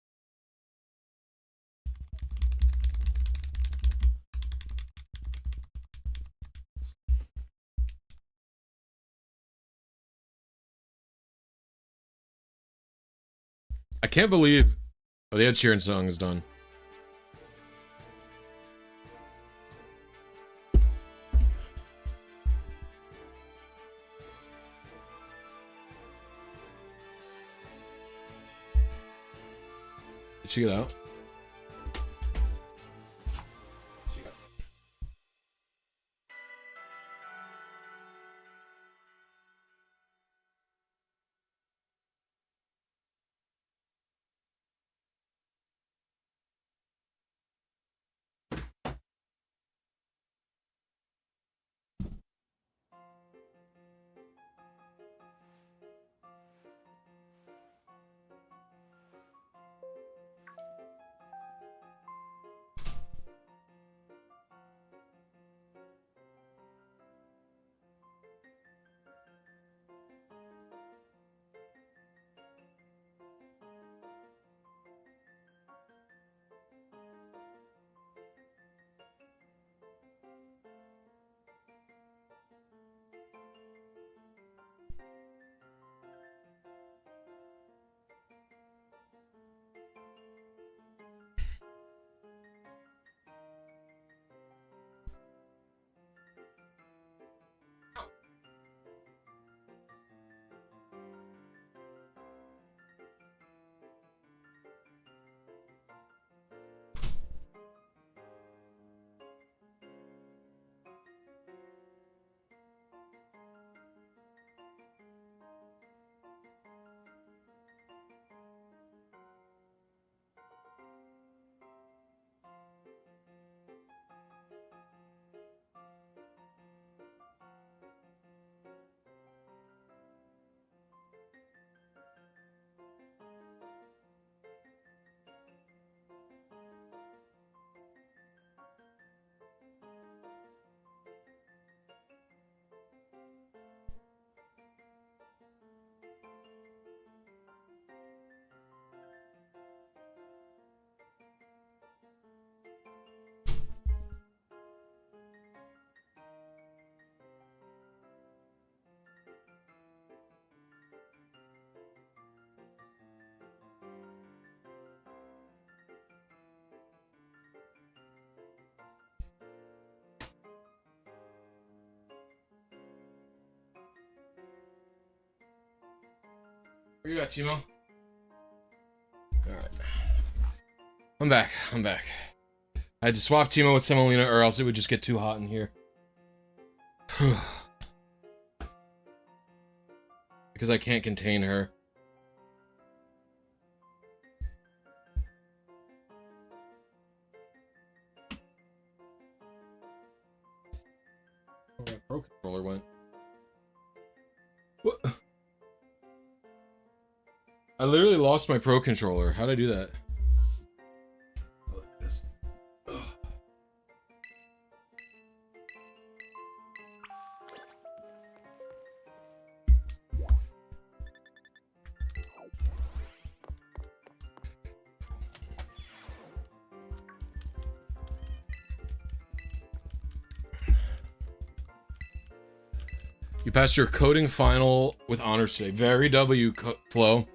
I can't believe... Oh, the Ed Sheeran song is done. Did she get out? Where you at, Timo? Alright. I'm back. I'm back. I had to swap Timo with Semolina or else it would just get too hot in here. Because I can't contain her. Where my Pro Controller went. What? I literally lost my Pro Controller. How'd I do that? You passed your coding final with honors today. Very W, Flo.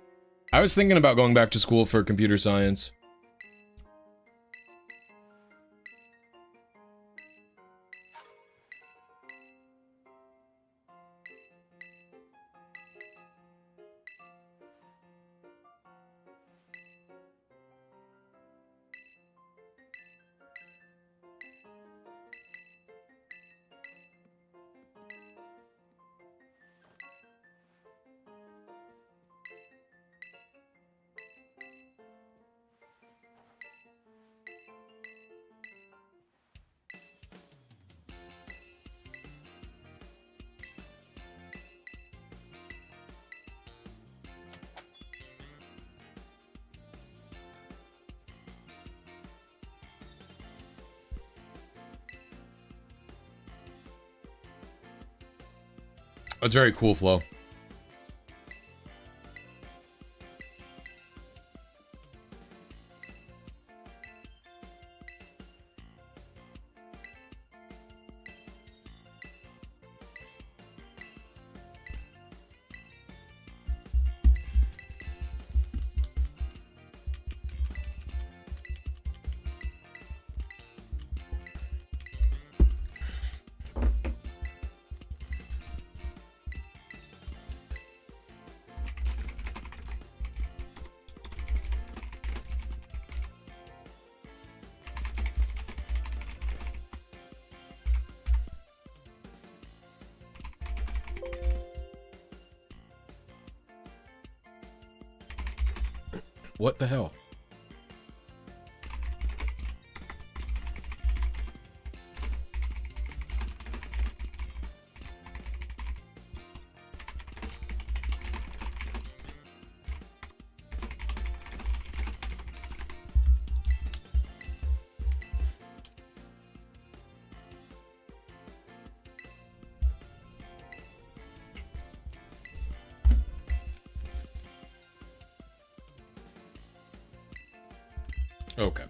I was thinking about going back to school for computer science. That's very cool, Flo. What the hell? Okay.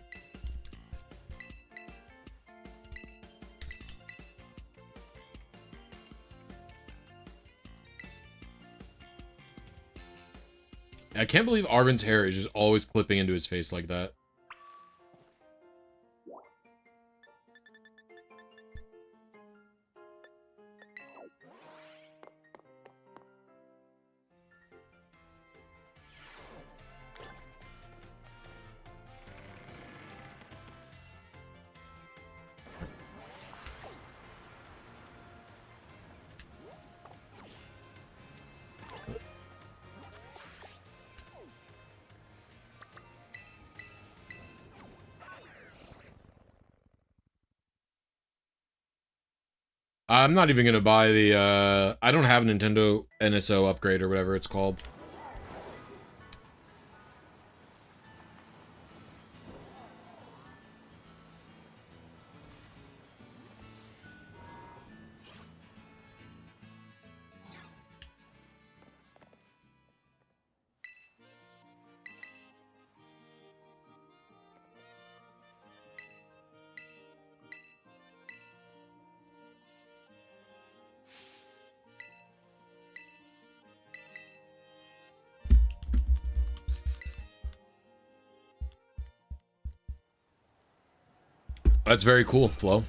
I can't believe Arvin's hair is just always clipping into his face like that. I'm not even gonna buy the, I don't have a Nintendo NSO upgrade or whatever it's called. That's very cool, Flo.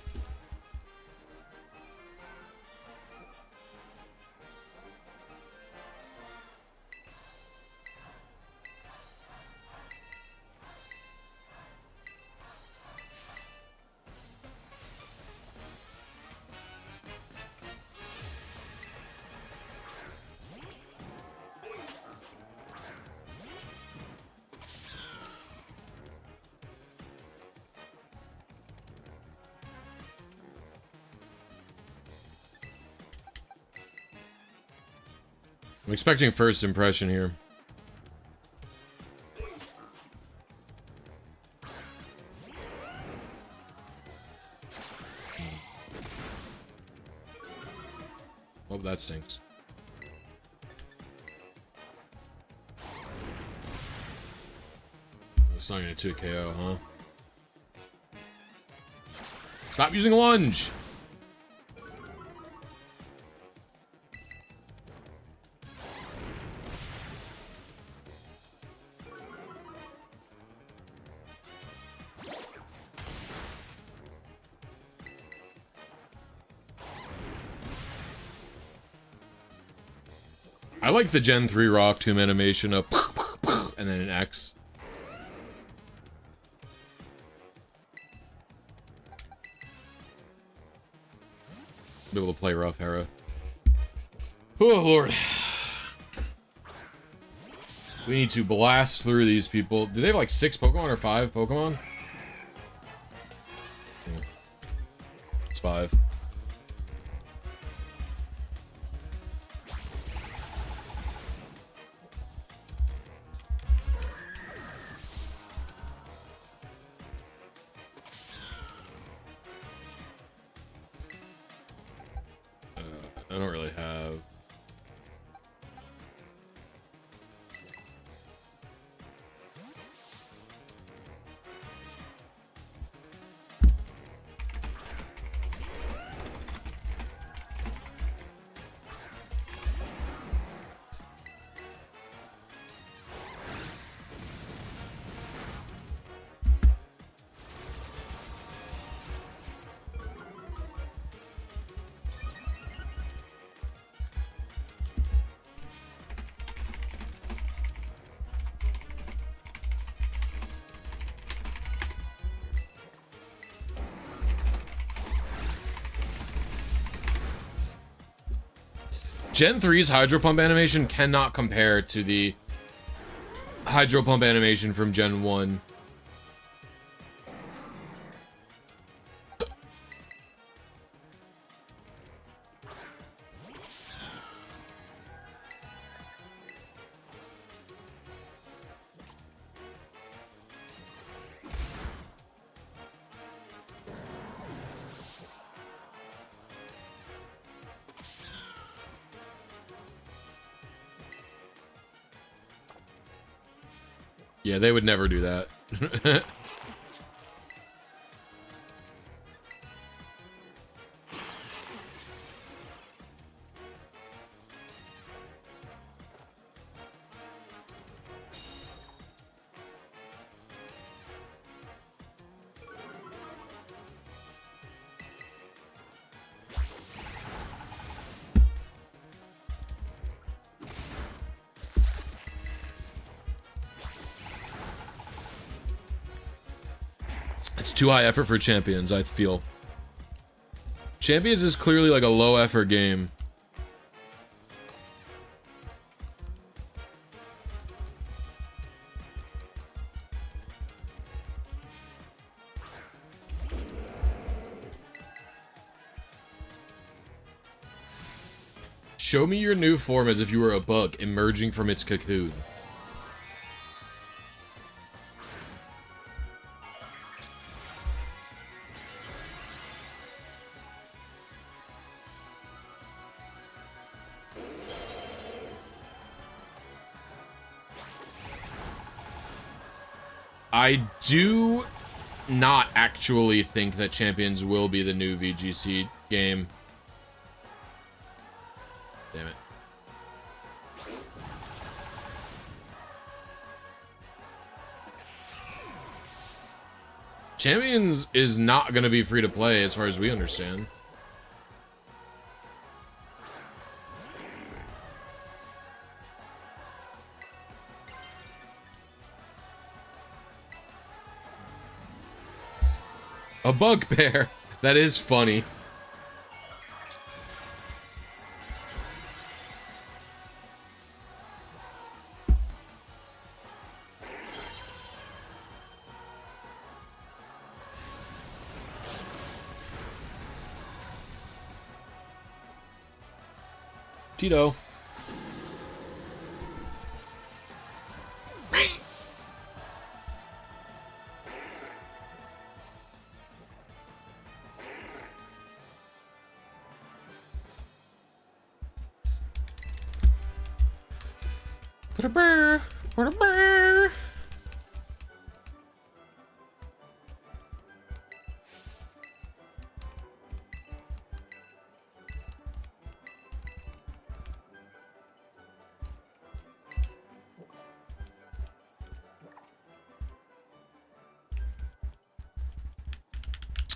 I'm expecting first impression here. Oh, that stinks. It's not gonna 2 KO, huh? Stop using a lunge! I like the Gen 3 Rock Tomb animation of and then an X. Be able to play rough Hera. Oh lord. We need to blast through these people. Do they have like 6 Pokemon or 5 Pokemon? It's 5. I don't really have... Gen 3's Hydro Pump animation cannot compare to the Hydro Pump animation from Gen 1. Yeah, they would never do that. It's too high effort for Champions, I feel. Champions is clearly like a low effort game. Show me your new form as if you were a bug emerging from its cocoon. I do not actually think that Champions will be the new VGC game. Damn it. Champions is not going to be free to play as far as we understand. A bugbear. That is funny. Tito. Put a bear. Put a bear.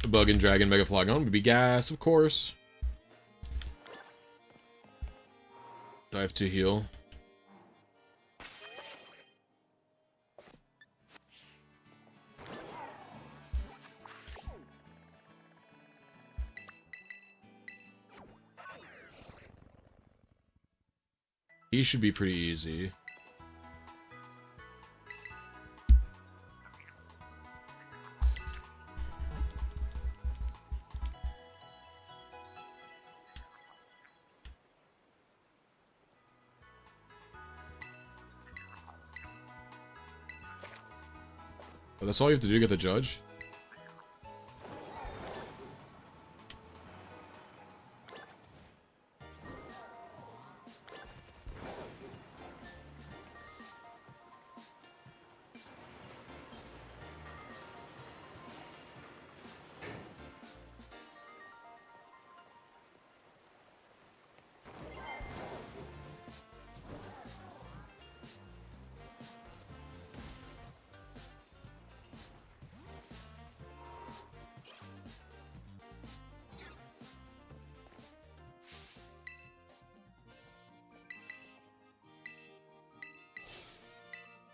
Bug and Dragon Mega Flagon would be gas, of course. Do I have to heal? He should be pretty easy. Oh, that's all you have to do to get the judge?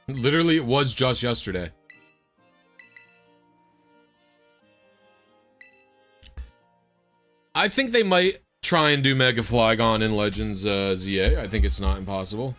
Literally, it was just yesterday. I think they might try and do Mega Flygon in Legends ZA. I think it's not impossible.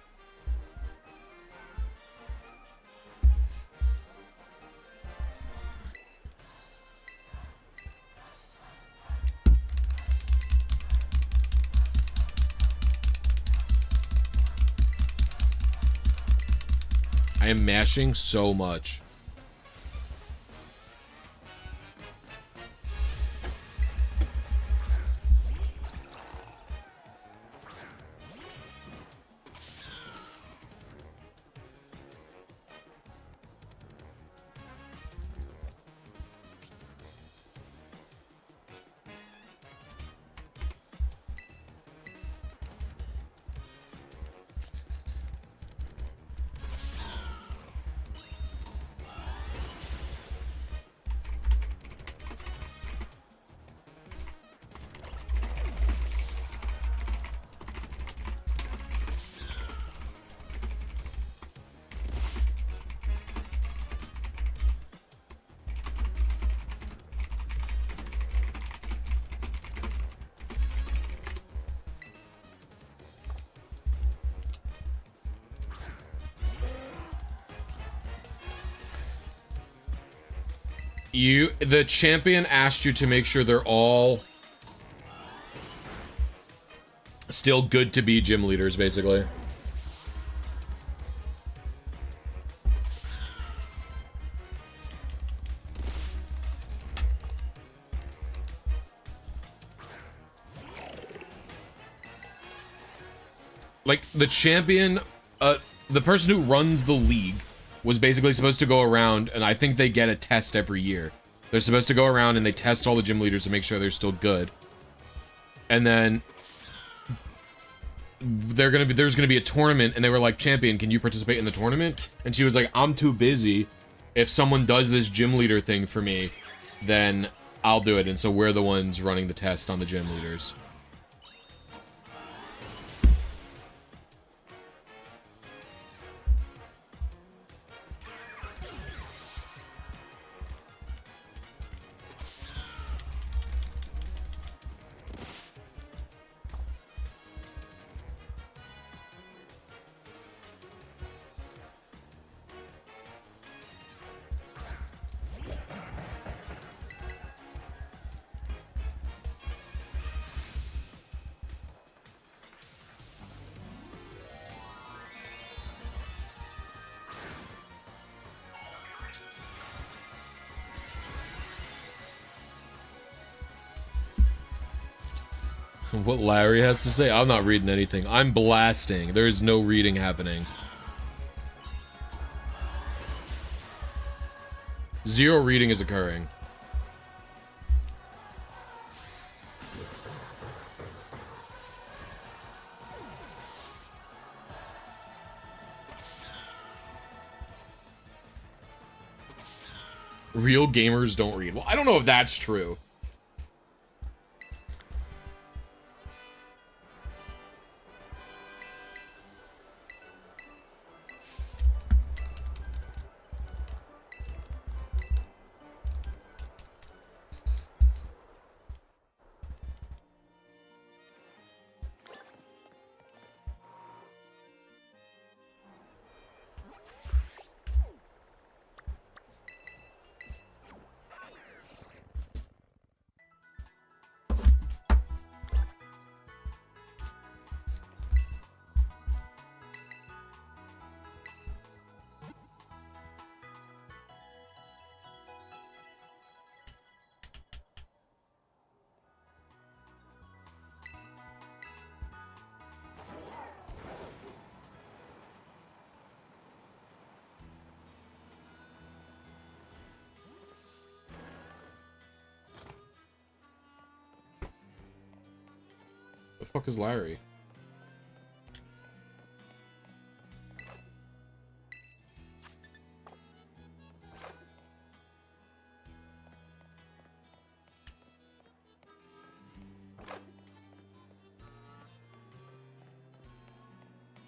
I am mashing so much. The champion asked you to make sure they're all still good to be gym leaders, basically. Like, the champion, the person who runs the league was basically supposed to go around, and I think they get a test every year. They're supposed to go around and they test all the gym leaders to make sure they're still good. And then there's gonna be a tournament, and they were like, champion, can you participate in the tournament? And she was like, I'm too busy. If someone does this gym leader thing for me, then I'll do it. And so we're the ones running the test on the gym leaders. What Larry has to say? I'm not reading anything. I'm blasting. There is no reading happening. Zero reading is occurring. Real gamers don't read. Well, I don't know if that's true. fuck is Larry?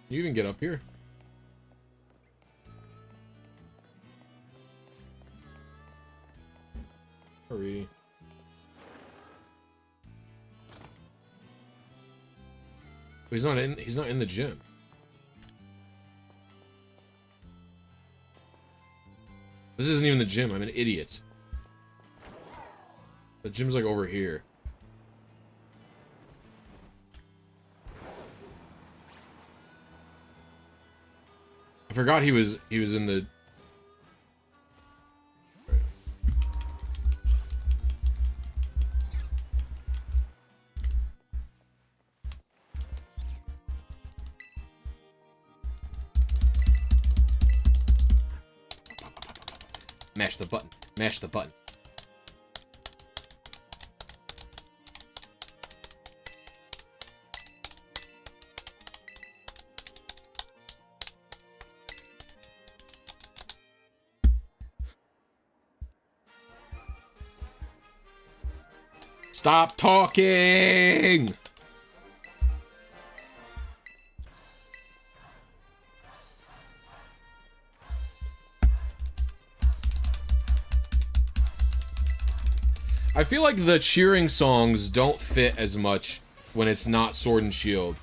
You even get up here? Hurry. He's not in the gym. This isn't even the gym. I'm an idiot. The gym's like over here. I forgot he was in the... Mash the button. Mash the button. Stop talking! I feel like the cheering songs don't fit as much when it's not Sword and Shield.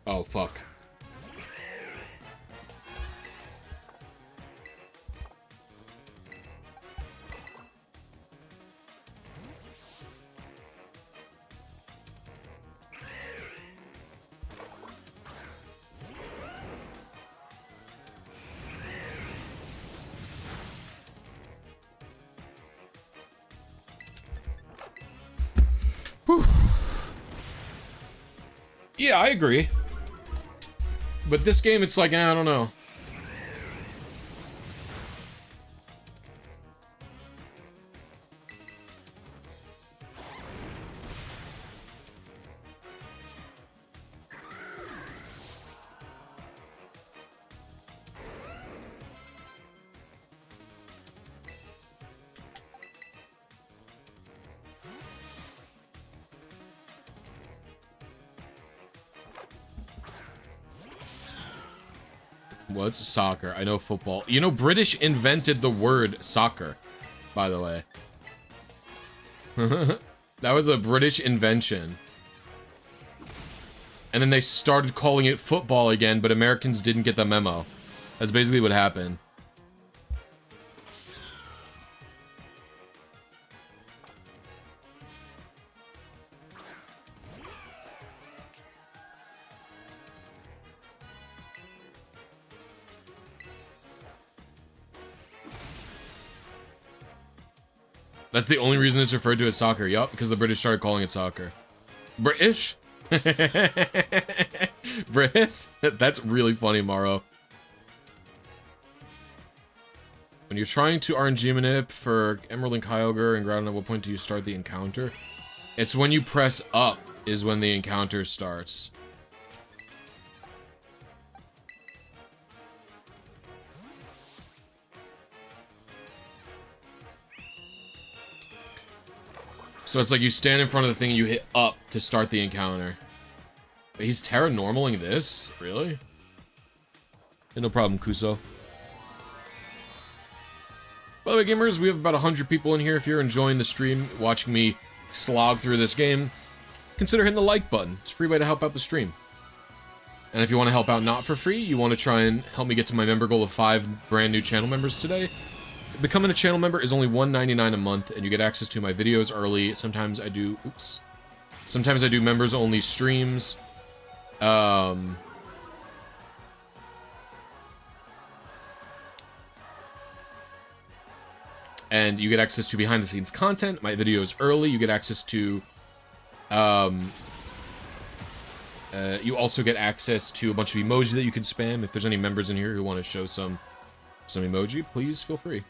Oh, fuck. Whew. Yeah, I agree. But this game, it's like, I don't know. What's soccer? I know football. You know, British invented the word soccer, by the way. That was a British invention. And then they started calling it football again, but Americans didn't get the memo. That's basically what happened. That's the only reason it's referred to as soccer. Yup, because the British started calling it soccer. British? British? That's really funny, Morrow. When you're trying to RNG manip for Emerald and Kyogre and Groudon, at what point do you start the encounter? It's when you press up is when the encounter starts. So it's like you stand in front of the thing and you hit up to start the encounter. He's Terra-normaling this? Really? Yeah, no problem, Kuso. By the way, gamers, we have about 100 people in here. If you're enjoying the stream, watching me slog through this game, consider hitting the like button. It's a free way to help out the stream. And if you want to help out not for free, you want to try and help me get to my member goal of 5 brand new channel members today, Becoming a channel member is only $1.99 a month, and you get access to my videos early. Sometimes I do... Oops. Sometimes I do members-only streams. And you get access to behind-the-scenes content. My videos early. You get access to... you also get access to a bunch of emoji that you can spam. If there's any members in here who want to show some emoji, please feel free.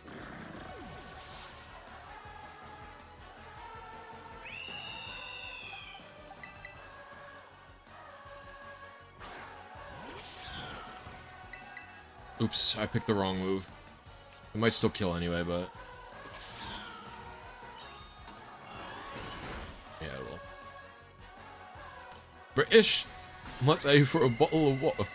Oops, I picked the wrong move. It might still kill anyway, but... yeah, it will. British? What's A for a bottle of water?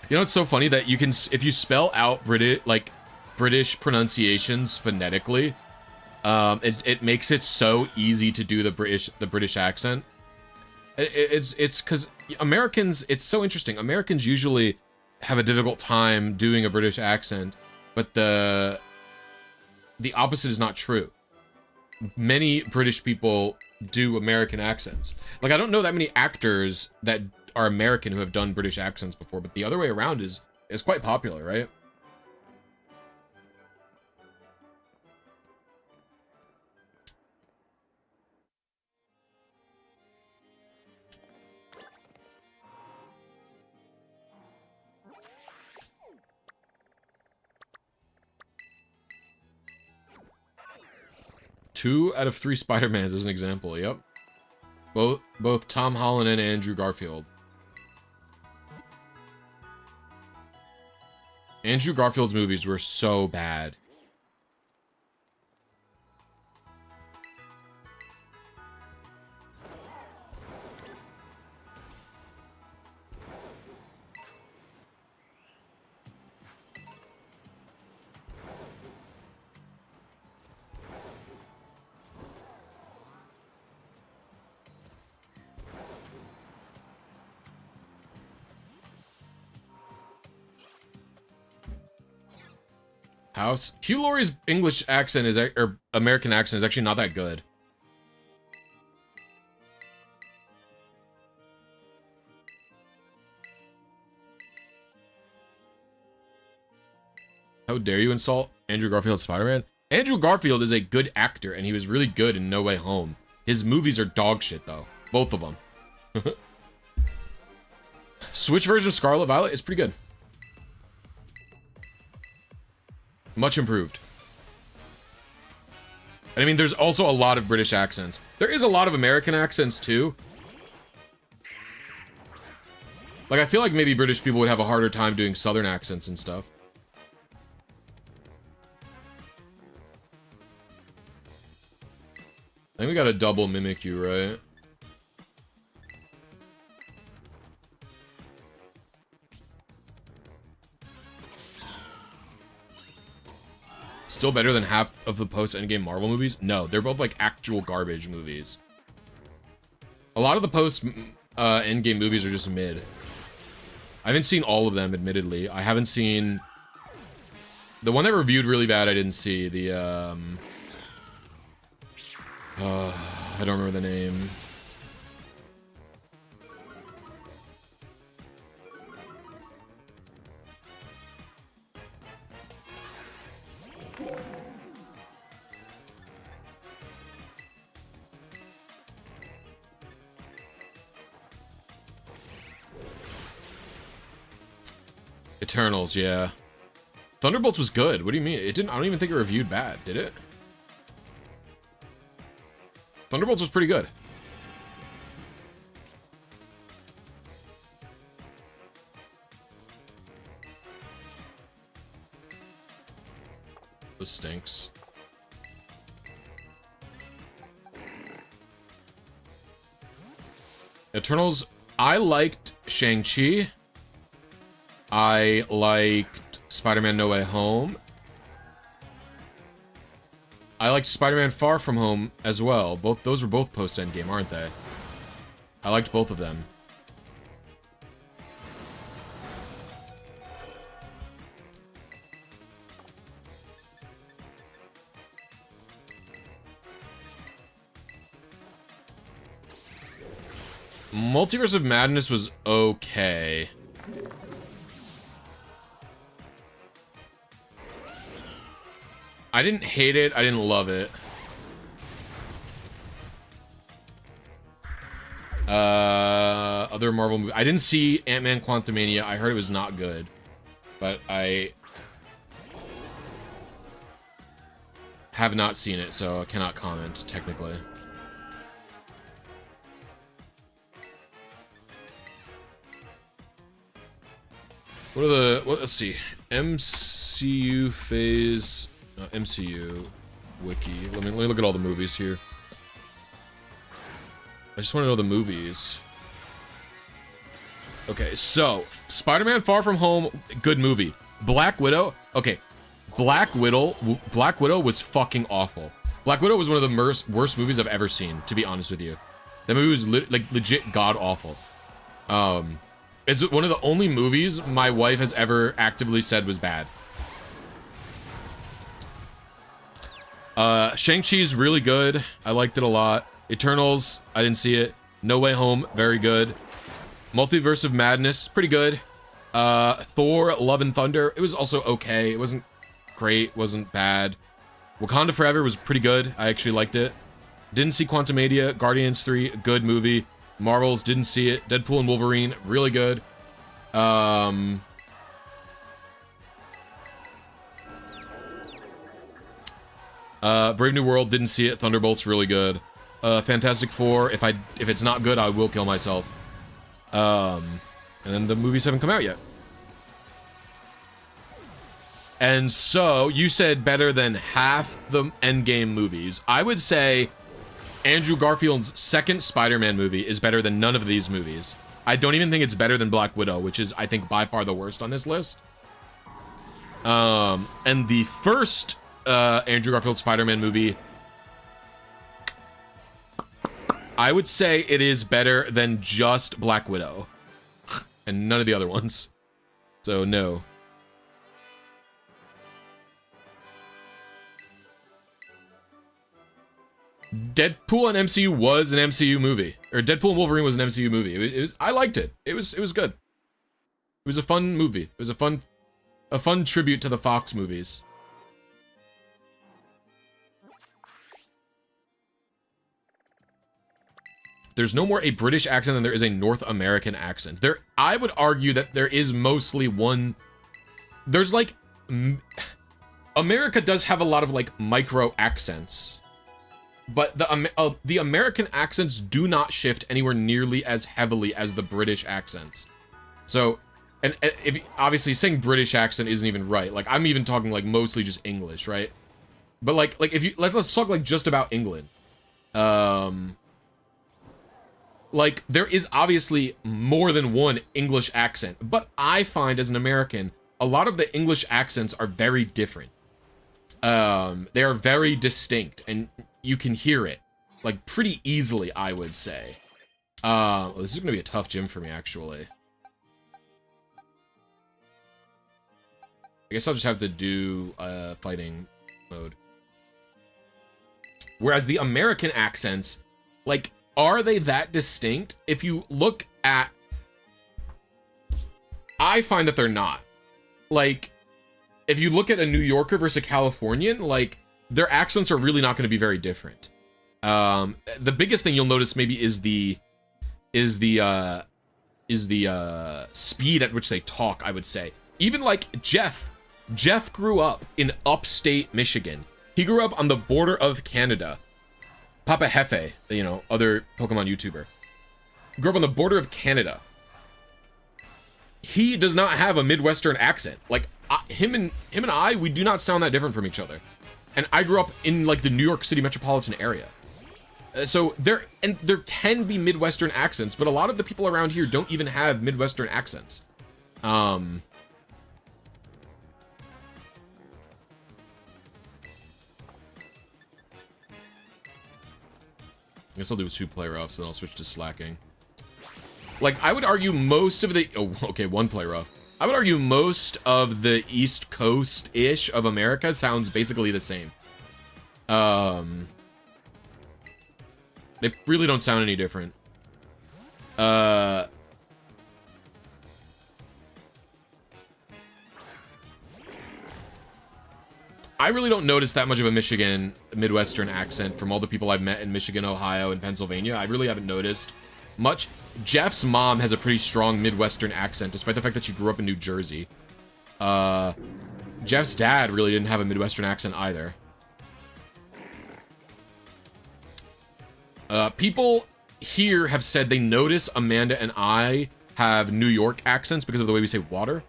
You know, it's so funny that you can... if you spell out British pronunciations phonetically, it makes it so easy to do the British accent. It's because Americans... it's so interesting. Americans usually have a difficult time doing a British accent, but the opposite is not true. Many British people do American accents. Like, I don't know that many actors that are American who have done British accents before, but the other way around is quite popular, right? Two out of three Spider-Mans as an example, yep. Both Tom Holland and Andrew Garfield. Andrew Garfield's movies were so bad. House. Hugh Laurie's English accent is, or American accent is actually not that good. How dare you insult Andrew Garfield's Spider-Man? Andrew Garfield is a good actor, and he was really good in No Way Home. His movies are dog shit, though. Both of them. Switch version of Scarlet Violet is pretty good. Much improved. And I mean, there's also a lot of British accents. There is a lot of American accents, too. Like, I feel like maybe British people would have a harder time doing Southern accents and stuff. I think we got a double Mimikyu, right? Still better than half of the post-Endgame Marvel movies? No, they're both like actual garbage movies. A lot of the post-Endgame movies are just mid. I haven't seen all of them, admittedly. I haven't seen... the one that reviewed really bad, I didn't see. The, I don't remember the name. Eternals, yeah. Thunderbolts was good. What do you mean? It didn't. I don't even think it reviewed bad, did it? Thunderbolts was pretty good. This stinks. Eternals, I liked Shang-Chi. I liked Spider-Man No Way Home. I liked Spider-Man Far From Home as well. Those were both post-Endgame, aren't they? I liked both of them. Multiverse of Madness was okay. I didn't hate it. I didn't love it. Other Marvel movies. I didn't see Ant-Man Quantumania. I heard it was not good. But I have not seen it, so I cannot comment, technically. What are the... let's see. MCU phase... MCU wiki. Let me look at all the movies here. I just want to know the movies. Okay, so Spider-Man Far From Home, good movie. Black Widow, okay. Black Widow was fucking awful. Black Widow was one of the worst movies I've ever seen, to be honest with you. That movie was legit god awful. It's one of the only movies my wife has ever actively said was bad. Shang-Chi's really good. I liked it a lot. Eternals, I didn't see it. No Way Home, very good. Multiverse of Madness, pretty good. Thor, Love and Thunder, it was also okay. It wasn't great, wasn't bad. Wakanda Forever was pretty good. I actually liked it. Didn't see Quantumania. Guardians 3, good movie. Marvels, didn't see it. Deadpool and Wolverine, really good. Brave New World, didn't see it. Thunderbolt's really good. Fantastic Four, if it's not good, I will kill myself. And then the movies haven't come out yet. And so, you said better than half the Endgame movies. I would say Andrew Garfield's second Spider-Man movie is better than none of these movies. I don't even think it's better than Black Widow, which is, I think, by far the worst on this list. And the first Andrew Garfield Spider-Man movie, I would say it is better than just Black Widow. And none of the other ones. So, no. Deadpool and MCU was an MCU movie. Or Deadpool and Wolverine was an MCU movie. It was I liked it. It was good. It was a fun movie. It was a fun tribute to the Fox movies. There's no more a British accent than there is a North American accent. I would argue that there is mostly one. There's like, America does have a lot of like micro accents, but the American accents do not shift anywhere nearly as heavily as the British accents. So, and if obviously saying British accent isn't even right. Like I'm even talking like mostly just English, right? But like if you let's talk like just about England. Like, there is obviously more than one English accent, but I find as an American, a lot of the English accents are very different. They are very distinct, and you can hear it, like, pretty easily, I would say. This is gonna be a tough gym for me, actually. I guess I'll just have to do, fighting mode. Whereas the American accents, like, are they that distinct? If you look at... I find that they're not. Like, if you look at a New Yorker versus a Californian, like, their accents are really not going to be very different. The biggest thing you'll notice maybe is the speed at which they talk, I would say. Even, like, Jeff grew up in upstate Michigan. He grew up on the border of Canada. Papa Hefe, you know, other Pokemon YouTuber, grew up on the border of Canada. He does not have a Midwestern accent. Like, him and I, we do not sound that different from each other. And I grew up in, like, the New York City metropolitan area. So there can be Midwestern accents, but a lot of the people around here don't even have Midwestern accents. I guess I'll do 2 player offs, then I'll switch to slacking. Like, I would argue most of the... Oh, okay, 1 player off. I would argue most of the East Coast-ish of America sounds basically the same. They really don't sound any different. I really don't notice that much of a Midwestern accent from all the people I've met in Michigan, Ohio, and Pennsylvania. I really haven't noticed much. Jeff's mom has a pretty strong Midwestern accent, despite the fact that she grew up in New Jersey. Jeff's dad really didn't have a Midwestern accent either. People here have said they notice Amanda and I have New York accents because of the way we say water.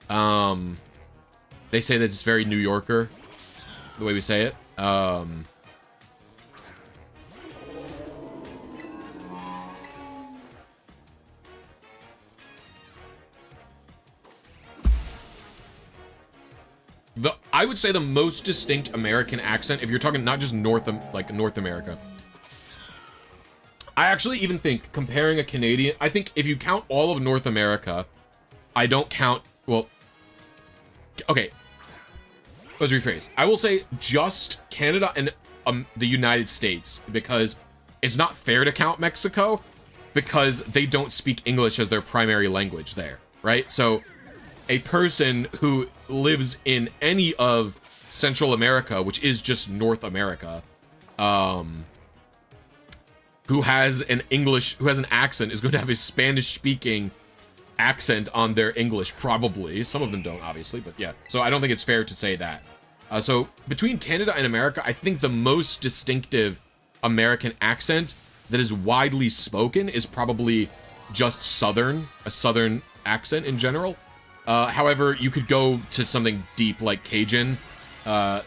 They say that it's very New Yorker, the way we say it. I would say the most distinct American accent, if you're talking not just North America. I actually even think comparing a Canadian, I think if you count all of North America, I don't count, well, okay, let's rephrase. I will say just Canada and the United States, because it's not fair to count Mexico because they don't speak English as their primary language there, right? So a person who lives in any of Central America, which is just North America, who has an accent is going to have a Spanish-speaking accent on their English, probably. Some of them don't, obviously, but yeah. So I don't think it's fair to say that. So between Canada and America, I think the most distinctive American accent that is widely spoken is probably just a Southern accent in general. However, you could go to something deep like Cajun. I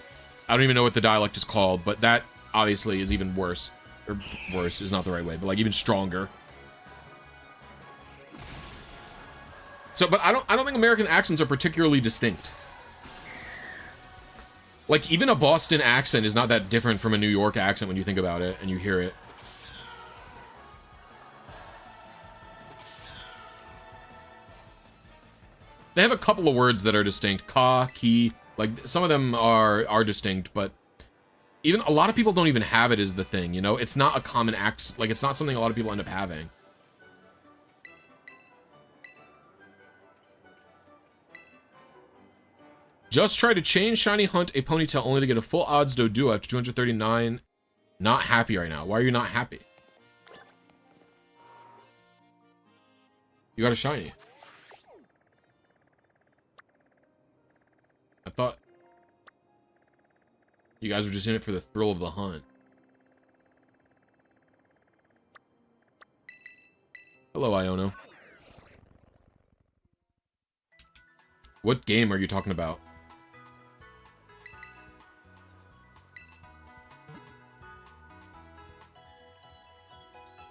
don't even know what the dialect is called, but that obviously is even worse. Or worse is not the right way, but like even stronger. So, but I don't think American accents are particularly distinct. Like even a Boston accent is not that different from a New York accent when you think about it and you hear it. They have a couple of words that are distinct. Ka, ki, like some of them are distinct, but even a lot of people don't even have it as the thing, you know? It's not a common accent, like it's not something a lot of people end up having. Just try to change Shiny Hunt a ponytail only to get a full odds Doduo after 239. Not happy right now. Why are you not happy? You got a Shiny. I thought you guys were just in it for the thrill of the hunt. Hello, Iono. What game are you talking about?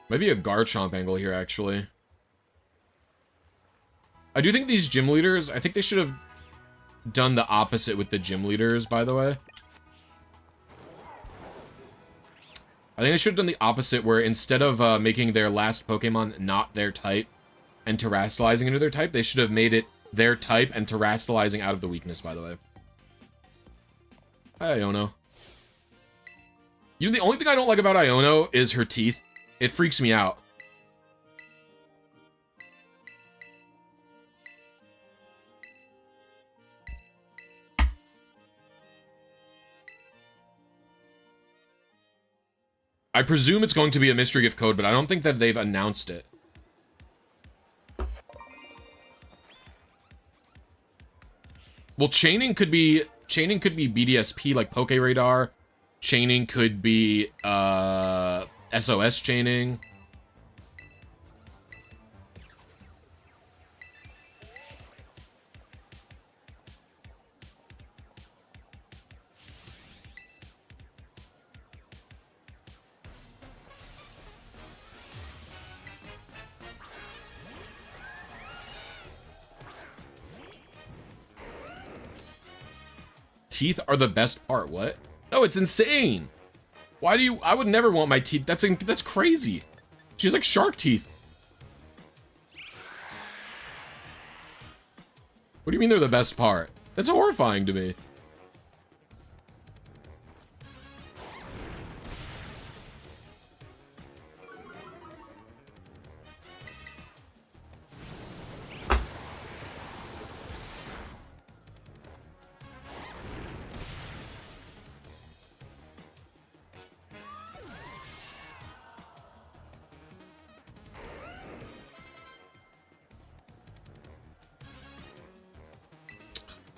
Maybe a Garchomp angle here, actually. I do think these gym leaders, I think they should have done the opposite with the gym leaders, by the way. I think they should have done the opposite, where instead of making their last Pokemon not their type and terastallizing into their type, they should have made it their type and terastallizing out of the weakness, by the way. Hi, Iono. You know, the only thing I don't like about Iono is her teeth. It freaks me out. I presume it's going to be a mystery gift code, but I don't think that they've announced it. Well, chaining could be BDSP like Poke Radar. Chaining could be SOS chaining. Teeth are the best part. What? No, it's insane. Why do you? I would never want my teeth. That's crazy. She has like shark teeth. What do you mean they're the best part? That's horrifying to me.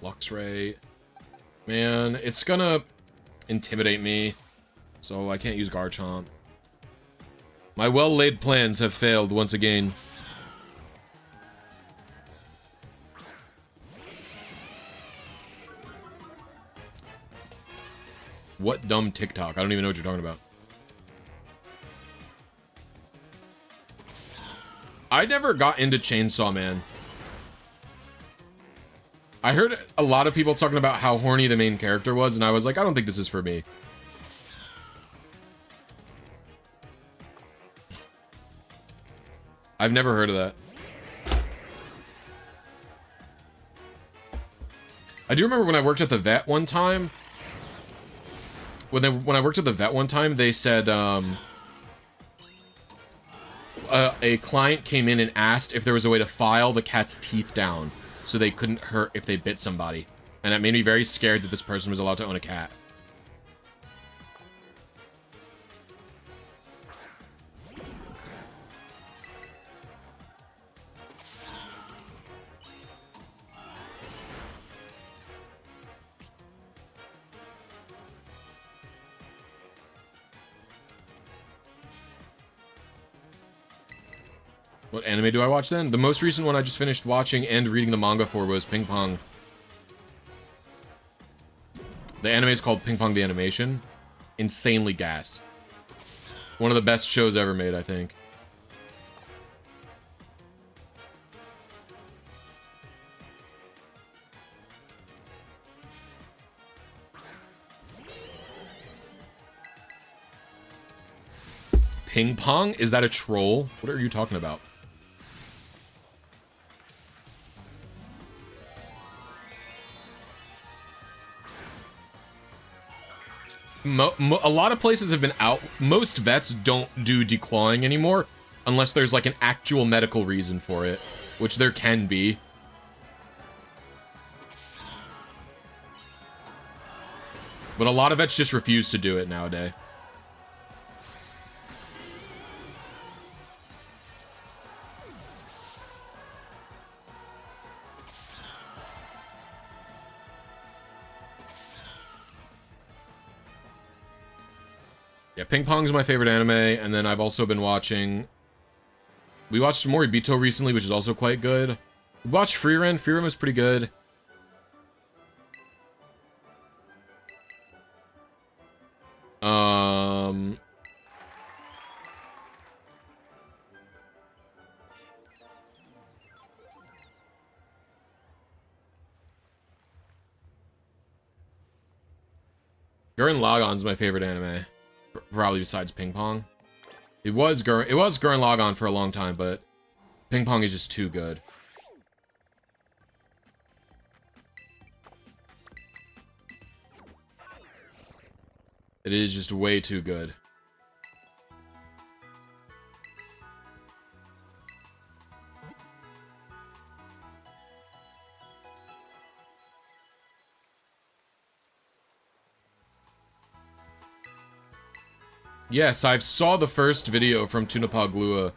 Flux rate. Man, it's gonna intimidate me, so I can't use Garchomp. My well-laid plans have failed once again. What dumb TikTok? I don't even know what you're talking about. I never got into Chainsaw Man. I heard a lot of people talking about how horny the main character was, and I was like, I don't think this is for me. I've never heard of that. I do remember when I worked at the vet one time. When I worked at the vet one time, they said a client came in and asked if there was a way to file the cat's teeth down so they couldn't hurt if they bit somebody. And that made me very scared that this person was allowed to own a cat. What anime do I watch then? The most recent one I just finished watching and reading the manga for was Ping Pong. The anime is called Ping Pong the Animation. Insanely gas. One of the best shows ever made, I think. Ping Pong? Is that a troll? What are you talking about? A lot of places have been out. Most vets don't do declawing anymore unless there's like an actual medical reason for it, which there can be. But a lot of vets just refuse to do it nowadays. Yeah, Ping Pong's my favorite anime, and then I've also been watching... We watched Moribito recently, which is also quite good. We watched Freerun. Freerun was pretty good. Gurren Lagann's my favorite anime. Probably besides Ping Pong. It was Gurren Lagann for a long time, but Ping Pong is just too good. It is just way too good. Yes, I saw the first video from Tuna Pagluga.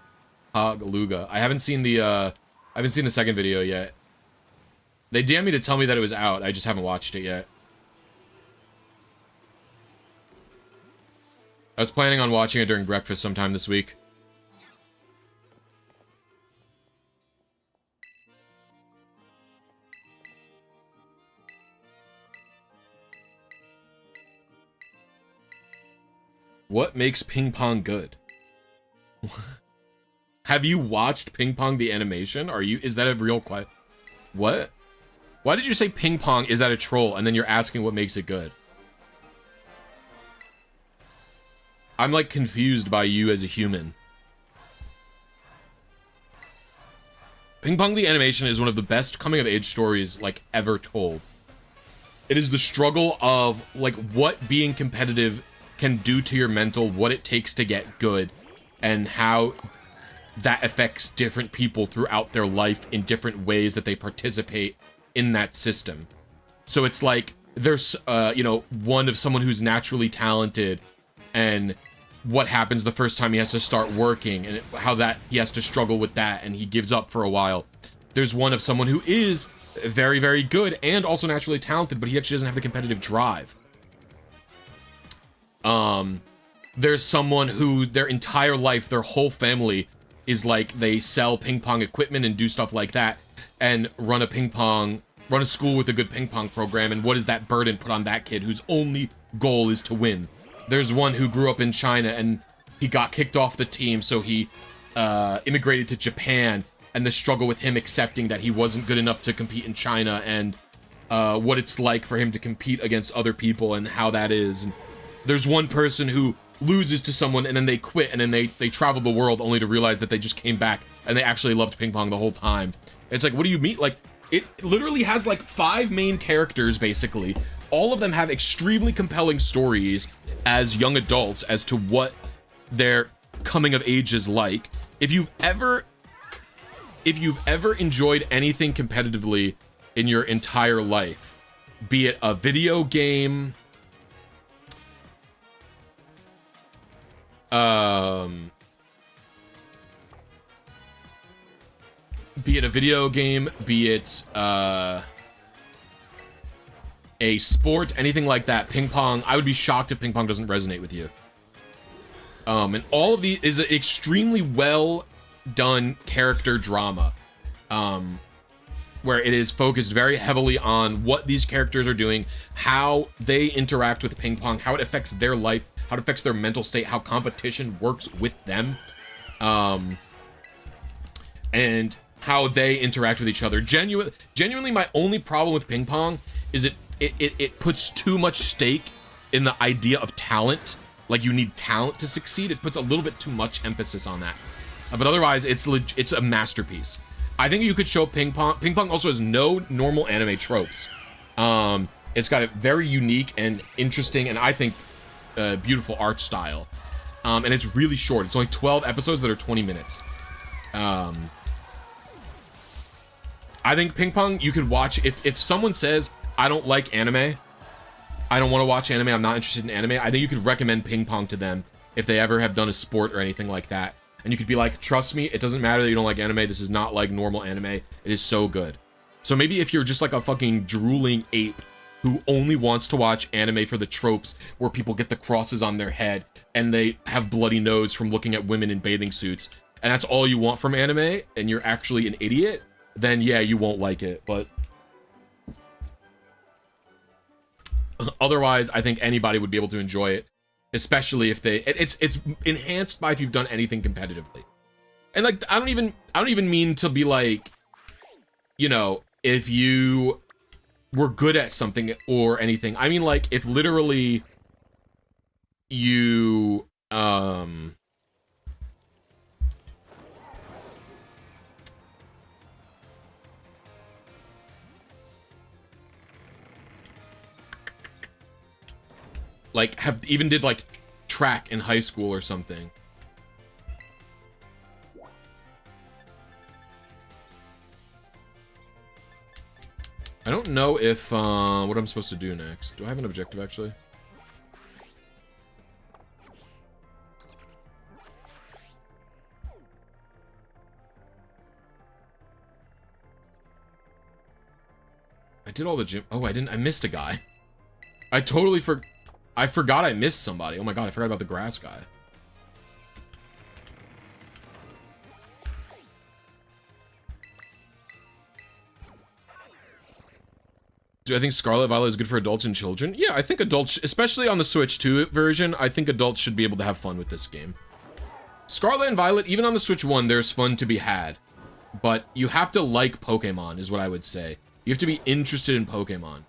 I haven't seen the second video yet. They DM'd me to tell me that it was out. I just haven't watched it yet. I was planning on watching it during breakfast sometime this week. What makes Ping Pong good? Have you watched Ping Pong the animation? Is that a real question? What? Why did you say Ping Pong is that a troll and then you're asking what makes it good? I'm like confused by you as a human. Ping Pong the animation is one of the best coming of age stories like ever told. It is the struggle of like what being competitive can do to your mental, what it takes to get good, and how that affects different people throughout their life in different ways that they participate in that system. So it's like there's one of someone who's naturally talented, and what happens the first time he has to start working, and how that he has to struggle with that and he gives up for a while. There's one of someone who is very, very good and also naturally talented, but he actually doesn't have the competitive drive. There's someone who their entire life, their whole family is like they sell ping pong equipment and do stuff like that and run a school with a good ping pong program. And what is that burden put on that kid whose only goal is to win? There's one who grew up in China and he got kicked off the team, so he immigrated to Japan, and the struggle with him accepting that he wasn't good enough to compete in China, and what it's like for him to compete against other people and how that is. And there's one person who loses to someone and then they quit, and then they travel the world only to realize that they just came back and they actually loved ping pong the whole time. It's like, what do you mean? Like, it literally has like 5 main characters, basically. All of them have extremely compelling stories as young adults as to what their coming of age is like. If you've ever enjoyed anything competitively in your entire life, be it a video game, be it a sport, anything like that, ping pong, I would be shocked if ping pong doesn't resonate with you. And all of these is an extremely well done character drama, where it is focused very heavily on what these characters are doing, how they interact with ping pong, how it affects their life, how it affects their mental state, how competition works with them, and how they interact with each other. Genuinely, my only problem with ping pong is it puts too much stake in the idea of talent. Like, you need talent to succeed. It puts a little bit too much emphasis on that. But otherwise, it's a masterpiece. I think you could show ping pong. Ping pong also has no normal anime tropes. It's got a very unique and interesting, and I think beautiful art style. And it's really short. It's only 12 episodes that are 20 minutes. I think ping pong, you could watch. If someone says, I don't like anime, I don't want to watch anime, I'm not interested in anime, I think you could recommend ping pong to them if they ever have done a sport or anything like that. And you could be like, trust me, it doesn't matter that you don't like anime, this is not like normal anime, it is so good. So maybe if you're just like a fucking drooling ape who only wants to watch anime for the tropes where people get the crosses on their head and they have bloody nose from looking at women in bathing suits, and that's all you want from anime, and you're actually an idiot, then yeah, you won't like it. But otherwise, I think anybody would be able to enjoy it, especially if it's enhanced by if you've done anything competitively. And like, I don't even mean to be like, you know, if you were good at something or anything. I mean, like, if literally you like even did like track in high school or something. I don't know if what I'm supposed to do next. Do I have an objective actually? I did all the gym. Oh, I didn't. I missed a guy. I forgot I missed somebody. Oh my god, I forgot about the grass guy. Do I think Scarlet Violet is good for adults and children? Yeah, I think adults, especially on the Switch 2 version, I think adults should be able to have fun with this game. Scarlet and Violet, even on the Switch 1, there's fun to be had. But you have to like Pokemon, is what I would say. You have to be interested in Pokemon.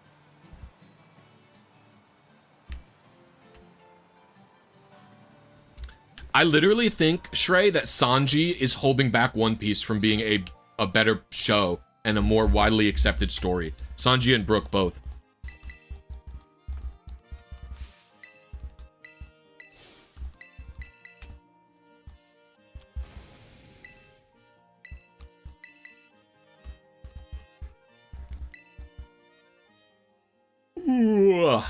I literally think, Shrey, that Sanji is holding back One Piece from being a better show and a more widely accepted story. Sanji and Brook both. Ooh.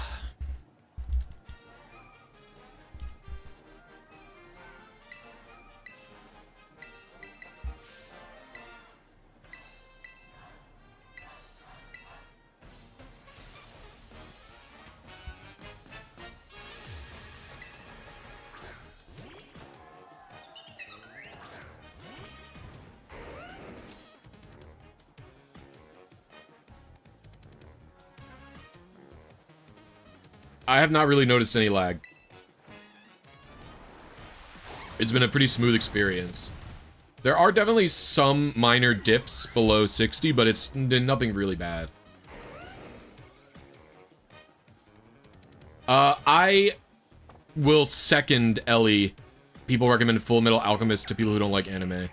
I have not really noticed any lag. It's been a pretty smooth experience. There are definitely some minor dips below 60, but it's nothing really bad. I will second Ellie. People recommend Full Metal Alchemist to people who don't like anime.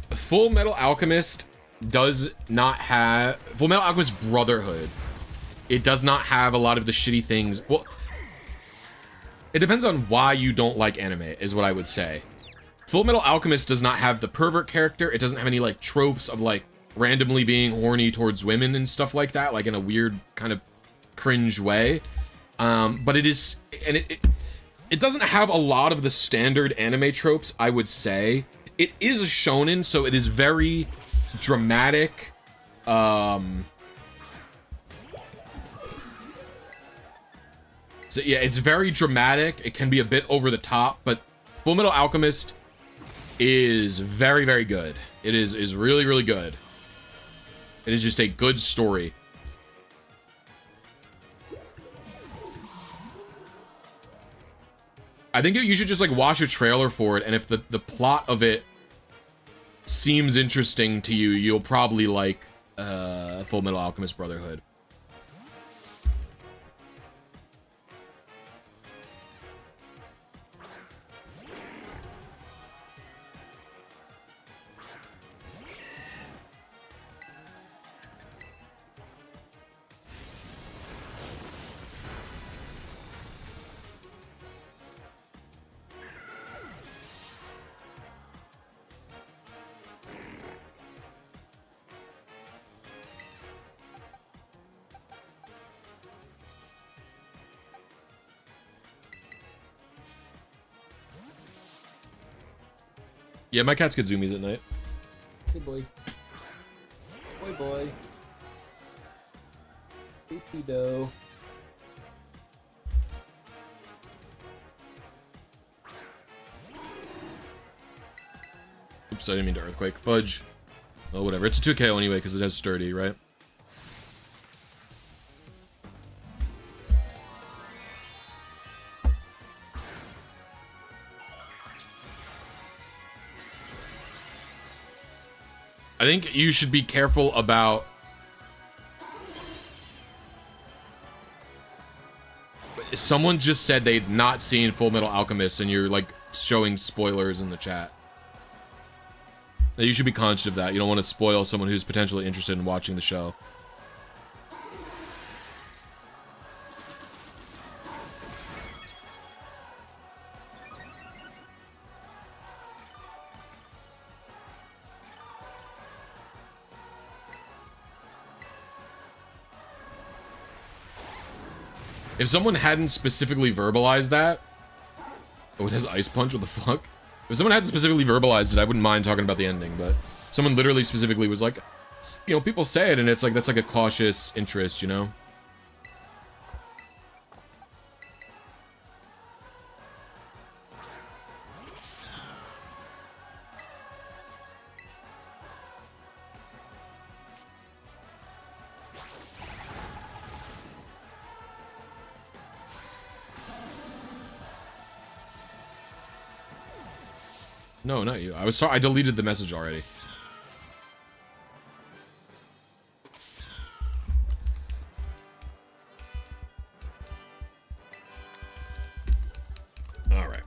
Full Metal Alchemist does not have... Full Metal Alchemist Brotherhood. It does not have a lot of the shitty things. Well, it depends on why you don't like anime, is what I would say. Full Metal Alchemist does not have the pervert character. It doesn't have any, like, tropes of, like, randomly being horny towards women and stuff like that, like, in a weird kind of cringe way. But it is... And it doesn't have a lot of the standard anime tropes, I would say. It is a shonen, so it is very dramatic. So yeah, it's very dramatic. It can be a bit over the top, but Full Metal Alchemist is very, very good. It is really, really good. It is just a good story. I think you should just like watch a trailer for it, and if the plot of it seems interesting to you, you'll probably like Full Metal Alchemist Brotherhood. Yeah, my cats get zoomies at night. Hey, boy. Boy, boy. Hey, Pedo. Oops, I didn't mean to earthquake. Fudge. Oh, whatever. It's a 2KO anyway, because it has sturdy, right? I think you should be careful about... Someone just said they'd not seen Full Metal Alchemist, and you're, like, showing spoilers in the chat. You should be conscious of that. You don't want to spoil someone who's potentially interested in watching the show. If someone hadn't specifically verbalized that... Oh, it has Ice Punch? What the fuck? If someone hadn't specifically verbalized it, I wouldn't mind talking about the ending, but... Someone literally specifically was like... You know, people say it, and it's like, that's like a cautious interest, you know? No, not you. I was sorry. I deleted the message already. All right.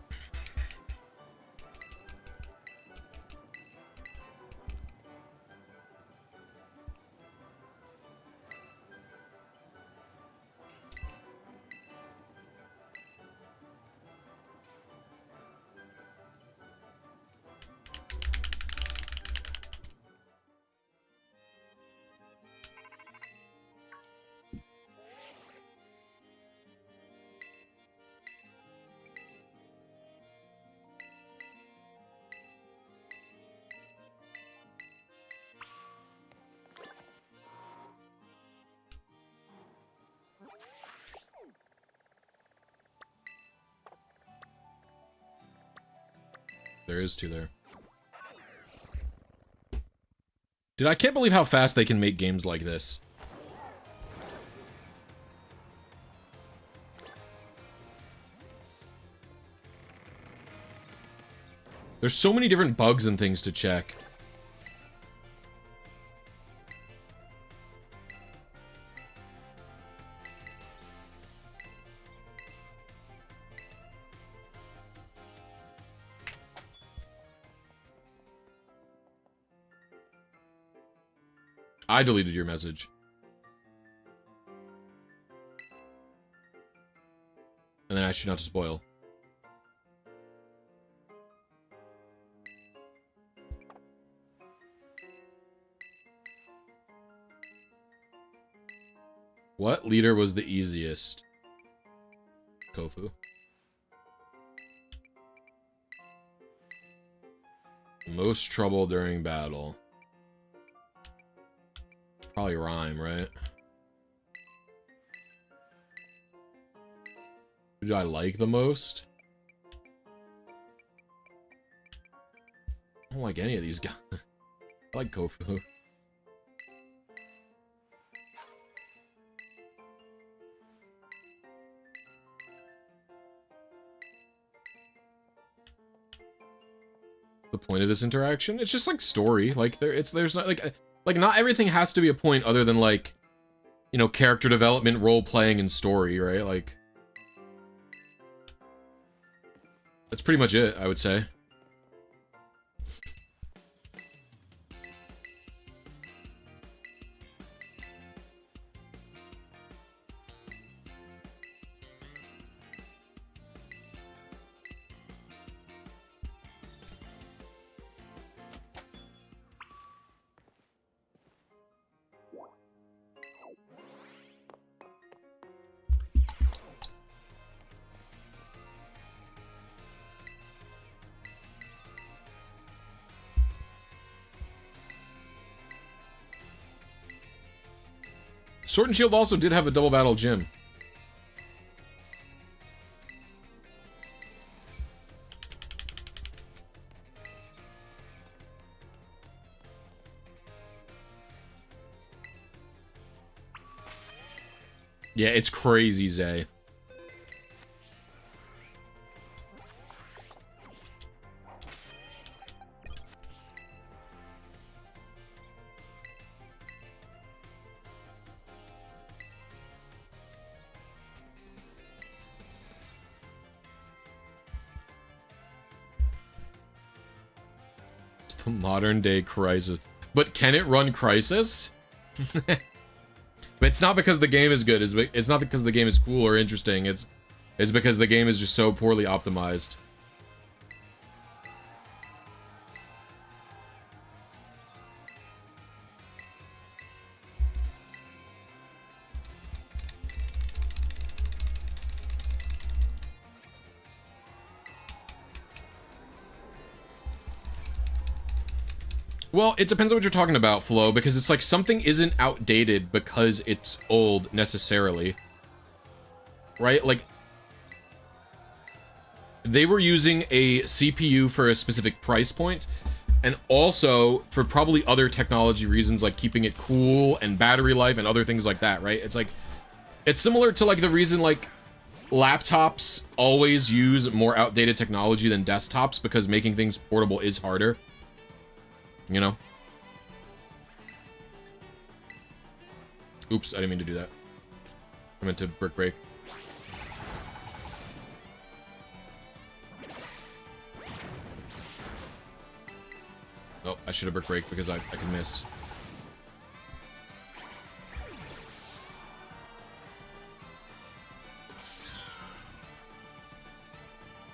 There is two there. Dude, I can't believe how fast they can make games like this. There's so many different bugs and things to check. I deleted your message. And then I asked you not to spoil. What leader was the easiest? Kofu. Most trouble during battle. Probably Rhyme, right? Who do I like the most? I don't like any of these guys. I like Kofu. The point of this interaction? It's just like story. Like there's not like not everything has to be a point other than like, you know, character development, role playing, and story, right? Like that's pretty much it, I would say. Sword and Shield also did have a double battle gym. Yeah, it's crazy, Zay. The modern day Crisis. But can it run Crisis? But it's not because the game is good. It's not because the game is cool or interesting. It's because the game is just so poorly optimized. Well, it depends on what you're talking about, Flo, because it's like something isn't outdated because it's old, necessarily. Right? Like, they were using a CPU for a specific price point, and also for probably other technology reasons, like keeping it cool and battery life and other things like that, right? It's like, it's similar to like the reason like laptops always use more outdated technology than desktops, because making things portable is harder. You know? Oops, I didn't mean to do that. I meant to brick break. Oh, I should have brick break because I can miss.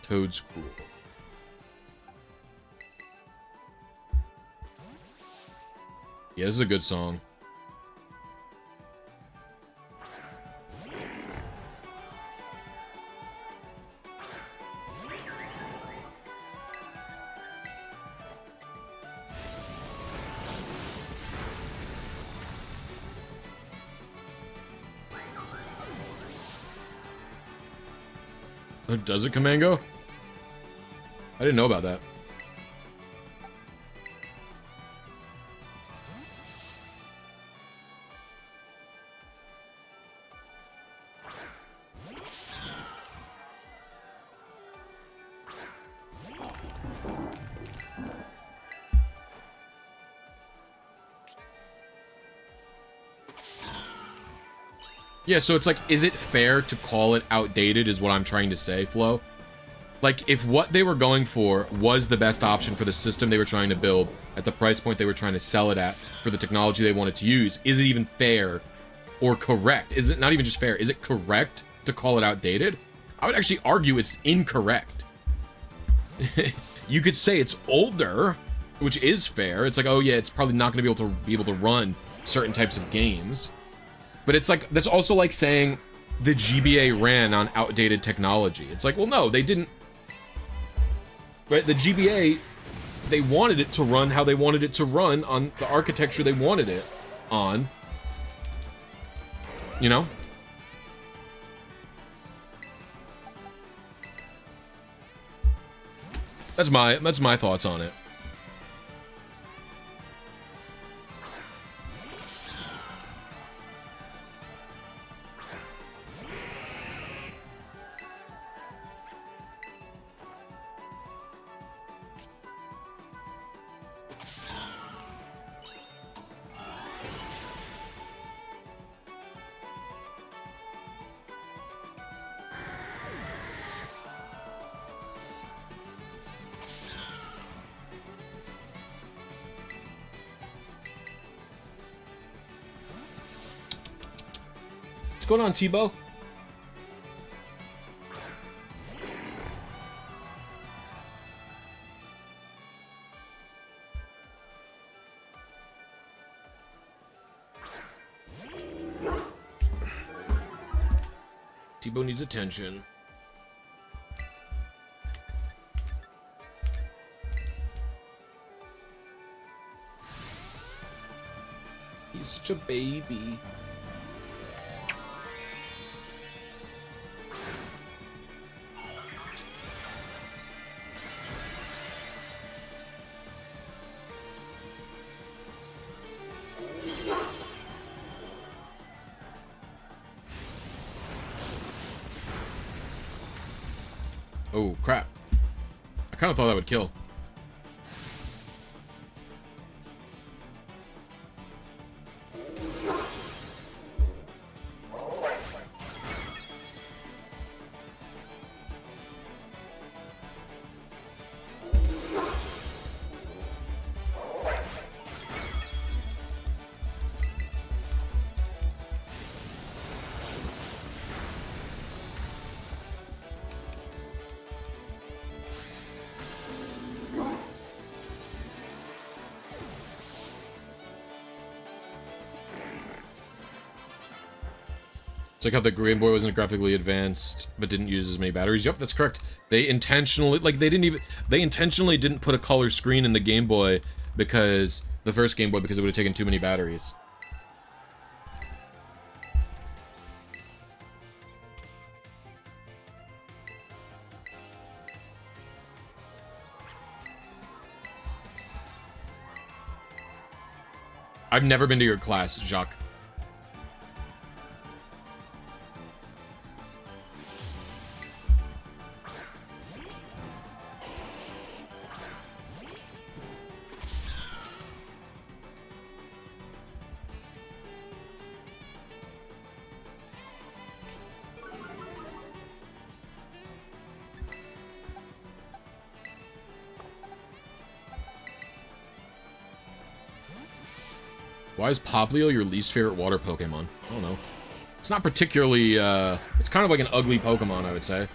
Toad's cool. Yeah, this is a good song. Oh, does it, Kamango? I didn't know about that. Yeah, so it's like, is it fair to call it outdated is what I'm trying to say, Flo. Like, if what they were going for was the best option for the system they were trying to build, at the price point they were trying to sell it at, for the technology they wanted to use, is it even fair or correct? Is it not even just fair? Is it correct to call it outdated? I would actually argue it's incorrect. You could say it's older, which is fair. It's like, oh yeah, it's probably not going to be able to run certain types of games. But it's like, that's also like saying the GBA ran on outdated technology. It's like, well, no, they didn't. Right? The GBA, they wanted it to run how they wanted it to run on the architecture they wanted it on. You know? That's my thoughts on it. What's going on, Tebow? Tebow needs attention. He's such a baby. Oh, crap. I kind of thought that would kill. It's like how the Game Boy wasn't graphically advanced, but didn't use as many batteries. Yep, that's correct. They intentionally, like, they intentionally didn't put a color screen in the Game Boy because, the first Game Boy, because it would have taken too many batteries. I've never been to your class, Jacques. Why is Poplio your least favorite water Pokemon? I don't know. It's not particularly, it's kind of like an ugly Pokemon, I would say.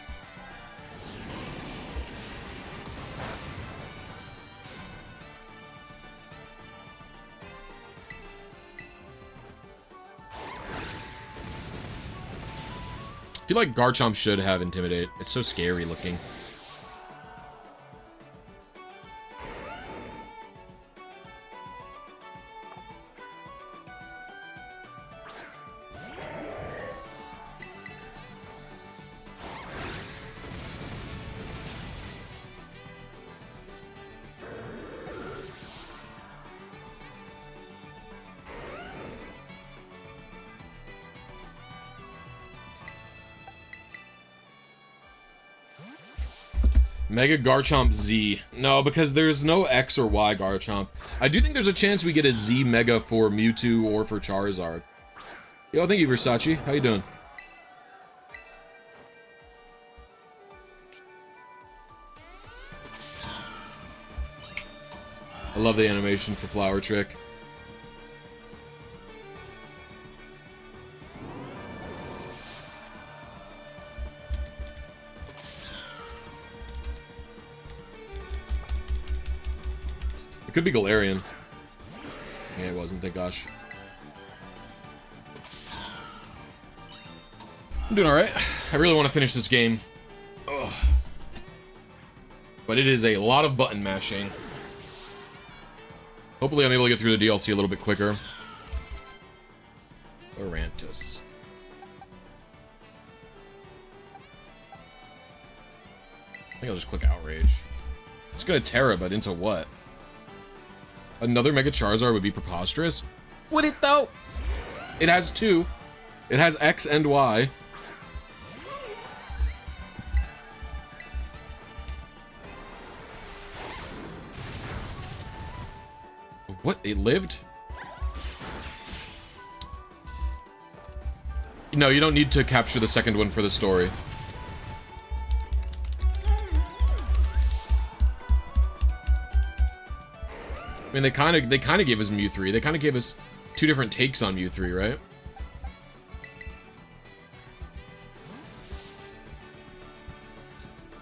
I feel like Garchomp should have Intimidate. It's so scary looking. Mega Garchomp Z. No, because there's no X or Y Garchomp. I do think there's a chance we get a Z Mega for Mewtwo or for Charizard. Yo, thank you, Versace. How you doing? I love the animation for Flower Trick. It could be Galarian. Yeah, it wasn't, thank gosh. I'm doing alright. I really want to finish this game. Ugh. But it is a lot of button mashing. Hopefully I'm able to get through the DLC a little bit quicker. Orantus. I think I'll just click Outrage. It's gonna Terra, but into what? Another Mega Charizard would be preposterous? Would it though? It has two. It has X and Y. What? It lived? No, you don't need to capture the second one for the story. I mean, they kind of gave us Mew 3. They kind of gave us two different takes on Mew 3, right?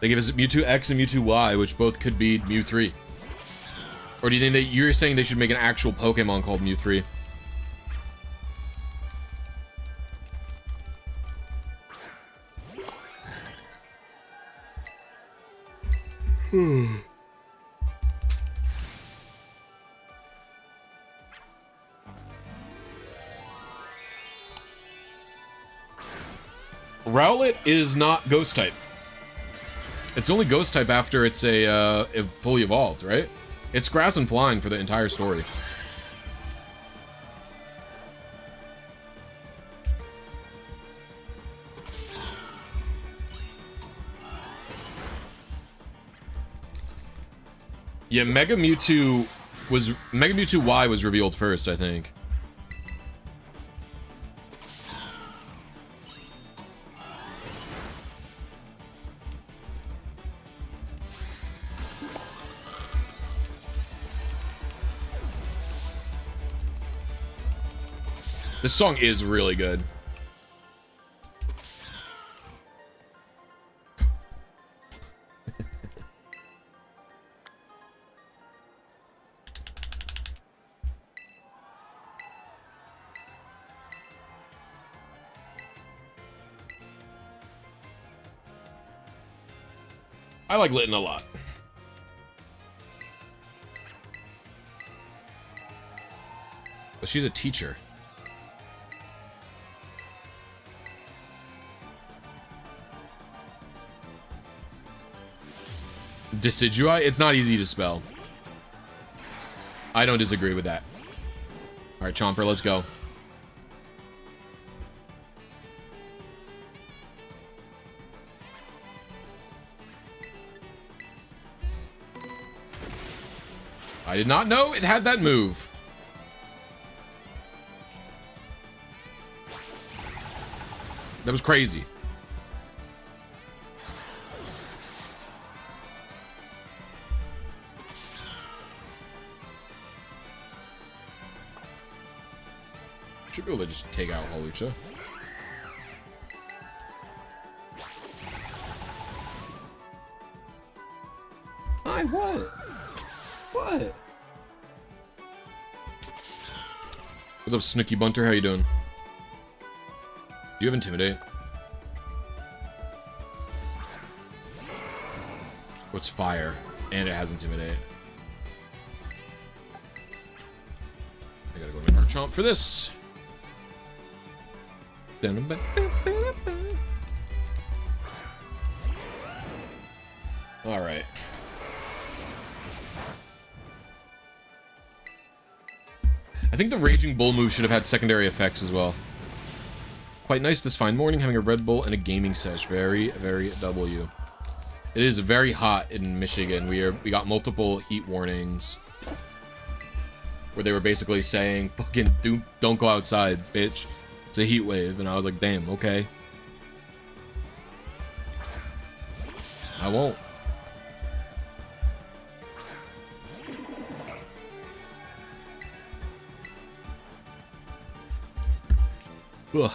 They gave us Mewtwo X and Mewtwo Y, which both could be Mew 3. Or do you think that you're saying they should make an actual Pokemon called Mew 3? Rowlet is not Ghost type. It's only Ghost type after it's a fully evolved, right? It's grass and flying for the entire story. Yeah, Mega Mewtwo Y was revealed first, I think. This song is really good. I like Litten a lot. But she's a teacher. Decidui? It's not easy to spell. I don't disagree with that. Alright, Chomper, let's go. I did not know it had that move. That was crazy. Should be able to just take out Hawlucha. Hi, what? What? What's up, Snooky Bunter? How you doing? Do you have Intimidate? What's Fire? And it has Intimidate. I gotta go to Marchomp for this. Alright. I think the Raging Bull move should have had secondary effects as well. Quite nice this fine morning, having a Red Bull and a gaming sesh. Very, very W. It is very hot in Michigan. We got multiple heat warnings. Where they were basically saying, fucking don't go outside, bitch. It's a heat wave, and I was like, damn, okay. I won't. Ugh.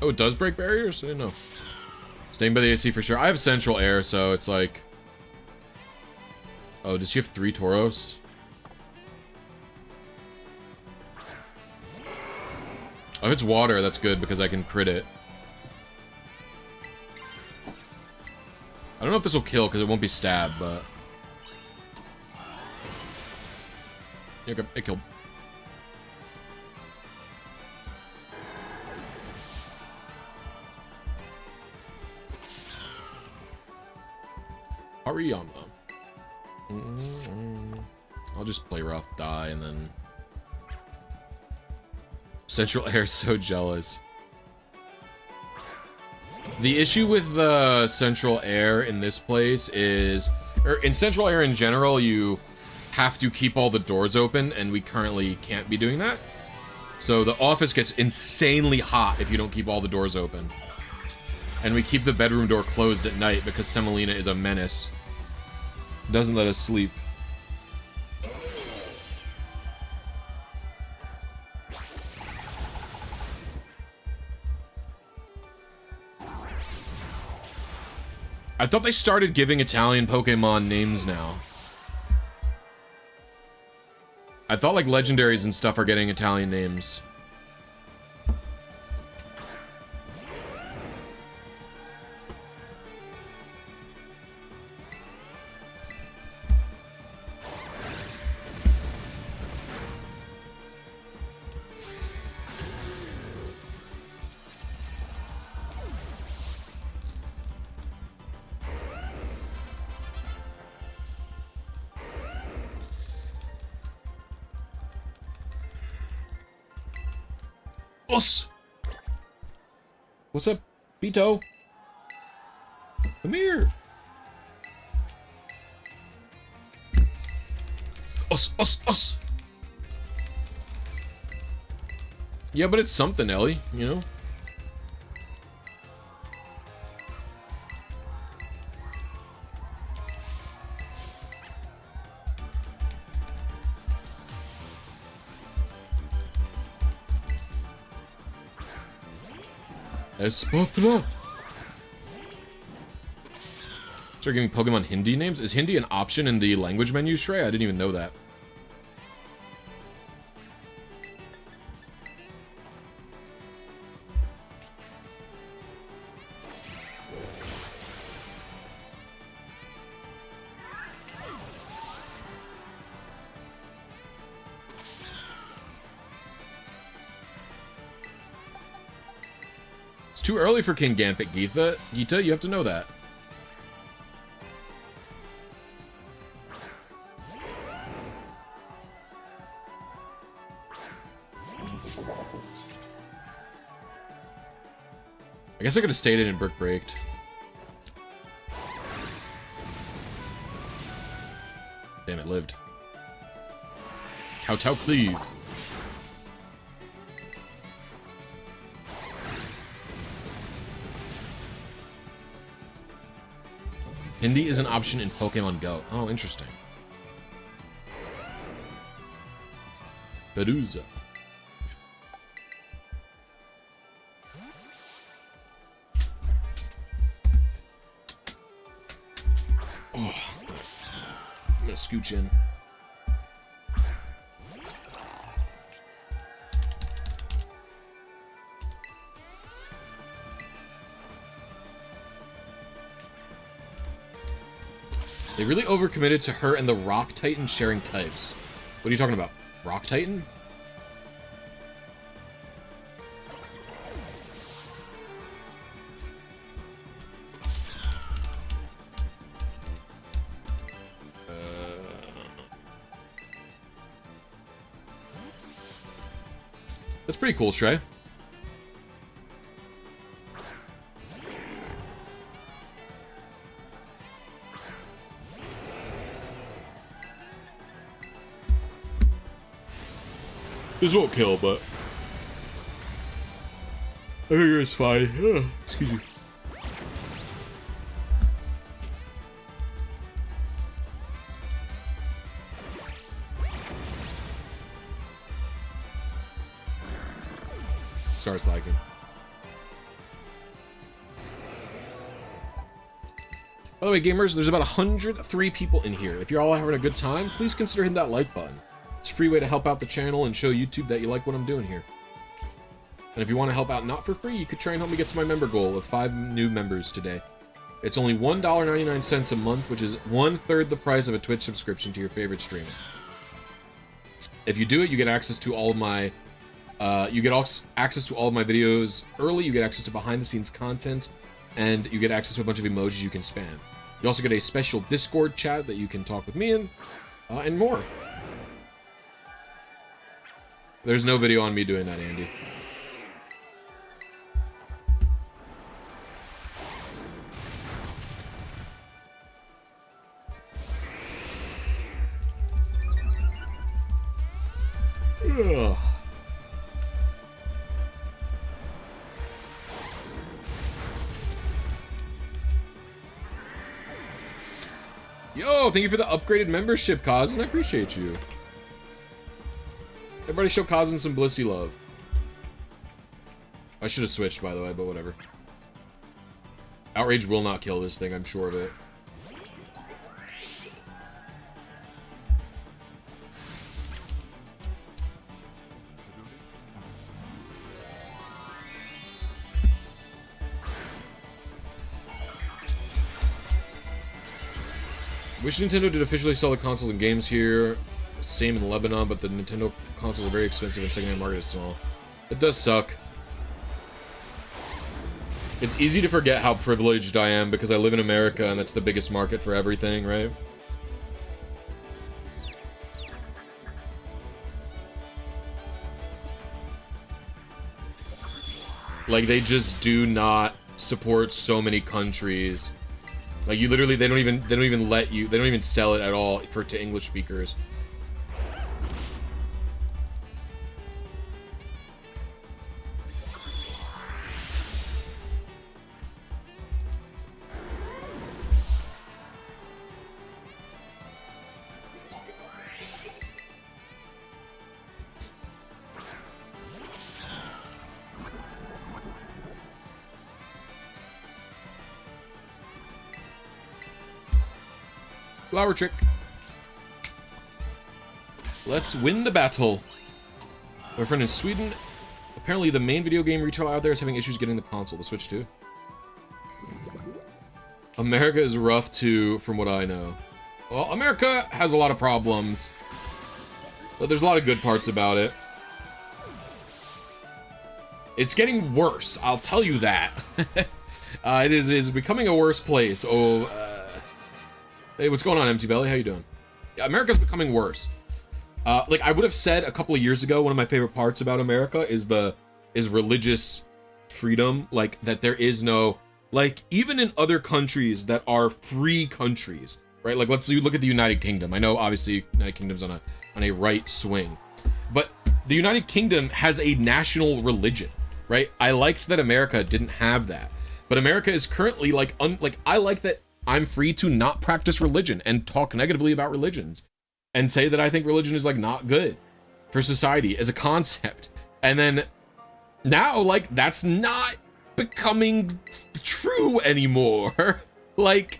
Oh, it does break barriers? I didn't know. Staying by the AC for sure. I have central air, so it's like... Oh, does she have 3 Tauros? Oh, if it's water, that's good, because I can crit it. I don't know if this will kill, because it won't be stabbed, but... Yeah, okay, it killed. Hariyama. I'll just play rough, die, and then... Central Air is so jealous. The issue with the Central Air in this place is... Or in Central Air in general, you have to keep all the doors open, and we currently can't be doing that. So the office gets insanely hot if you don't keep all the doors open. And we keep the bedroom door closed at night because Semolina is a menace. Doesn't let us sleep. I thought they started giving Italian Pokemon names now. I thought like legendaries and stuff are getting Italian names. Us. What's up, Beto? Come here. Us. Yeah, but it's something, Ellie, you know? Espotra. Start giving Pokemon Hindi names? Is Hindi an option in the language menu, Shrey? I didn't even know that. Too early for King Gambit, Geeta. Geeta, you have to know that. I guess I could have stayed in and brick braked. Damn, it lived. Kowtow Cleave. Hindi is an option in Pokemon Go. Oh, interesting. Perusa. Oh. I'm gonna scooch in. They really overcommitted to her and the Rock Titan sharing types. What are you talking about? Rock Titan? That's pretty cool, Shrey. This won't kill, but I figure it's fine. Excuse me. Starts lagging. By the way, gamers, there's about 103 people in here. If you're all having a good time, please consider hitting that like button. It's a free way to help out the channel and show YouTube that you like what I'm doing here. And if you want to help out not for free, you could try and help me get to my member goal of 5 new members today. It's only $1.99 a month, which is 1/3 the price of a Twitch subscription to your favorite streamer. If you do it, you get access to all of my access to all of my videos early. You get access to behind-the-scenes content, and you get access to a bunch of emojis you can spam. You also get a special Discord chat that you can talk with me in, and more. There's no video on me doing that, Andy. Ugh. Yo, thank you for the upgraded membership, Kazan. I appreciate you. Everybody show Kazan some Blisy love. I should have switched, by the way, but whatever. Outrage will not kill this thing, I'm sure of it. Wish Nintendo did officially sell the consoles and games here. Same in Lebanon, but the Nintendo consoles are very expensive and secondhand market is small. It does suck. It's easy to forget how privileged I am because I live in America and that's the biggest market for everything, right? Like, they just do not support so many countries. Like, you literally, they don't even let you, they don't even sell it at all to English speakers. Flower trick. Let's win the battle. My friend in Sweden. Apparently the main video game retailer out there is having issues getting the console to Switch too. America is rough too, from what I know. Well, America has a lot of problems, but there's a lot of good parts about it. It's getting worse, I'll tell you that. It is becoming a worse place. Hey, what's going on, Empty Belly? How you doing? Yeah, America's becoming worse. Like I would have said a couple of years ago, one of my favorite parts about America is religious freedom. Like that there is no, like even in other countries that are free countries, right? Like let's look at the United Kingdom. I know obviously United Kingdom's on a right swing, but the United Kingdom has a national religion, right? I liked that America didn't have that, but America is currently like I like that I'm free to not practice religion and talk negatively about religions and say that I think religion is like not good for society as a concept. And then now like that's not becoming true anymore. Like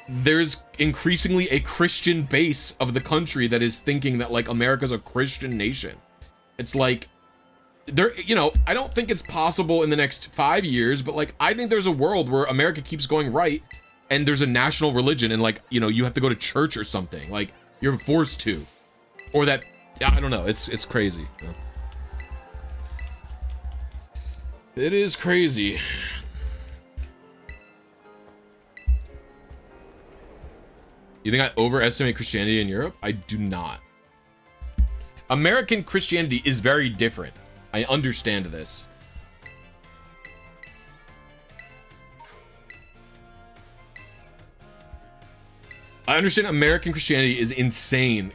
there's increasingly a Christian base of the country that is thinking that like America's a Christian nation. It's like there, you know, I don't think it's possible in the next 5 years, but like I think there's a world where America keeps going right and there's a national religion and like, you know, you have to go to church or something, like you're forced to, or that, I don't know, it's crazy. You know? It is crazy. You think I overestimate Christianity in Europe? I do not. American Christianity is very different. I understand this. I understand American Christianity is insane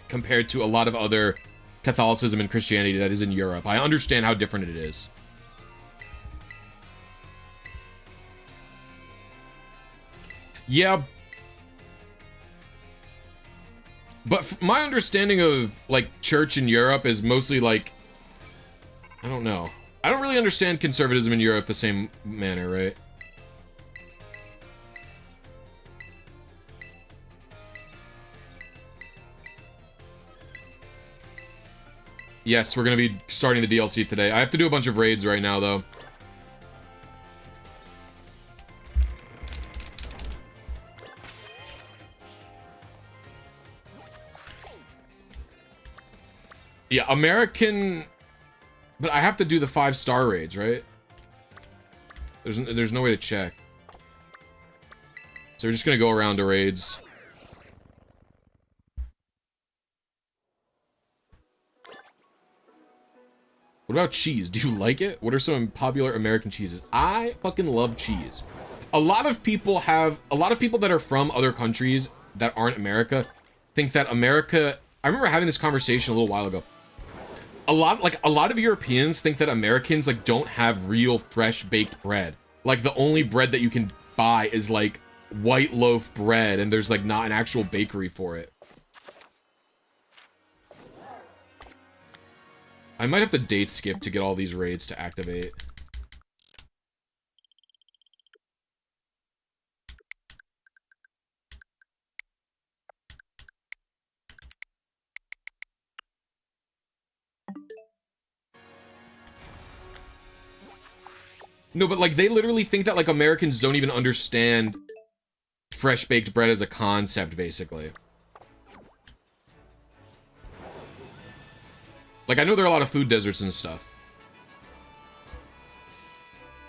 compared to a lot of other Catholicism and Christianity that is in Europe. I understand how different it is. Yeah. But my understanding of, like, church in Europe is mostly, like... I don't know. I don't really understand conservatism in Europe the same manner, right? Yes, we're gonna be starting the DLC today. I have to do a bunch of raids right now, though. Yeah, American... But I have to do the 5-star raids, right? There's no way to check. So we're just gonna go around to raids. What about cheese? Do you like it? What are some popular American cheeses? I fucking love cheese. A lot of people that are from other countries that aren't America think that America... I remember having this conversation a little while ago. A lot of Europeans think that Americans, like, don't have real fresh baked bread. Like, the only bread that you can buy is, like, white loaf bread, and there's, like, not an actual bakery for it. I might have to date skip to get all these raids to activate. No, but, like, they literally think that, like, Americans don't even understand fresh baked bread as a concept, basically. Like, I know there are a lot of food deserts and stuff.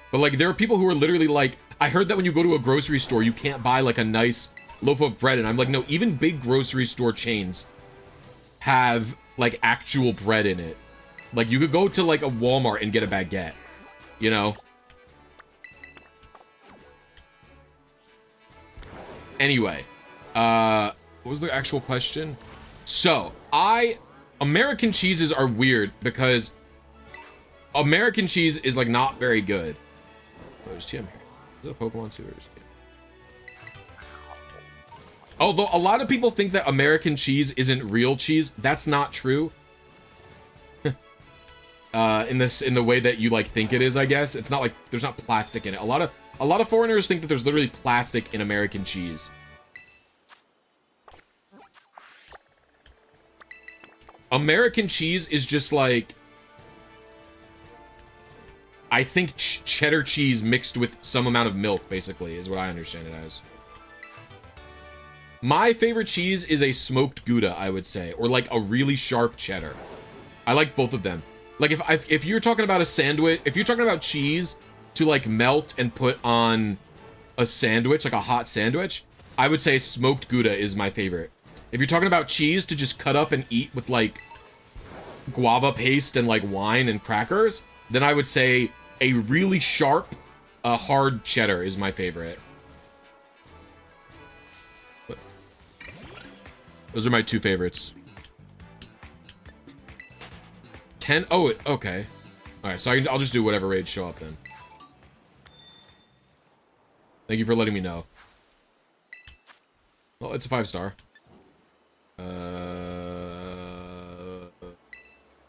But, like, there are people who are literally like, I heard that when you go to a grocery store, you can't buy, like, a nice loaf of bread. And I'm like, no, even big grocery store chains have, like, actual bread in it. Like, you could go to, like, a Walmart and get a baguette, you know? Anyway, what was the actual question? So, American cheeses are weird because American cheese is, like, not very good. Oh, there's TM here. Is it a Pokemon too, or is it... Although a lot of people think that American cheese isn't real cheese, that's not true. In the way that you, like, think it is, I guess. It's not like there's not plastic in it. A lot of foreigners think that there's literally plastic in American cheese. American cheese is just like, I think cheddar cheese mixed with some amount of milk, basically, is what I understand it as. My favorite cheese is a smoked Gouda, I would say, or like a really sharp cheddar. I like both of them. Like, if you're talking about a sandwich, if you're talking about cheese to, like, melt and put on a sandwich, like a hot sandwich, I would say smoked Gouda is my favorite. If you're talking about cheese to just cut up and eat with, like, guava paste and, like, wine and crackers, then I would say a really sharp, hard cheddar is my favorite. But those are my two favorites. 10? Oh, okay. Alright, so I'll just do whatever raids show up then. Thank you for letting me know. Well, it's a 5-star.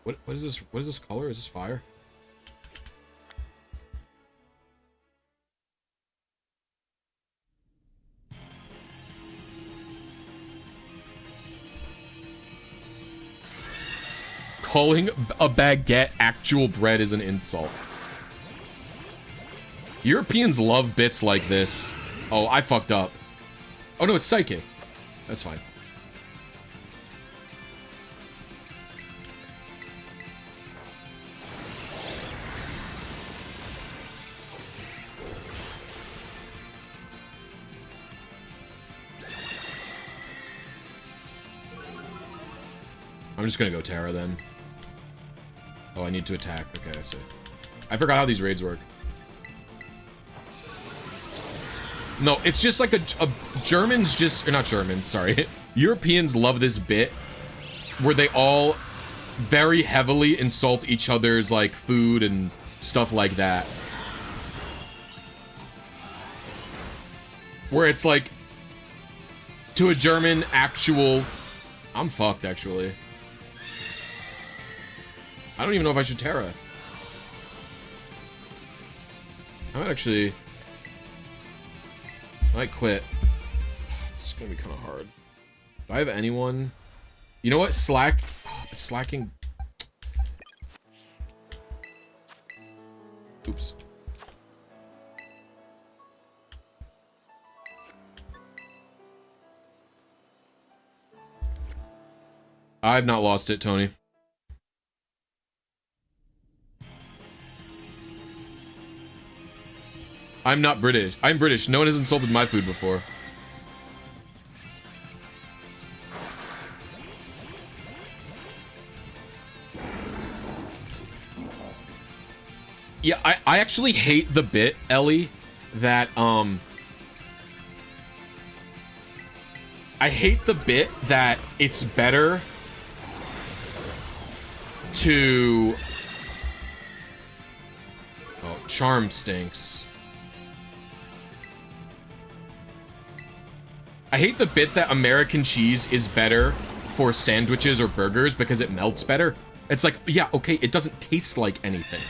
What is this? What is this color? Is this fire? Calling a baguette actual bread is an insult. Europeans love bits like this. Oh, I fucked up. Oh no, it's psychic. That's fine. I'm just gonna go Terra then. Oh, I need to attack. Okay, I see. I forgot how these raids work. No, it's just like a Germans just, or not Germans, sorry. Europeans love this bit where they all very heavily insult each other's, like, food and stuff like that. Where it's like, to a German actual... I'm fucked, actually. I don't even know if I should Terra. I might actually... I might quit. It's gonna be kind of hard. Do I have anyone? You know what? Slack... Oh, but slacking... Oops. I've not lost it, Tony. I'm not British. I'm British. No one has insulted my food before. Yeah, I actually hate the bit, Ellie, that, I hate the bit that it's better to... Oh, charm stinks. I hate the bit that American cheese is better for sandwiches or burgers because it melts better. It's like, yeah, okay, it doesn't taste like anything.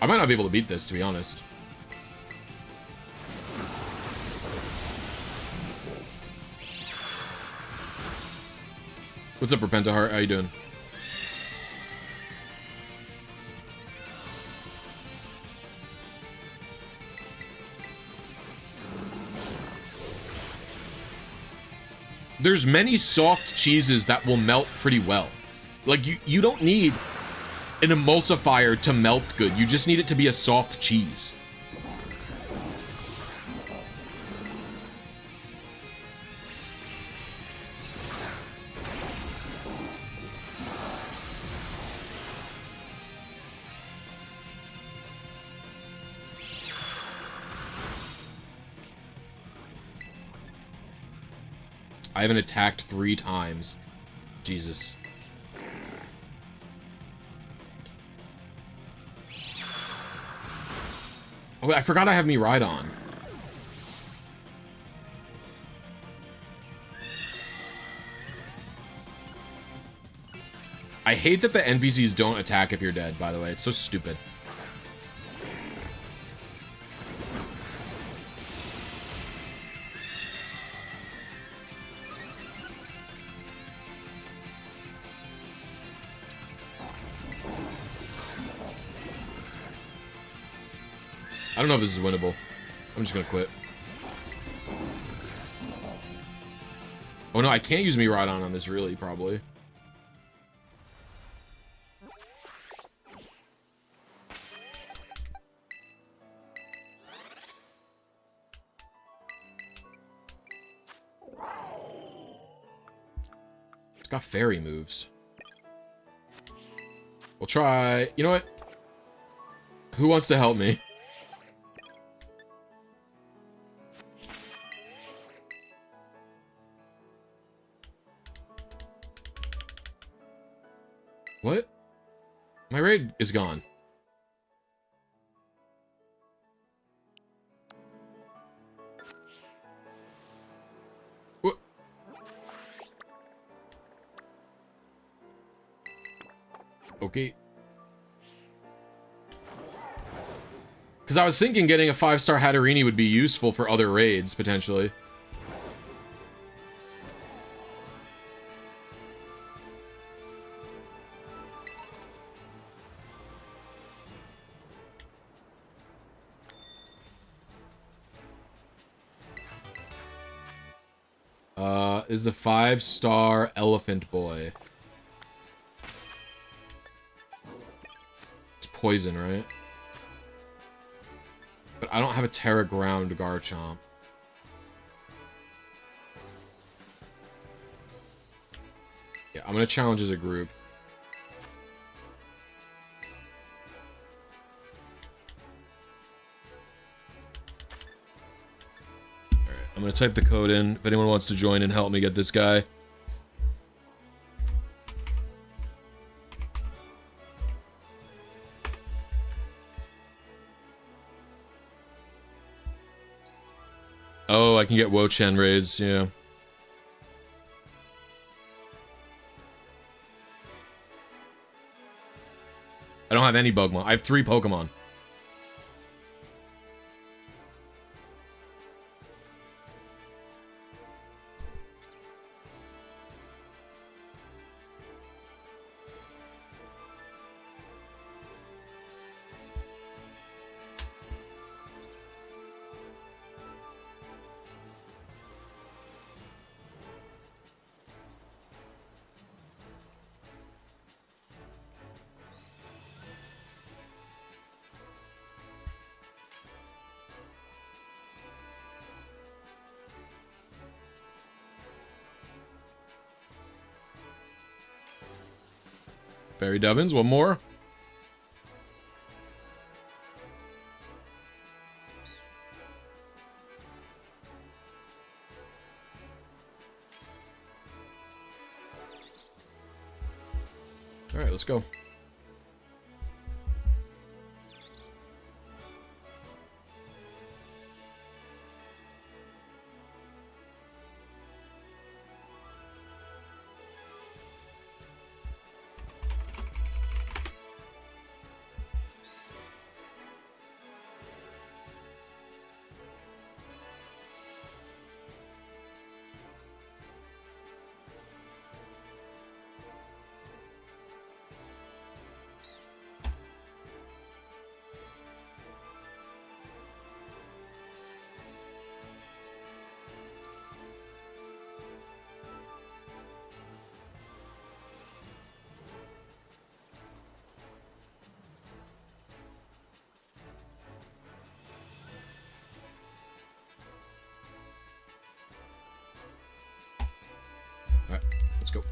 I might not be able to beat this, to be honest. What's up, Repentaheart? How you doing? There's many soft cheeses that will melt pretty well. Like, you don't need an emulsifier to melt good. You just need it to be a soft cheese. I haven't attacked 3 times. Jesus. Oh, I forgot I have me ride on. I hate that the NPCs don't attack if you're dead, by the way. It's so stupid. I don't know if this is winnable. I'm just gonna quit. Oh no, I can't use me right on this, really, probably. It's got fairy moves. We'll try... You know what? Who wants to help me? What? My raid is gone. What? Okay. Because I was thinking getting a 5-star Hatterini would be useful for other raids, potentially. Is the 5-star Elephant Boy. It's poison, right? But I don't have a Terra Ground Garchomp. Yeah, I'm gonna challenge as a group. Alright. I'm gonna type the code in if anyone wants to join and help me get this guy. Oh, I can get Wo-Chen raids, yeah. I don't have any Pokemon. I have 3 Pokemon. Barry Dubbins, one more. All right, let's go. All right, let's go.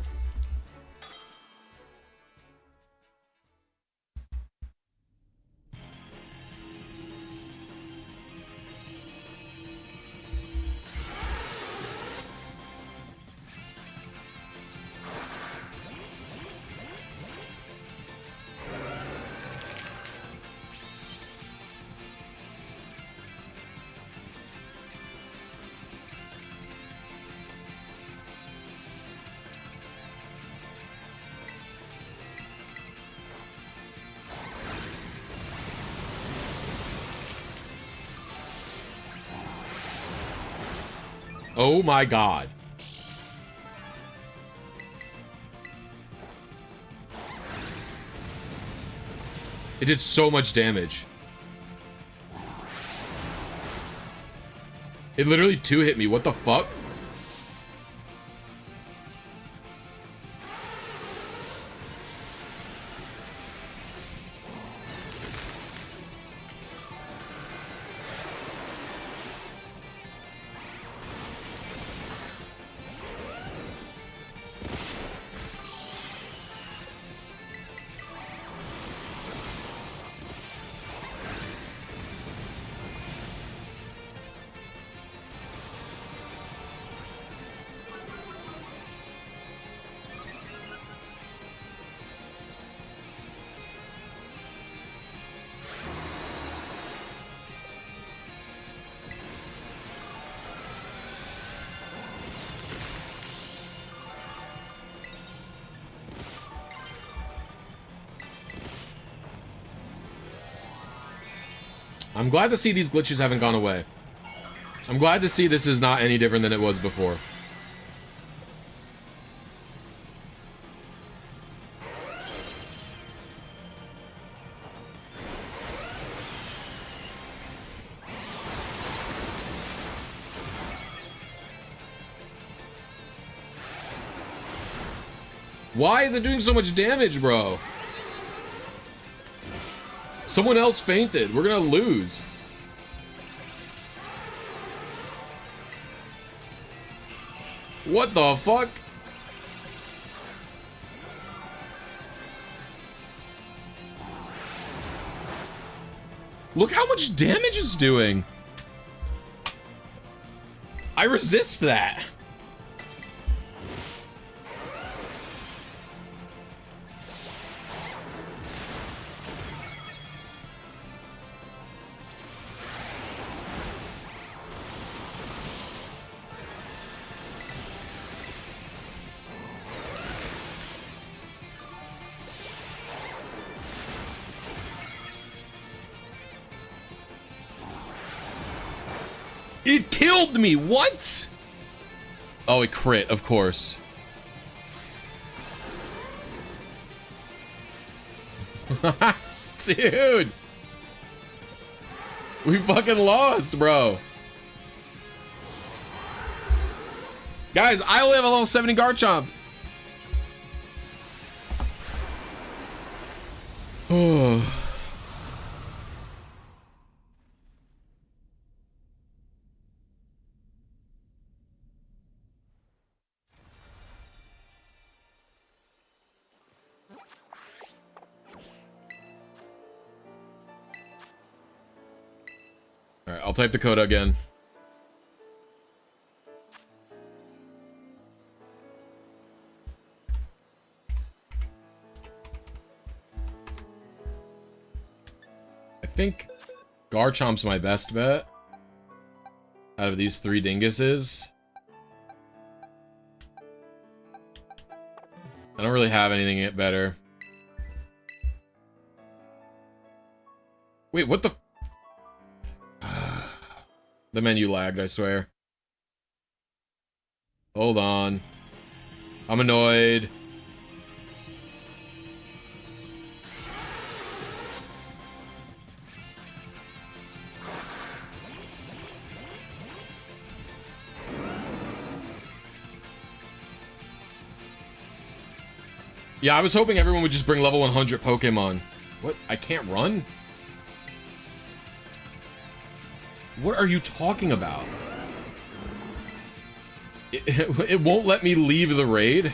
Oh my god. It did so much damage. It literally 2-hit me. What the fuck? I'm glad to see these glitches haven't gone away. I'm glad to see this is not any different than it was before. Why is it doing so much damage, bro? Someone else fainted. We're gonna lose. What the fuck? Look how much damage it's doing. I resist that. It killed me. What? Oh, it crit, of course. Dude. We fucking lost, bro. Guys, I only have a level 70 Garchomp. Oh. Alright, I'll type the code again. I think Garchomp's my best bet out of these three dinguses. I don't really have anything better. Wait, what the... The menu lagged, I swear. Hold on. I'm annoyed. Yeah, I was hoping everyone would just bring level 100 Pokemon. What? I can't run? What are you talking about? It won't let me leave the raid?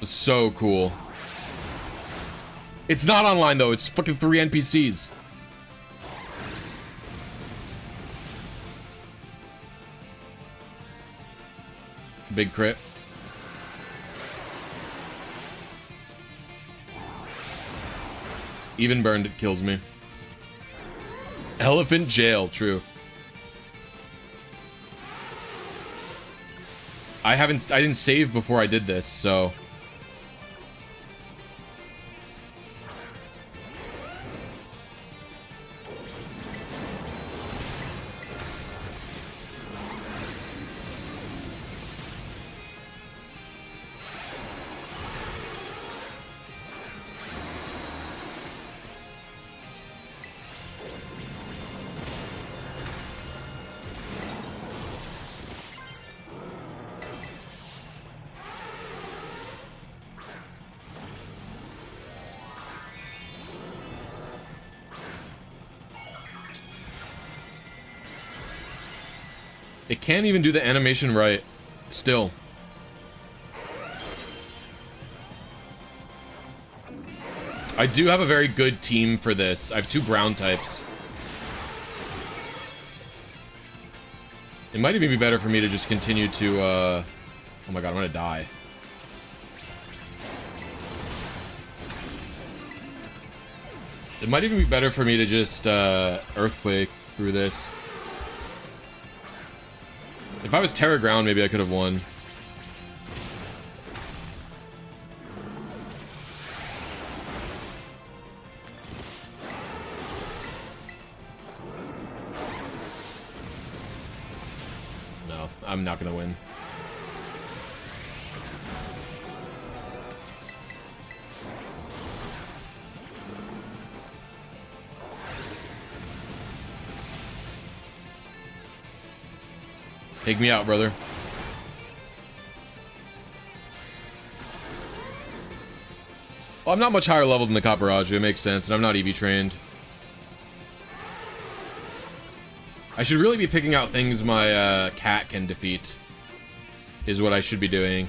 So cool. It's not online though, it's fucking 3 NPCs. Big crit. Even burned, it kills me. Elephant jail, true. I didn't save before I did this, so. It can't even do the animation right. Still. I do have a very good team for this. I have 2 ground types. It might even be better for me to just continue to, oh my god, I'm gonna die. It might even be better for me to just, Earthquake through this. If I was Terra Ground, maybe I could have won. No, I'm not gonna win. Take me out, brother. Well, I'm not much higher level than the Copperaju, it makes sense, and I'm not EV trained. I should really be picking out things my cat can defeat. is what I should be doing.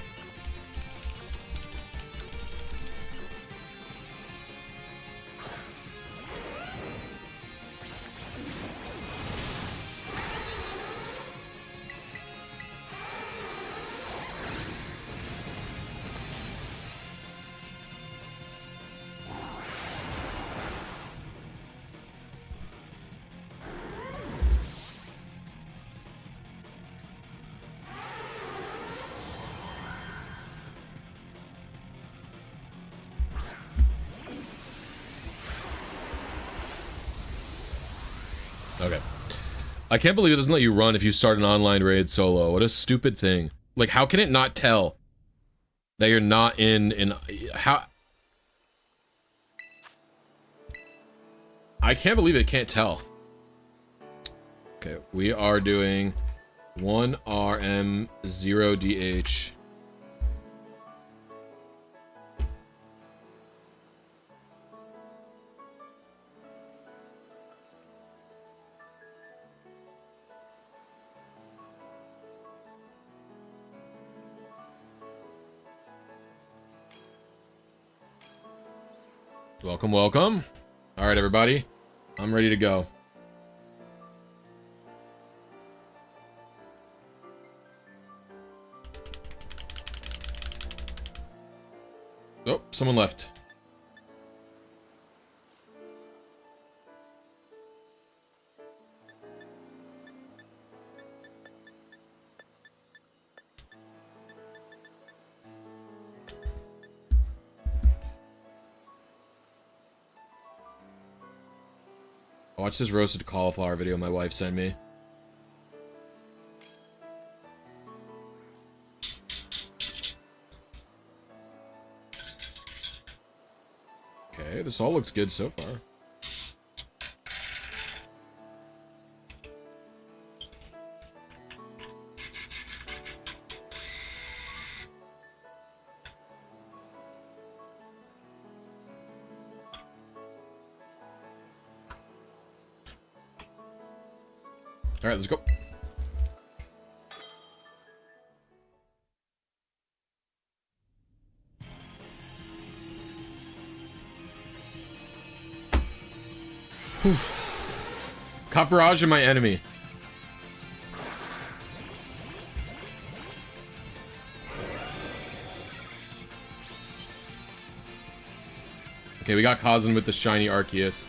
Okay. I can't believe it doesn't let you run if you start an online raid solo. What a stupid thing. Like, how can it not tell that you're not in how... I can't believe it can't tell. Okay, we are doing 1 RM 0 DH. Welcome, welcome. All right, everybody. I'm ready to go. Oh, someone left. Watch this roasted cauliflower video my wife sent me. Okay, this all looks good so far. All right, let's go. Whew. Copperage is my enemy. Okay, we got Kazan with the shiny Arceus.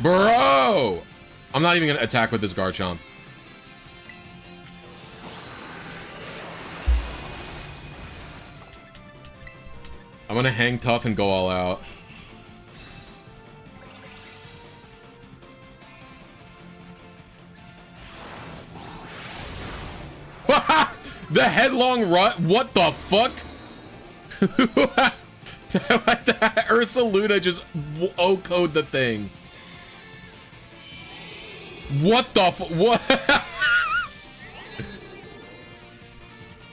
Bro! I'm not even gonna attack with this Garchomp. I'm gonna hang tough and go all out. The headlong run? What the fuck? Ursaluna just O-code the thing. What the what?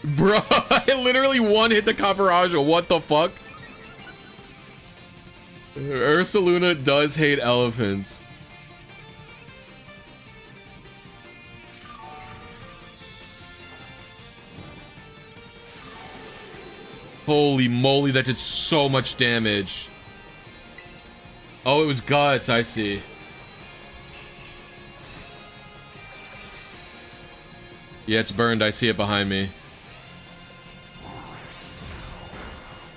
Bro, I literally one-hit the Copperajal. What the fuck? Ursaluna does hate elephants. Holy moly, that did so much damage. Oh, it was guts, I see. Yeah, it's burned. I see it behind me.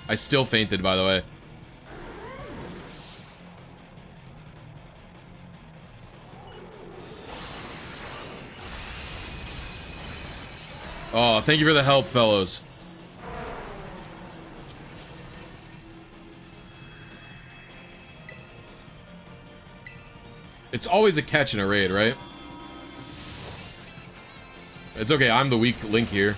I still fainted, by the way. Oh, thank you for the help, fellows. It's always a catch in a raid, right? It's okay, I'm the weak link here.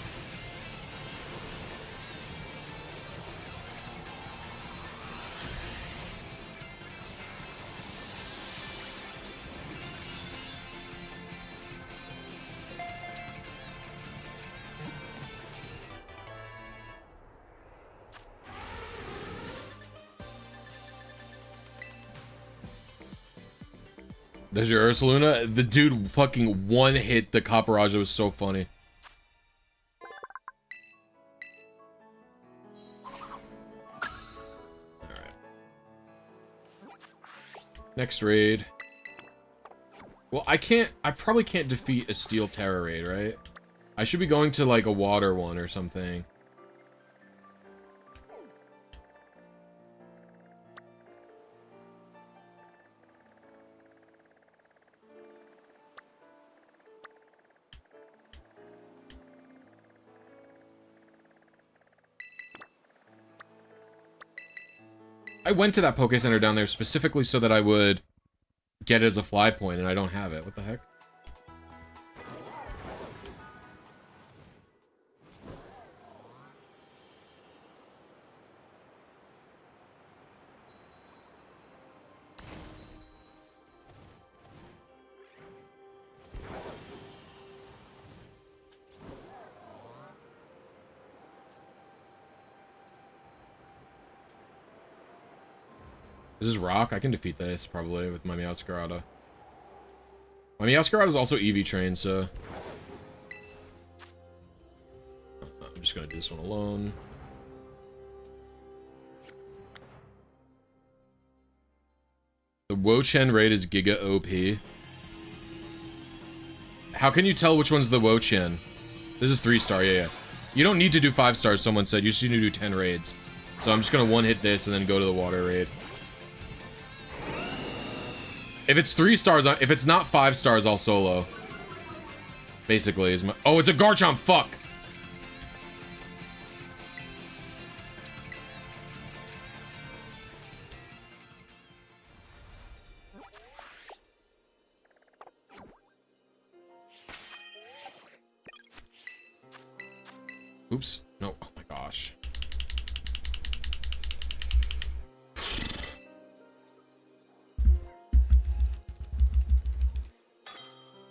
There's your Ursaluna. The dude fucking one hit the Caparajah was so funny. Alright. Next raid. Well, I probably can't defeat a Steel Terror raid, right? I should be going to, like, a water one or something. I went to that Poke Center down there specifically so that I would get it as a fly point, and I don't have it. What the heck? This is rock. I can defeat this, probably, with my Meowscarada. My Meowscarada is also EV trained, so... I'm just gonna do this one alone. The Wo-Chen raid is Giga OP. How can you tell which one's the Wo-Chen? This is 3-star, yeah. You don't need to do 5 stars, someone said. You just need to do 10 raids. So I'm just gonna one-hit this and then go to the water raid. If it's 3 stars, if it's not 5 stars, I'll solo. Basically, is my... Oh, it's a Garchomp! Fuck! Oops. No. Oh my gosh.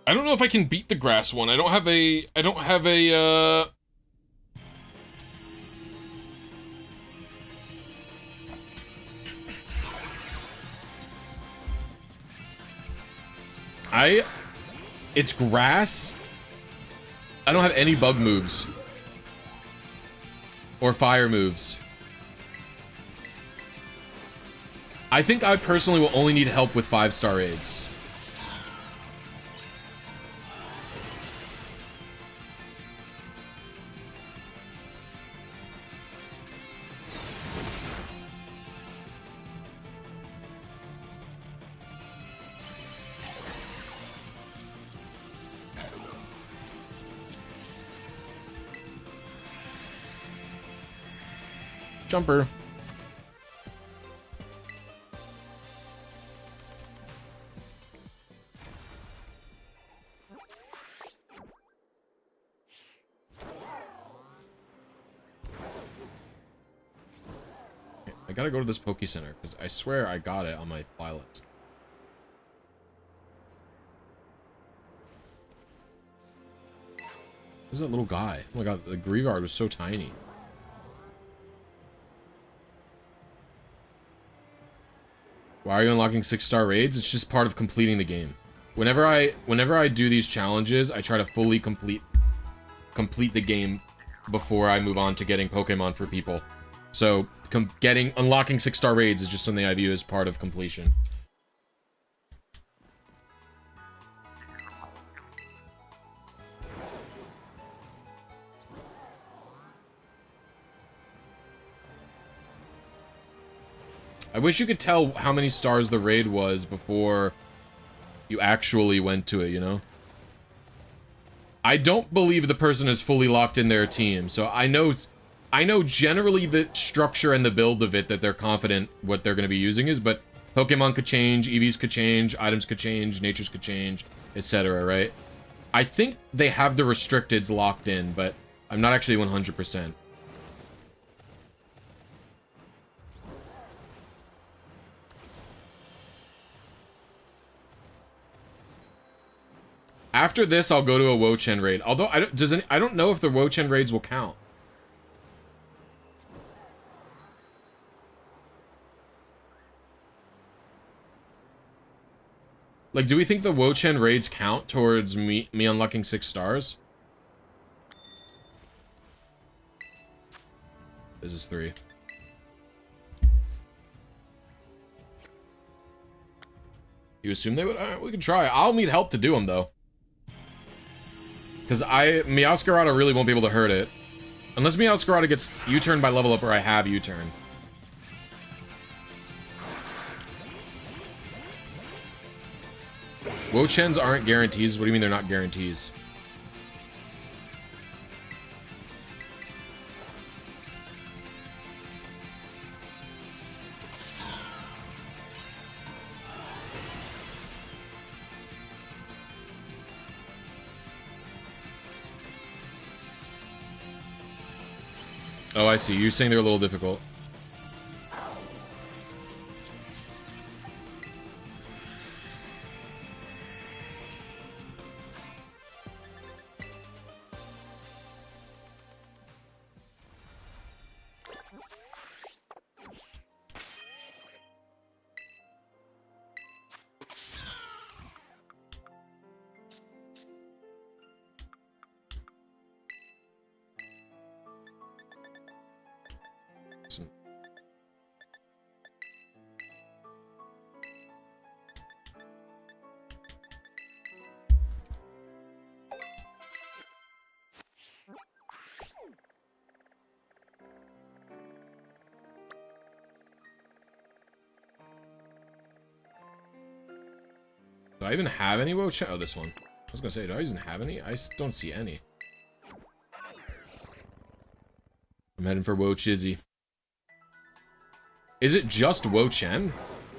I don't know if I can beat the grass one. I don't have a it's grass. I don't have any bug moves. Or fire moves. I think I personally will only need help with 5-star raids. Jumper. I gotta go to this Poke Center, because I swear I got it on my fly list. Who's that little guy? Oh my god, the Greavard was so tiny. Why are you unlocking 6-star raids? It's just part of completing the game. Whenever I do these challenges, I try to fully complete the game before I move on to getting Pokemon for people. So, unlocking 6-star raids is just something I view as part of completion. I wish you could tell how many stars the raid was before you actually went to it, you know? I don't believe the person is fully locked in their team, so I know generally the structure and the build of it that they're confident what they're going to be using is, but Pokemon could change, EVs could change, items could change, natures could change, etc., right? I think they have the restricteds locked in, but I'm not actually 100%. After this, I'll go to a Wo-Chen raid. Although I don't know if the Wo-Chen raids will count. Like, do we think the Wo-Chen raids count towards me unlocking 6 stars? This is 3. You assume they would? Alright, we can try. I'll need help to do them, though. Because Meowscarada really won't be able to hurt it. Unless Meowscarada gets U-turn by level up or I have U-turn. Wo-Chens aren't guarantees. What do you mean they're not guarantees? Oh, I see. You're saying they're a little difficult. Do I even have any Wo-Chen? Oh, this one. I was gonna say, do I even have any? I don't see any. I'm heading for Wo-Chizzy. Is it just Wo-Chen?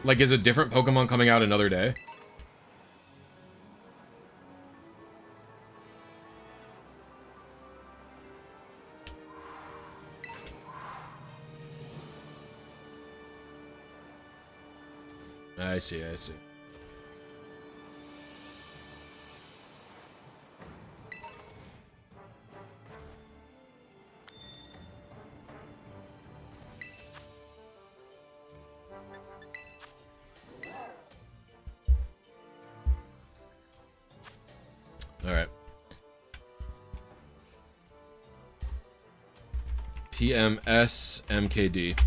Like, is a different Pokemon coming out another day? I see, I see. Alright. PMS MKD.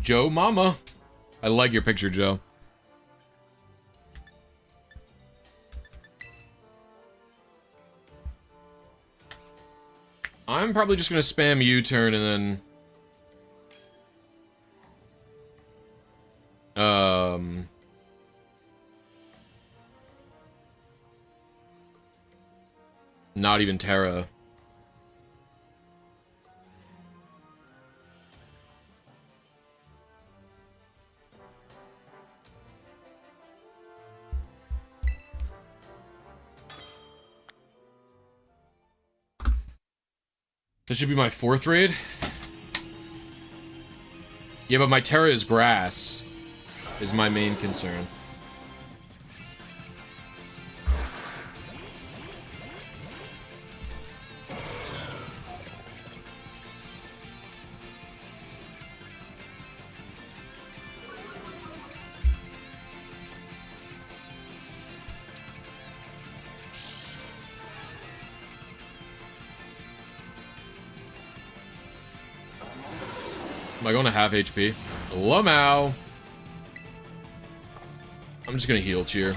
Joe Mama. I like your picture, Joe. I'm probably just gonna spam U-turn and then not even Terra. This should be my 4th raid. Yeah, but my Terra is grass, is my main concern. Am I going to half HP? Lumau! I'm just gonna heal cheer.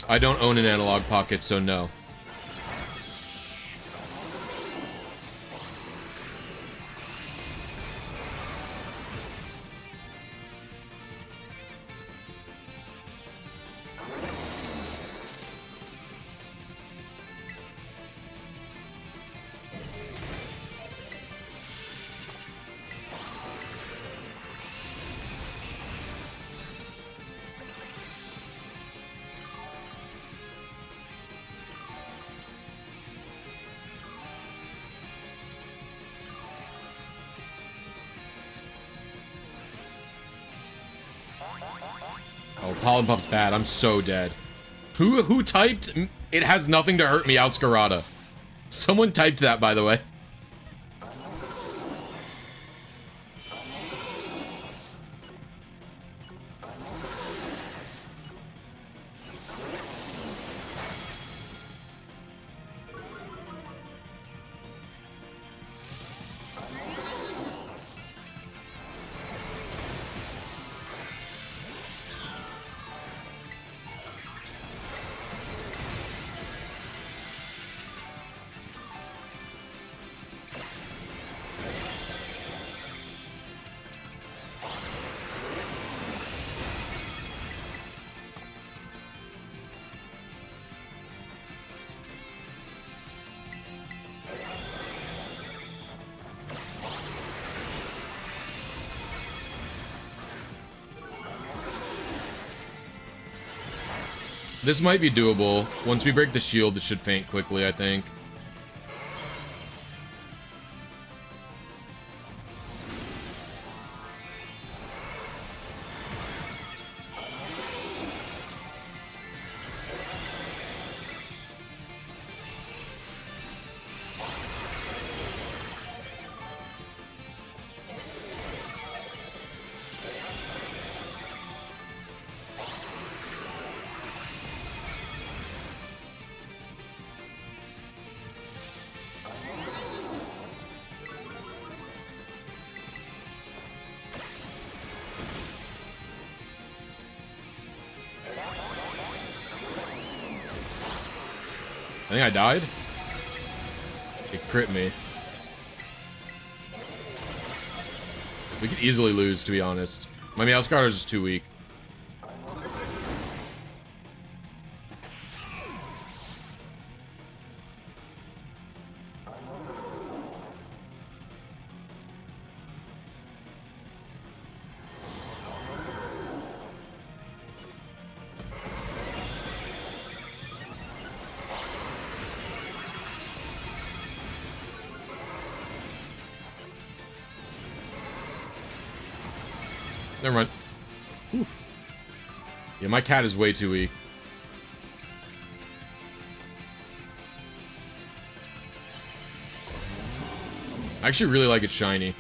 I don't own an analog pocket, so no. Oh, Pollen Puff's bad. I'm so dead. Who typed? It has nothing to hurt me, Meowscarada. Someone typed that, by the way. This might be doable. Once we break the shield, it should faint quickly, I think. I think I died. It crit me. We could easily lose, to be honest. My Meowscarada is just too weak. Never mind. Oof. Yeah, my cat is way too weak. I actually really like it shiny.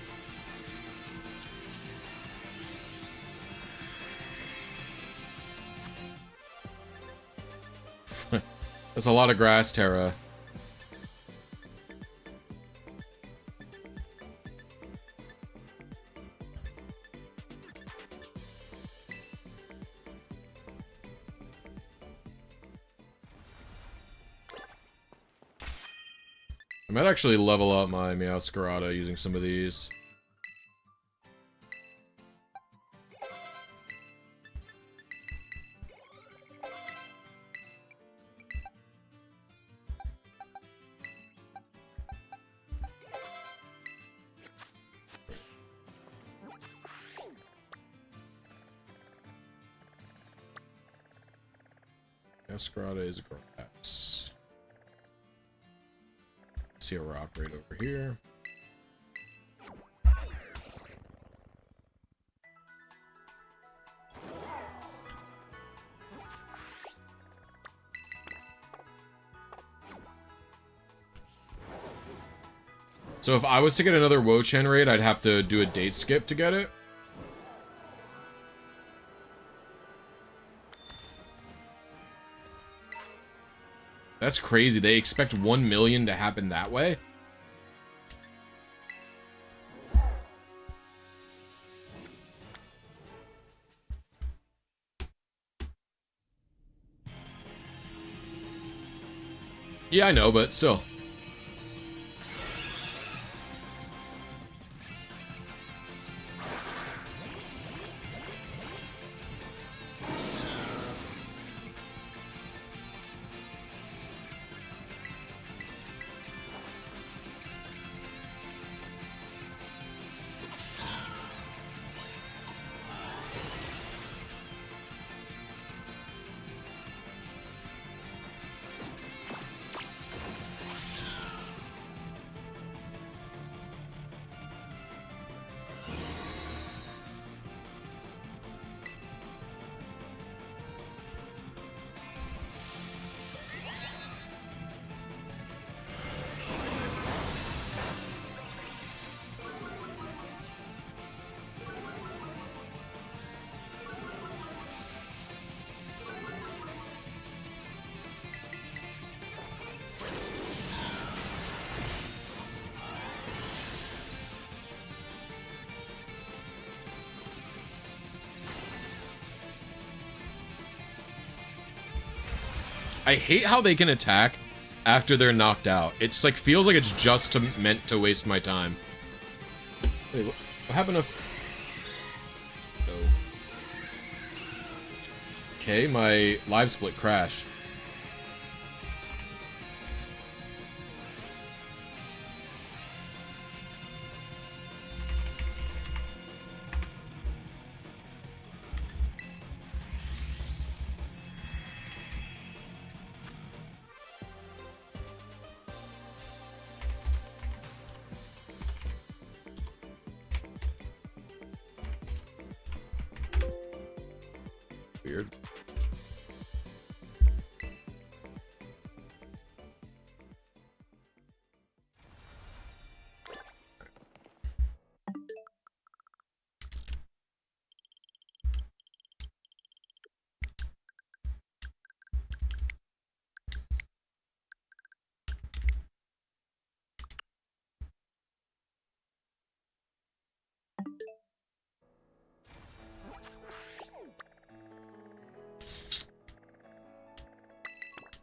That's a lot of grass, Terra. I might actually level up my Meowscarada using some of these. Meowscarada is grass. See a rock right over here. So if I was to get another Wo-Chen raid, I'd have to do a date skip to get it. That's crazy. They expect 1 million to happen that way? Yeah, I know, but still. I hate how they can attack after they're knocked out. It's like, feels like it's just meant to waste my time. Wait, what happened to... Oh. Okay, my live split crashed. Weird.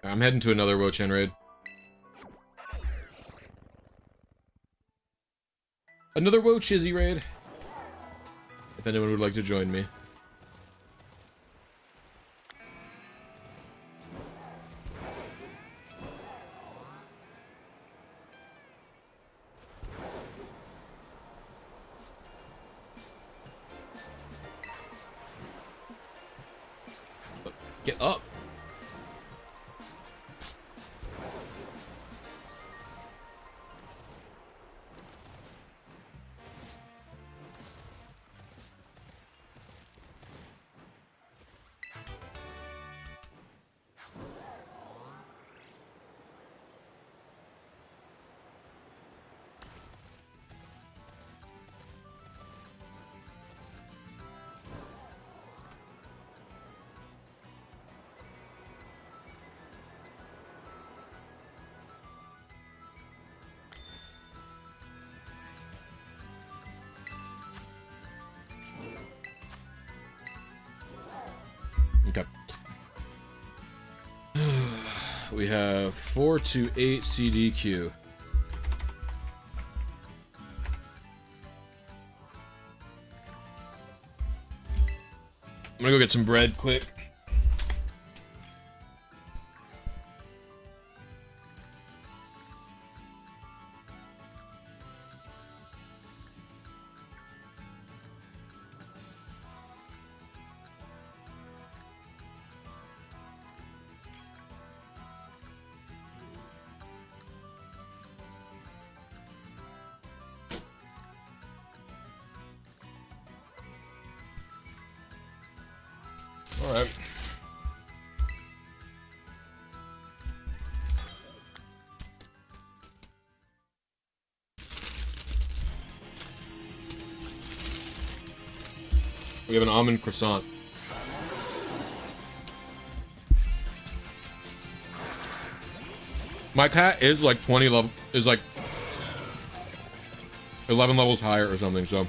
I'm heading to another Wo-Chen raid. Another Wo-Chizzy raid. If anyone would like to join me. Get up. Okay. We have 4 to 8 CDQ. I'm gonna go get some bread quick. Alright. We have an almond croissant. My cat is like 20 level, is like 11 levels higher or something, so.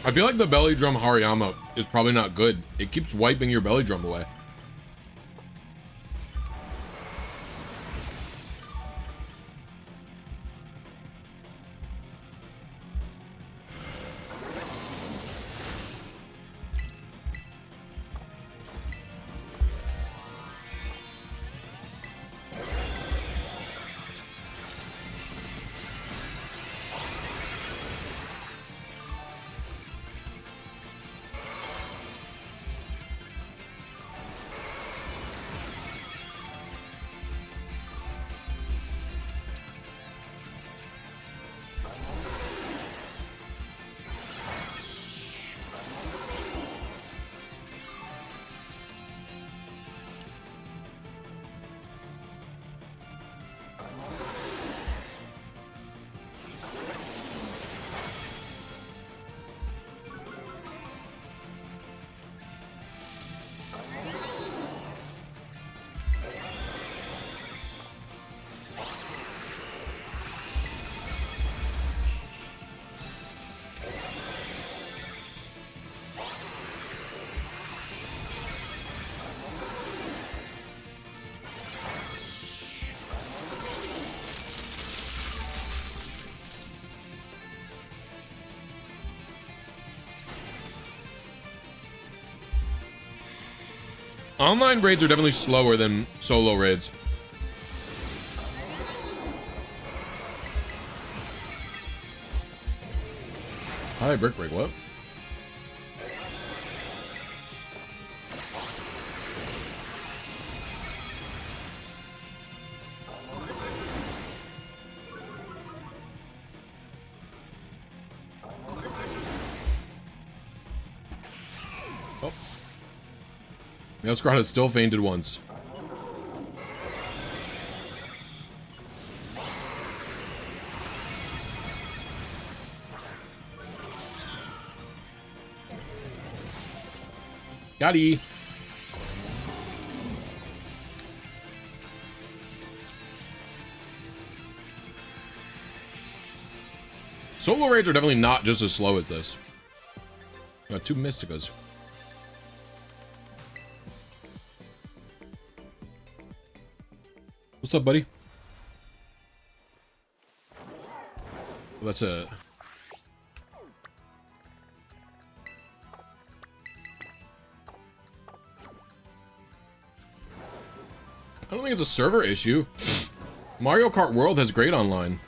I feel like the belly drum Hariyama is probably not good. It keeps wiping your belly drum away. Online raids are definitely slower than solo raids. Hi, Brick Break, what? Mailscrot has still fainted once. Got-y. Solo raids are definitely not just as slow as this. Got 2 Mysticas. What's up, buddy? Well, that's a... I don't think it's a server issue. Mario Kart World has great online.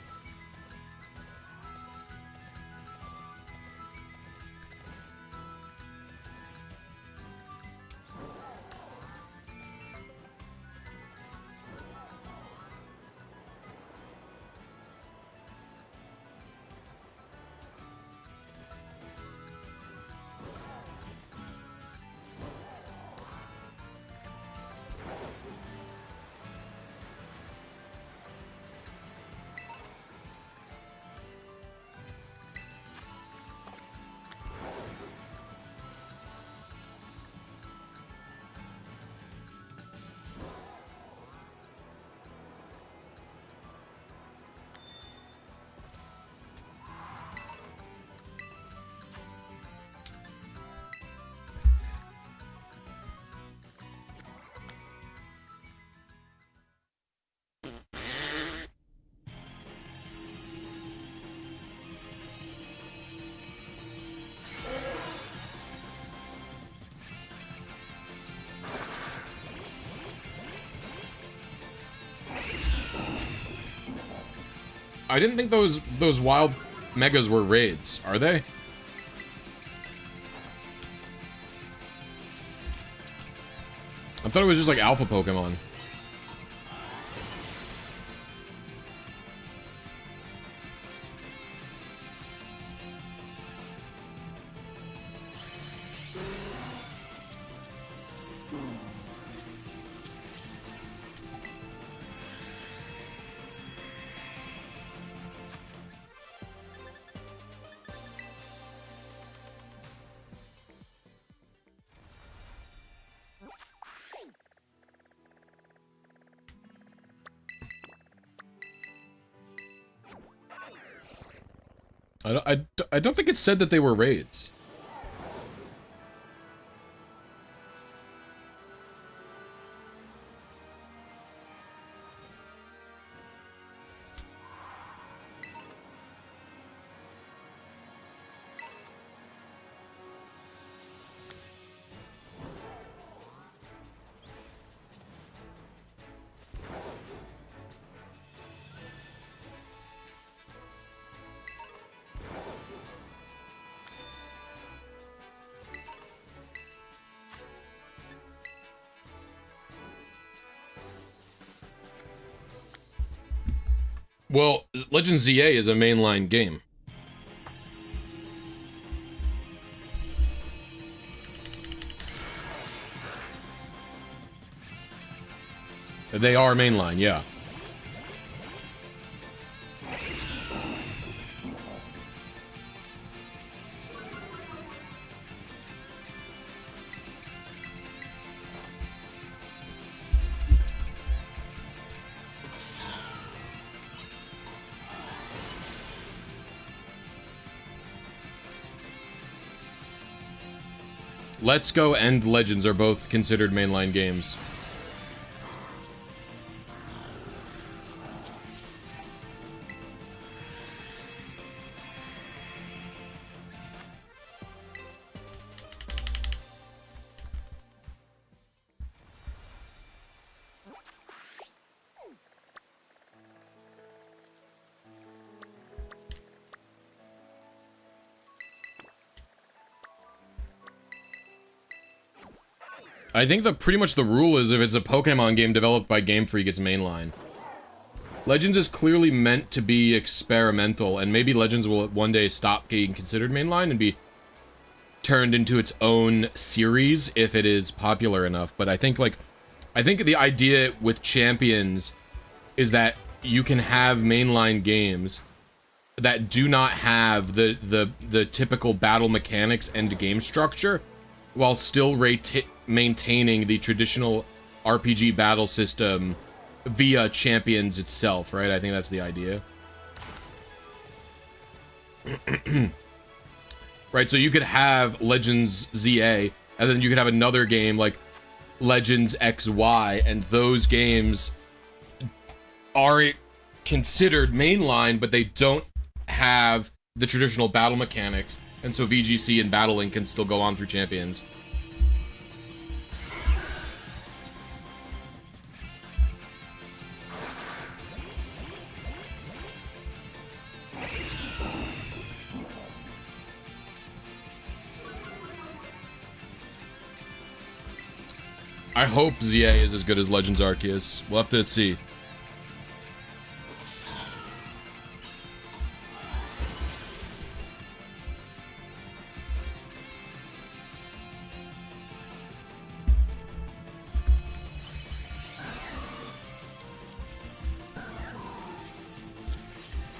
I didn't think those wild megas were raids, are they? I thought it was just like alpha Pokemon. I don't think it said that they were raids. Well, Legends ZA is a mainline game. They are mainline, yeah. Let's Go and Legends are both considered mainline games. I think pretty much the rule is if it's a Pokemon game developed by Game Freak, it's mainline. Legends is clearly meant to be experimental, and maybe Legends will one day stop being considered mainline and be turned into its own series if it is popular enough. But I think the idea with Champions is that you can have mainline games that do not have the typical battle mechanics and game structure, while still maintaining the traditional RPG battle system via Champions itself, right? I think that's the idea. Right, so you could have Legends ZA, and then you could have another game like Legends XY, and those games are considered mainline, but they don't have the traditional battle mechanics, and so VGC and Battling can still go on through Champions. I hope ZA is as good as Legends Arceus. We'll have to see.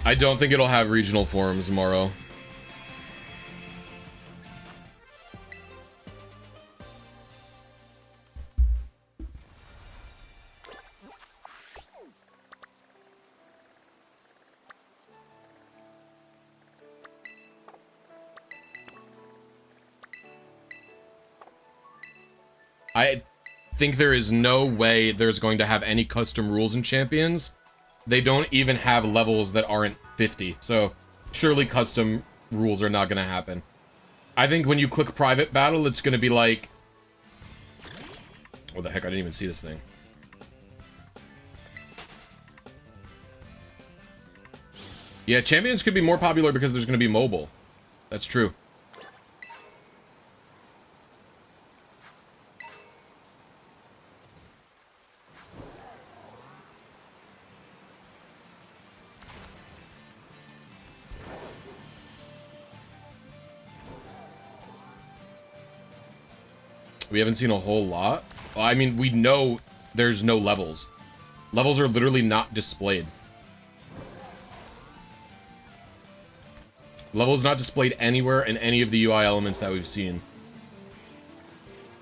I don't think it'll have regional forums tomorrow. I think there is no way there's going to have any custom rules in Champions. They don't even have levels that aren't 50, so surely custom rules are not going to happen. I think when you click private battle, it's going to be like... What the heck, I didn't even see this thing. Yeah, Champions could be more popular because there's going to be mobile. That's true. We haven't seen a whole lot. Well, I mean, we know there's no levels. Levels are literally not displayed. Levels not displayed anywhere in any of the UI elements that we've seen.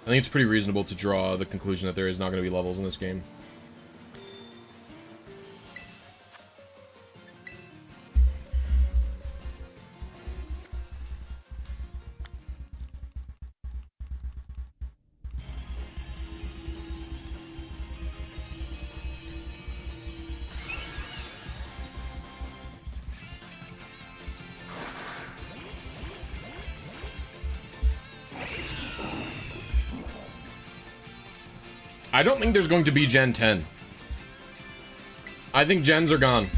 I think it's pretty reasonable to draw the conclusion that there is not going to be levels in this game. I don't think there's going to be Gen 10. I think Gens are gone.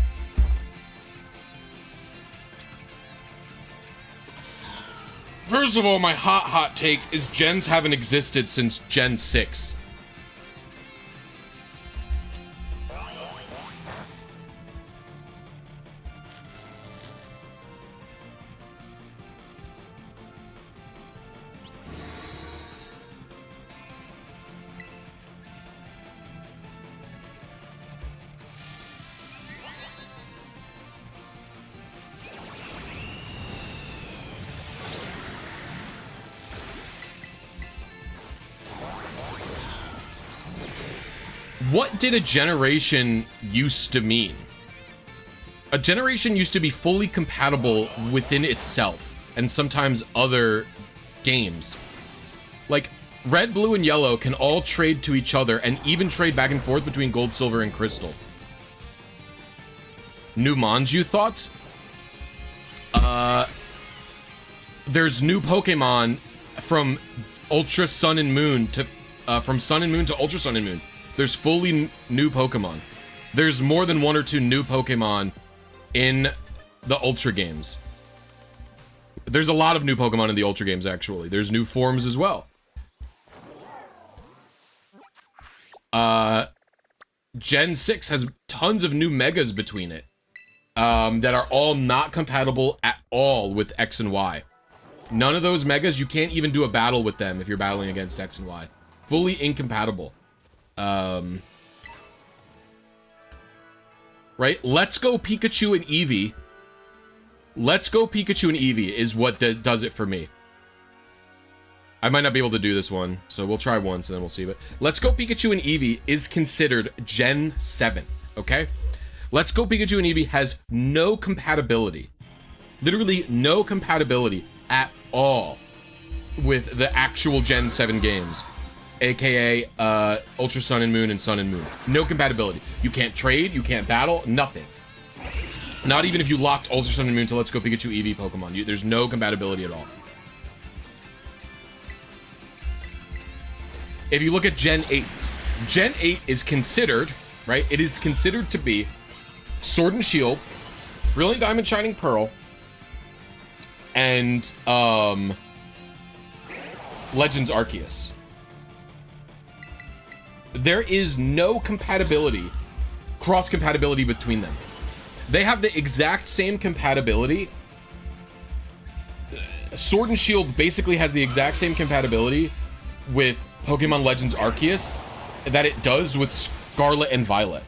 First of all, my hot take is Gens haven't existed since Gen 6. what did a generation used to mean? A generation used to be fully compatible within itself and sometimes other games. Like, red, blue, and yellow can all trade to each other and even trade back and forth between gold, silver, and crystal. New mons, you thought? There's new Pokemon from Ultra Sun and Moon to from Sun and Moon to Ultra Sun and Moon. There's fully new Pokemon. There's more than 1 or 2 new Pokemon in the Ultra games. There's a lot of new Pokemon in the Ultra games, actually. There's new forms as well. Gen 6 has tons of new Megas between it. That are all not compatible at all with X and Y. None of those Megas, you can't even do a battle with them if you're battling against X and Y. Fully incompatible. Right? Let's Go Pikachu and Eevee. Let's Go Pikachu and Eevee is what does it for me. I might not be able to do this one, so we'll try once and then we'll see. But Let's Go Pikachu and Eevee is considered Gen 7, okay? Let's Go Pikachu and Eevee has no compatibility. Literally no compatibility at all with the actual Gen 7 games. AKA Ultra Sun and Moon and Sun and Moon. No compatibility. You can't trade, you can't battle, nothing. Not even if you locked Ultra Sun and Moon to Let's Go Pikachu Eevee Pokemon. There's no compatibility at all. If you look at Gen 8, Gen 8 is considered, right? It is considered to be Sword and Shield, Brilliant Diamond Shining Pearl, and Legends Arceus. There is no compatibility, cross-compatibility between them. They have the exact same compatibility. Sword and Shield basically has the exact same compatibility with Pokemon Legends Arceus that it does with Scarlet and Violet.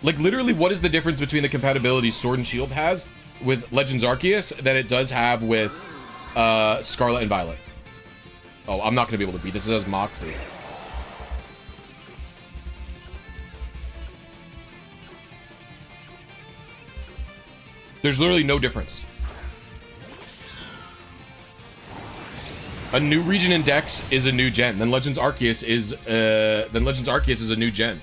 Like, literally, what is the difference between the compatibility Sword and Shield has with Legends Arceus that it does have with Scarlet and Violet? Oh, I'm not going to be able to beat this. It has Moxie. There's literally no difference. A new region in Dex is a new gen. Then Legends Arceus is a new gen.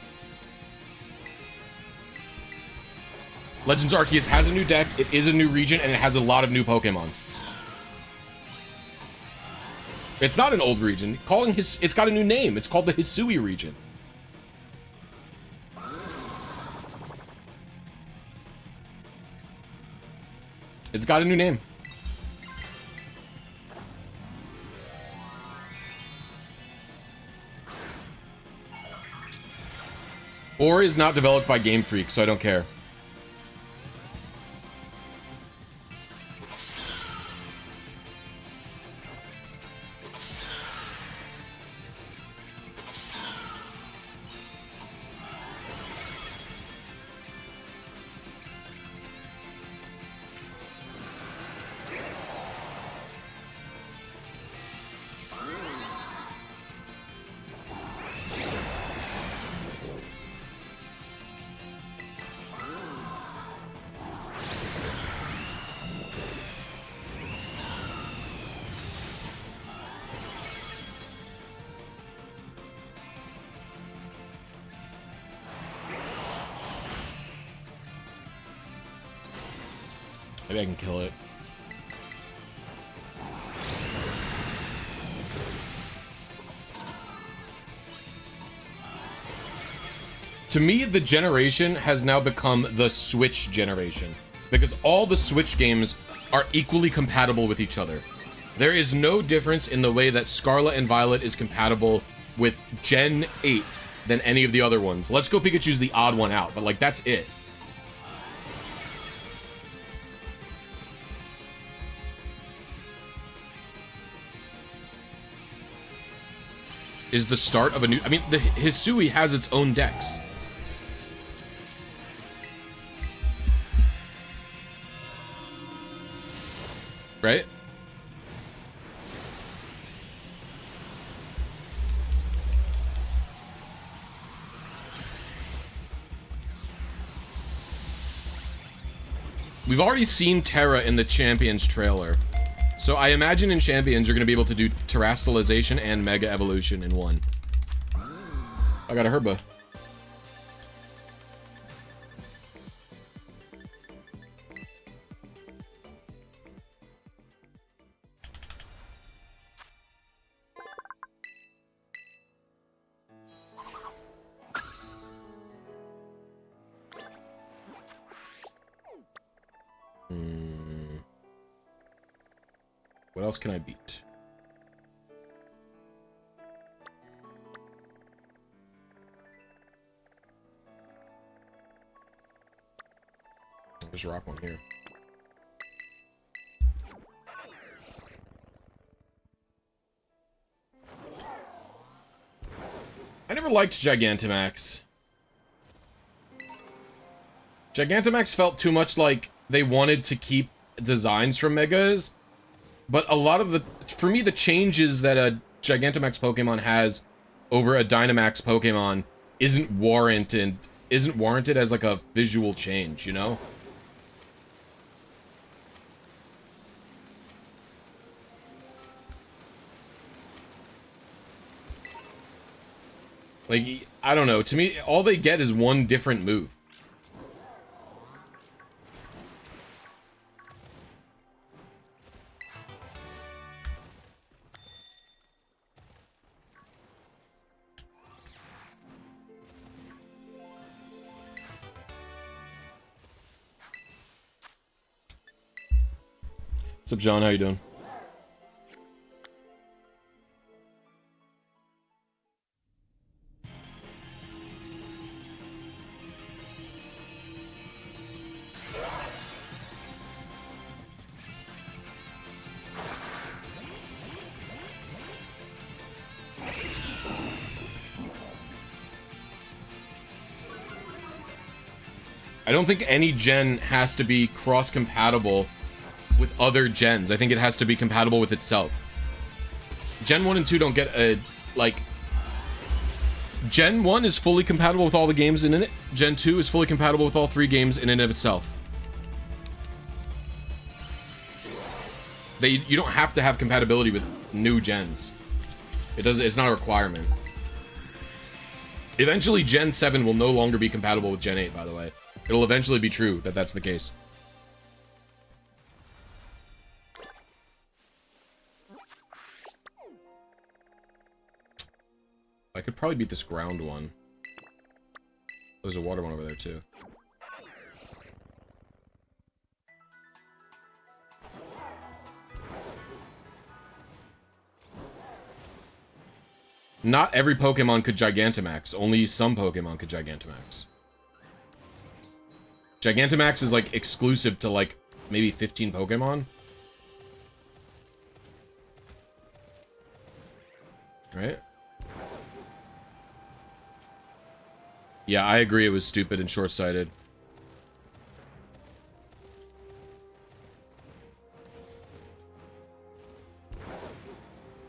Legends Arceus has a new deck, it is a new region, and it has a lot of new Pokemon. It's not an old region. It's got a new name. It's called the Hisui region. It's got a new name. Or is not developed by Game Freak, so I don't care. Maybe I can kill it. To me, the generation has now become the Switch generation, because all the Switch games are equally compatible with each other. There is no difference in the way that Scarlet and Violet is compatible with Gen 8 than any of the other ones. Let's Go Pikachu's the odd one out, but like, that's it. Is the start of a new... I mean, the Hisui has its own decks. Right? We've already seen Terra in the Champions trailer. So I imagine in Champions you're going to be able to do terrestrialization and Mega Evolution in one. I got a Herba. What else can I beat? There's a rock one here. I never liked Gigantamax. Gigantamax felt too much like they wanted to keep designs from Megas. But a lot of the, for me, the changes that a Gigantamax Pokemon has over a Dynamax Pokemon isn't warranted as like a visual change, you know? Like, I don't know, to me, all they get is one different move. What's up, John? How you doing? I don't think any gen has to be cross-compatible with other gens. I think it has to be compatible with itself. Gen 1 and 2 don't get a, like... Gen 1 is fully compatible with all the games in it. Gen 2 is fully compatible with all 3 games in and of itself. You don't have to have compatibility with new gens. It's not a requirement. Eventually, Gen 7 will no longer be compatible with Gen 8, by the way. It'll eventually be true that that's the case. I could probably beat this ground one. There's a water one over there, too. Not every Pokemon could Gigantamax. Only some Pokemon could Gigantamax. Gigantamax is, like, exclusive to, like, maybe 15 Pokemon. Right? Yeah, I agree it was stupid and short-sighted.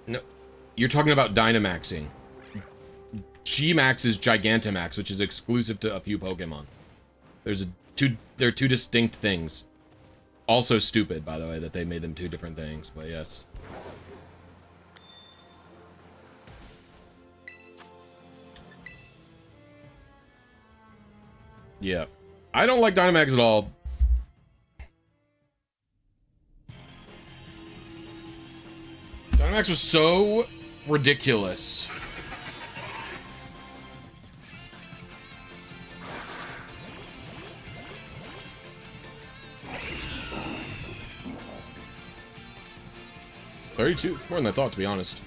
No, you're talking about Dynamaxing. G-Max is Gigantamax, which is exclusive to a few Pokemon. They're two distinct things. Also stupid, by the way, that they made them two different things, but yes. Yeah. I don't like Dynamax at all. Dynamax was so ridiculous. $32, more than I thought, to be honest.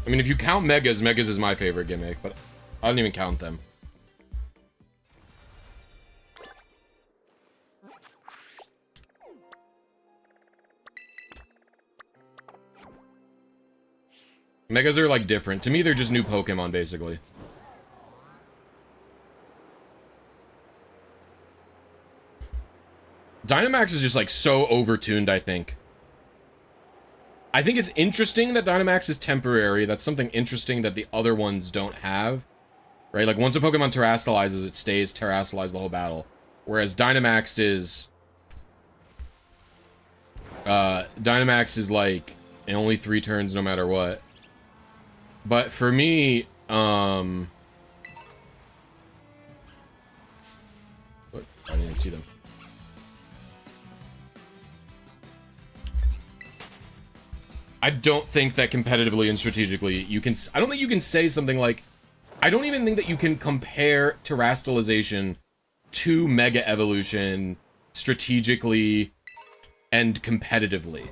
I mean, if you count Megas, Megas is my favorite gimmick, but I don't even count them. Megas are, like, different. To me, they're just new Pokemon, basically. Dynamax is just, like, so overtuned, I think. I think it's interesting that Dynamax is temporary. That's something interesting that the other ones don't have. Right? Like, once a Pokemon terastallizes, it stays terastallized the whole battle. Whereas Dynamax is... Dynamax is, like, only 3 turns no matter what. But for me, What? I didn't even see them. I don't think that competitively and strategically you can... I don't think you can say something like... I don't even think that you can compare terastallization to Mega Evolution strategically and competitively.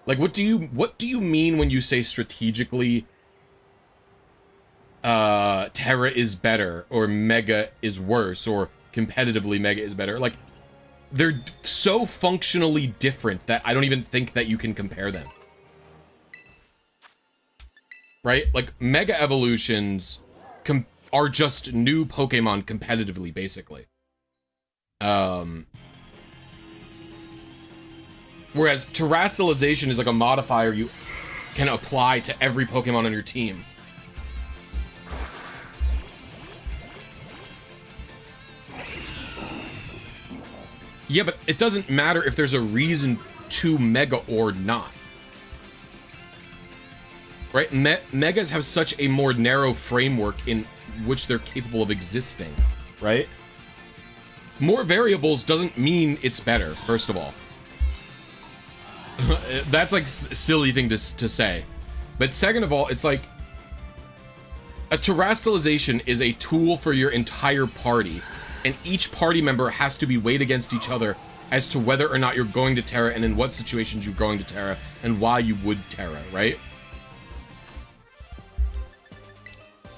Like, what do you mean when you say strategically Terra is better or Mega is worse or competitively Mega is better? Like, they're so functionally different that I don't even think that you can compare them. Right? Like, Mega Evolutions are just new Pokemon competitively, basically. Whereas terastallization is like a modifier you can apply to every Pokemon on your team. Yeah, but it doesn't matter if there's a reason to Mega or not. Right? Megas have such a more narrow framework in which they're capable of existing, right? More variables doesn't mean it's better, first of all. That's like a silly thing to say. But second of all, it's like a terastallization is a tool for your entire party, and each party member has to be weighed against each other as to whether or not you're going to Terra and in what situations you're going to Terra and why you would Terra, right?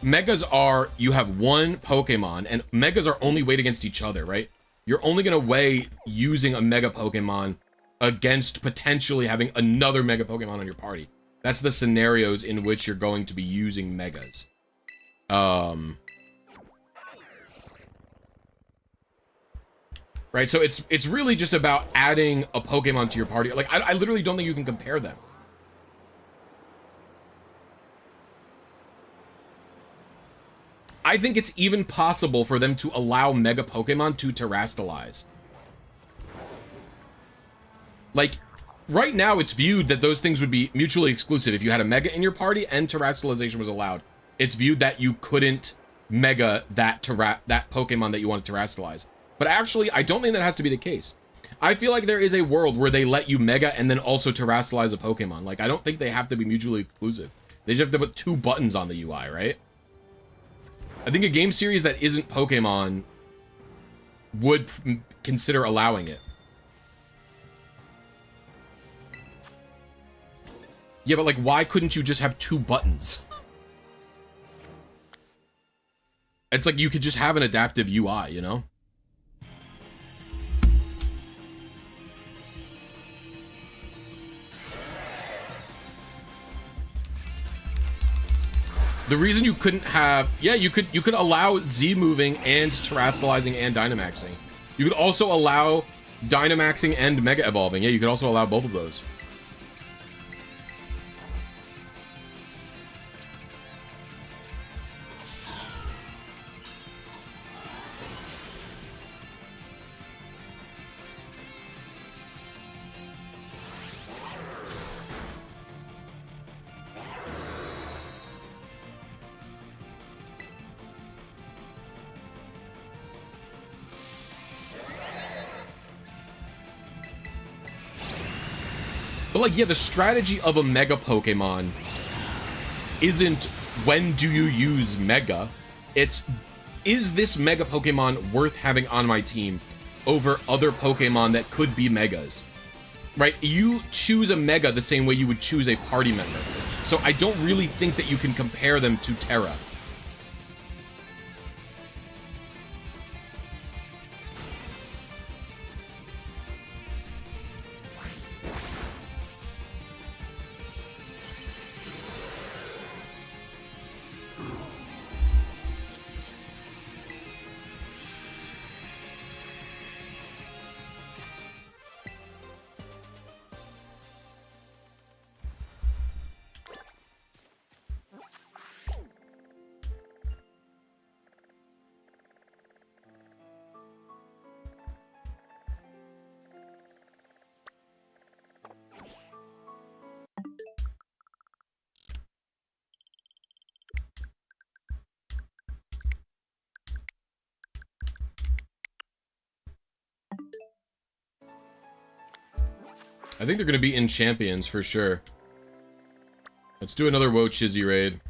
Megas are, you have one Pokemon, and Megas are only weighed against each other, right? You're only going to weigh using a Mega Pokemon against potentially having another Mega Pokemon on your party. That's the scenarios in which you're going to be using Megas. Right, so it's really just about adding a Pokemon to your party. Like, I literally don't think you can compare them. I think it's even possible for them to allow Mega Pokemon to terastallize. Like, right now it's viewed that those things would be mutually exclusive. If you had a Mega in your party and terastallization was allowed, it's viewed that you couldn't Mega that Pokemon that you want to terastallize. But actually, I don't think that has to be the case. I feel like there is a world where they let you Mega and then also terastallize a Pokemon. Like, I don't think they have to be mutually exclusive. They just have to put 2 buttons on the UI, right? I think a game series that isn't Pokemon would consider allowing it. Yeah, but like, why couldn't you just have 2 buttons? It's like you could just have an adaptive UI, you know? The reason you couldn't have, yeah, you could allow Z moving and terastallizing and Dynamaxing. You could also allow Dynamaxing and Mega Evolving. Yeah, you could also allow both of those. But like, yeah, the strategy of a Mega Pokemon isn't when do you use Mega? It's, is this Mega Pokemon worth having on my team over other Pokemon that could be Megas? Right? You choose a Mega the same way you would choose a party member. So I don't really think that you can compare them to Terra. I think they're going to be in Champions for sure. Let's do another Woe Chizzy raid.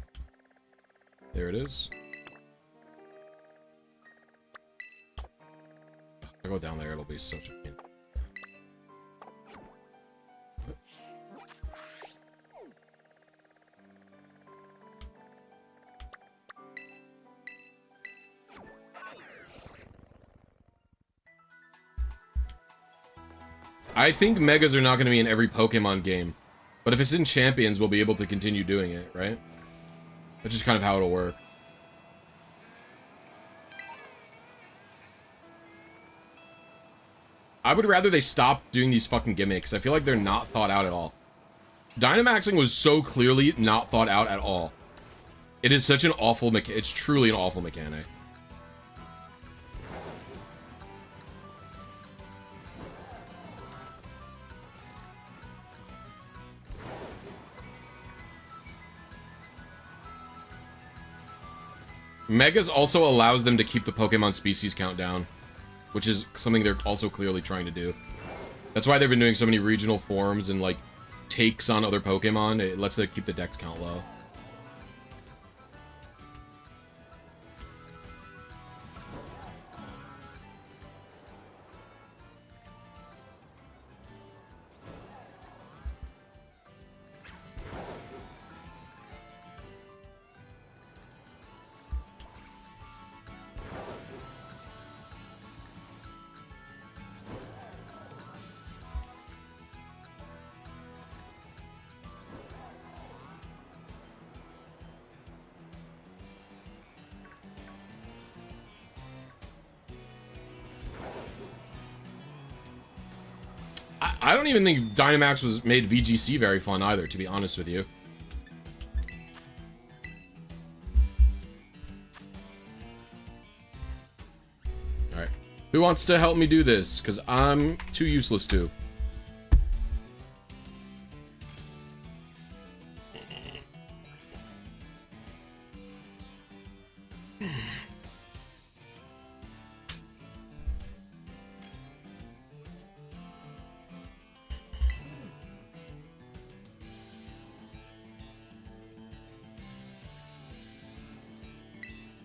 There it is. If I go down there, it'll be such a pain. I think Megas are not going to be in every Pokemon game. But if it's in Champions, we'll be able to continue doing it, right? That's just kind of how it'll work. I would rather they stop doing these fucking gimmicks. I feel like they're not thought out at all. Dynamaxing was so clearly not thought out at all. It is such an awful mechanic. It's truly an awful mechanic. Megas also allows them to keep the Pokemon species count down, which is something they're also clearly trying to do. That's why they've been doing so many regional forms and, like, takes on other Pokemon. It lets them keep the dex count low. I don't even think Dynamax was made VGC very fun either, to be honest with you. Alright. Who wants to help me do this? Because I'm too useless to.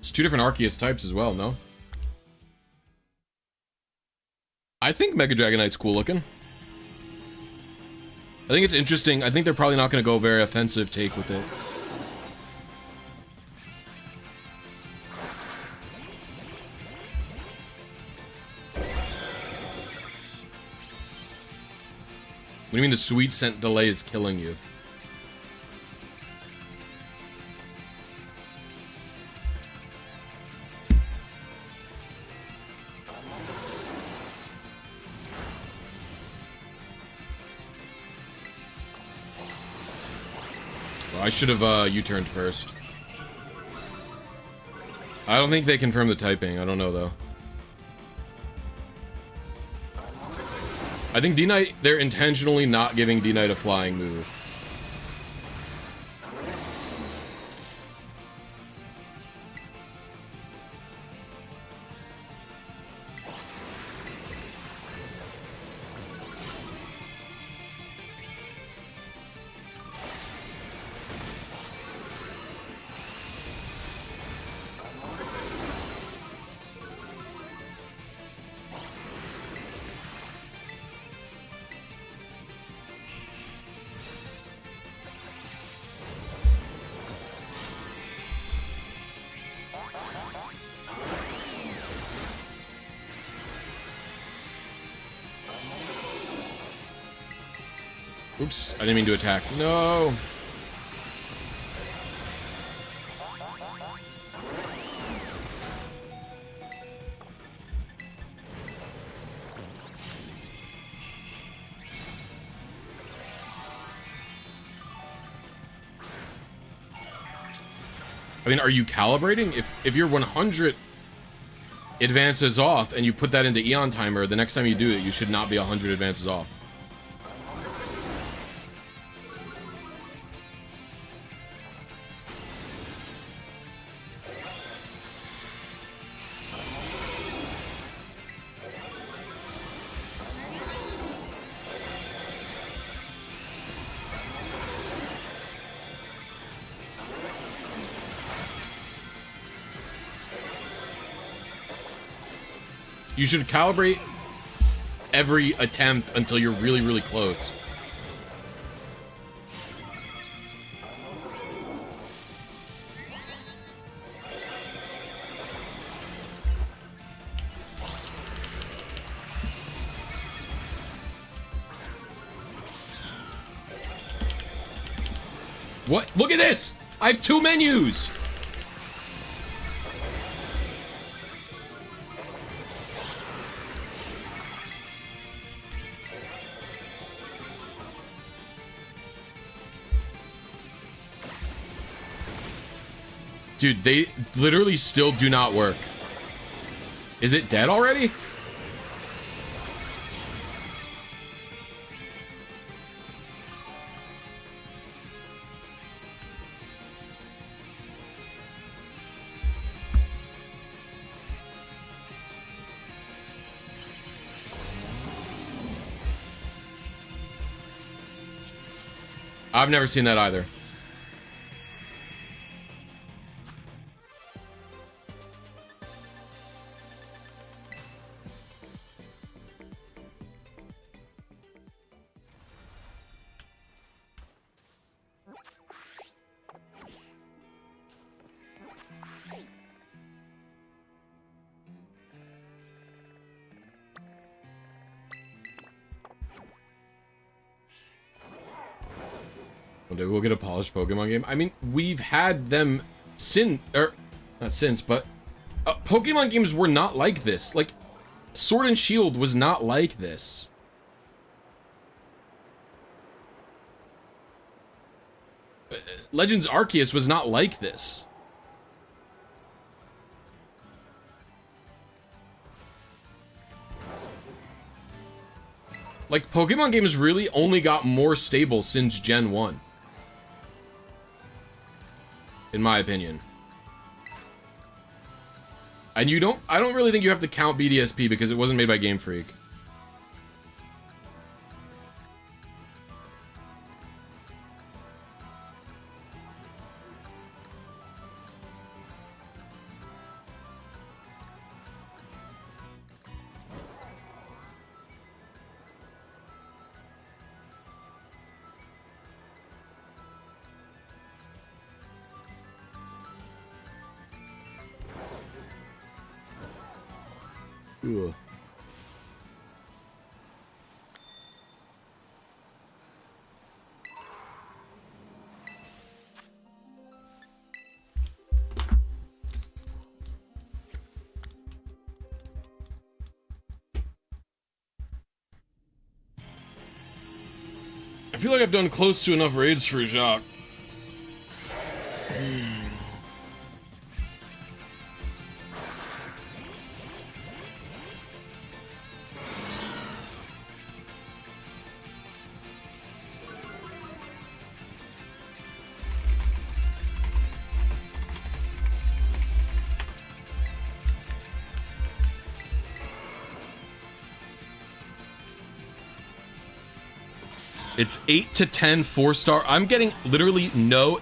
It's two different Arceus types as well, no? I think Mega Dragonite's cool looking. I think it's interesting. I think they're probably not going to go very offensive take with it. What do you mean the sweet scent delay is killing you? I should have U-turned first. I don't think they confirmed the typing. I don't know, though. I think D-Knight, they're intentionally not giving D-Knight a flying move. Oops, I didn't mean to attack. No! I mean, are you calibrating? If you're 100 advances off and you put that into Eon Timer, the next time you do it, you should not be 100 advances off. You should calibrate every attempt until you're really, really close. What? Look at this! I have 2 menus! Dude, they literally still do not work. Is it dead already? I've never seen that either. One day we'll get a polished Pokemon game. I mean, we've had them not since, but Pokemon games were not like this. Like, Sword and Shield was not like this. Legends Arceus was not like this. Like, Pokemon games really only got more stable since Gen 1. In my opinion. And I don't really think you have to count BDSP because it wasn't made by Game Freak. Ugh. I feel like I've done close to enough raids for Jacques. It's 8 to 10 4-star. I'm getting literally no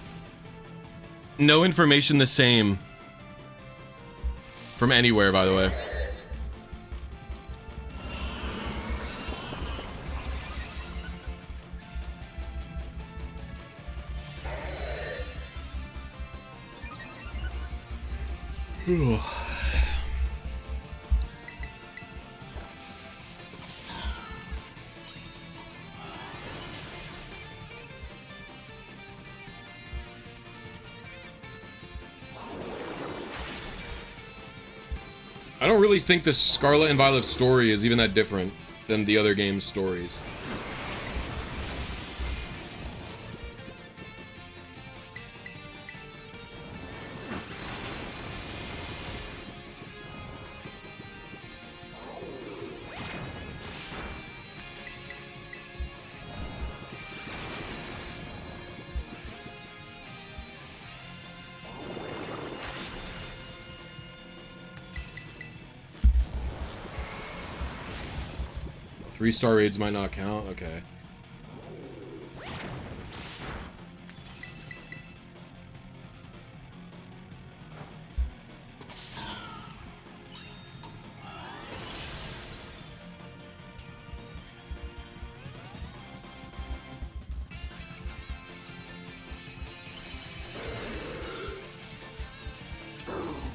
information the same from anywhere, by the way. I don't really think the Scarlet and Violet story is even that different than the other game's stories. Three-star raids might not count? Okay.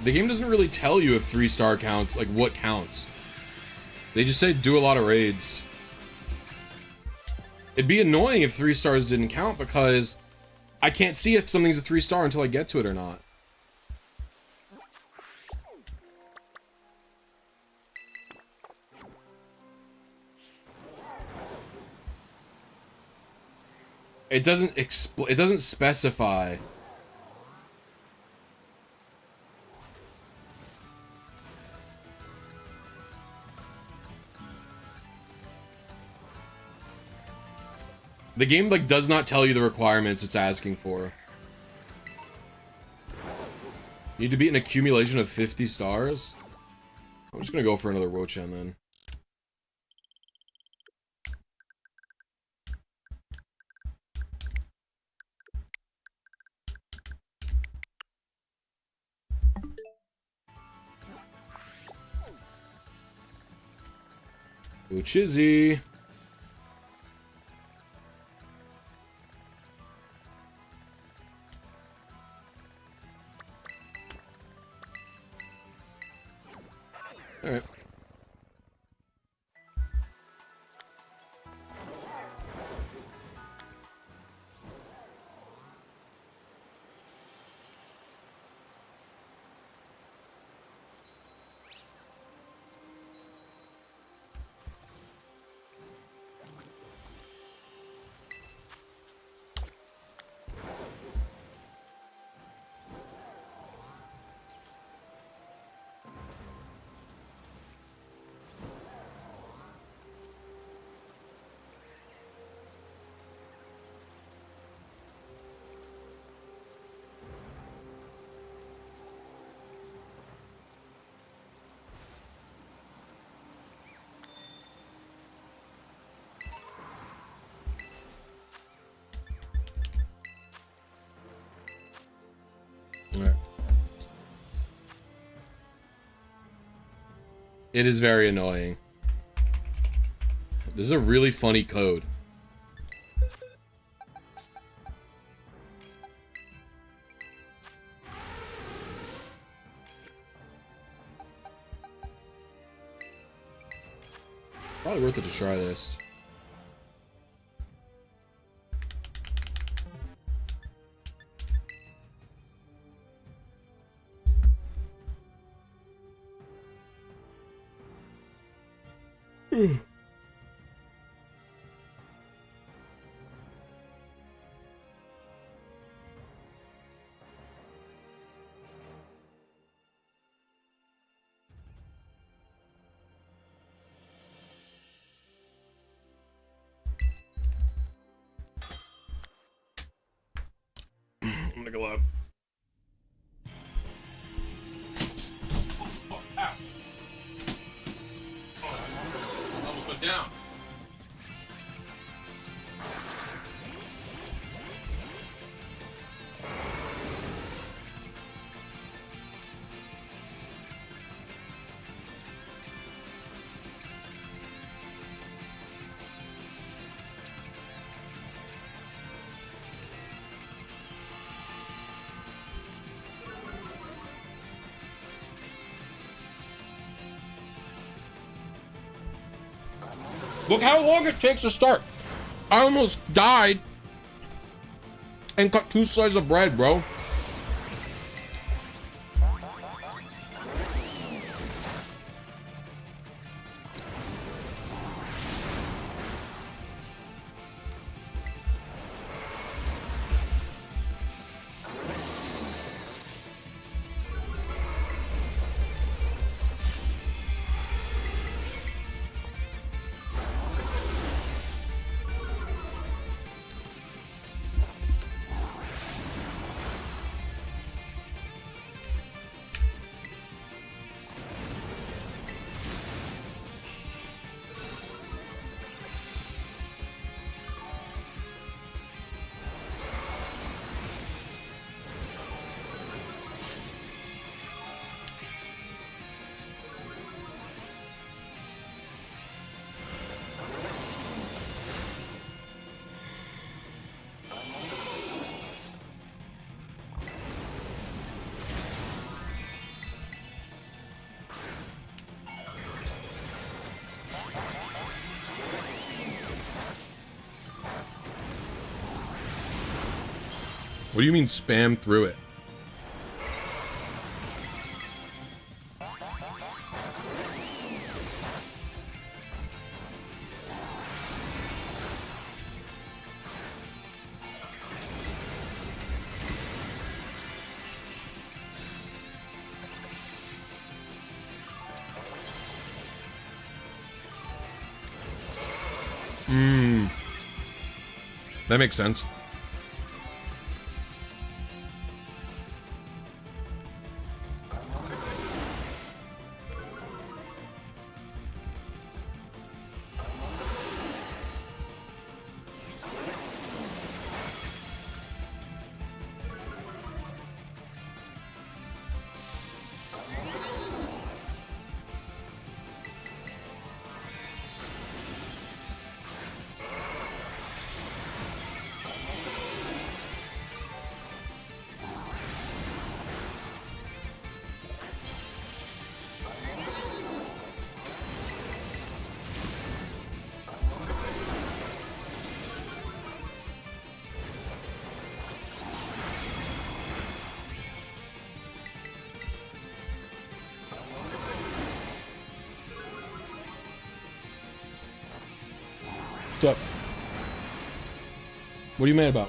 The game doesn't really tell you if 3-star counts, like what counts. They just say do a lot of raids. It'd be annoying if 3 stars didn't count because I can't see if something's a 3-star until I get to it or not. It doesn't specify. The game, like, does not tell you the requirements it's asking for. You need to beat an accumulation of 50 stars? I'm just gonna go for another Wochen then. Ooh, Chizzy. Alright. Alright. It is very annoying. This is a really funny code. Probably worth it to try this. I'm gonna go up. Oh, ow. Oh, I almost went down. Look how long it takes to start. I almost died and cut 2 slices of bread, bro. What do you mean spam through it? That makes sense. What's up? What are you mad about?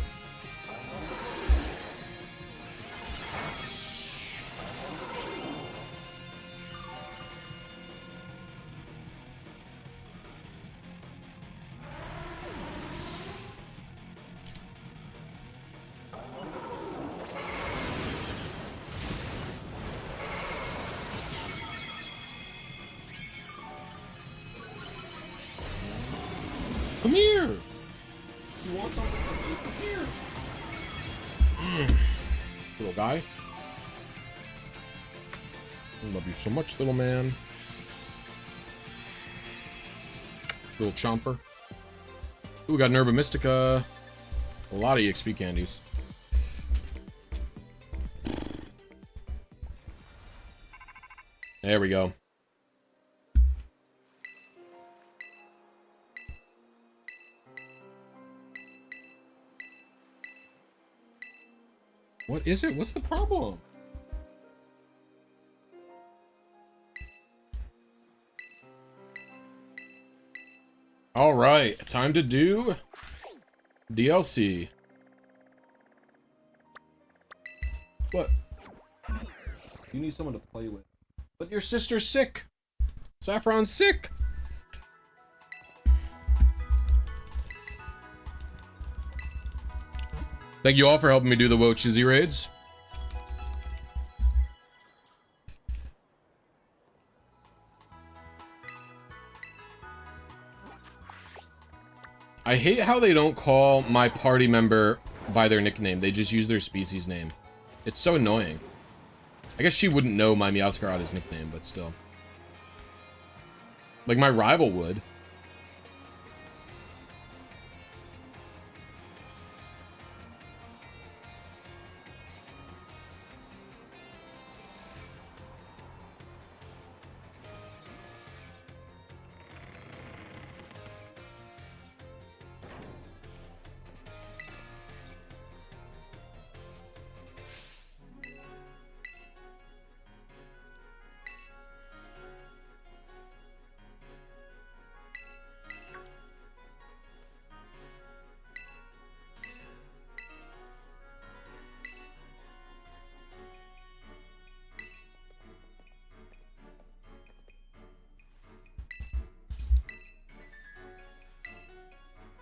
Come here! You want something? Come here! Little guy. I love you so much, little man. Little chomper. Ooh, we got an Herba Mystica. A lot of EXP candies. There we go. What is it? What's the problem? All right, time to do DLC. What? You need someone to play with. But your sister's sick. Saffron's sick. Thank you all for helping me do the Woe Chizzy raids. I hate how they don't call my party member by their nickname. They just use their species name. It's so annoying. I guess she wouldn't know my Meowscarada's nickname, but still. Like, my rival would.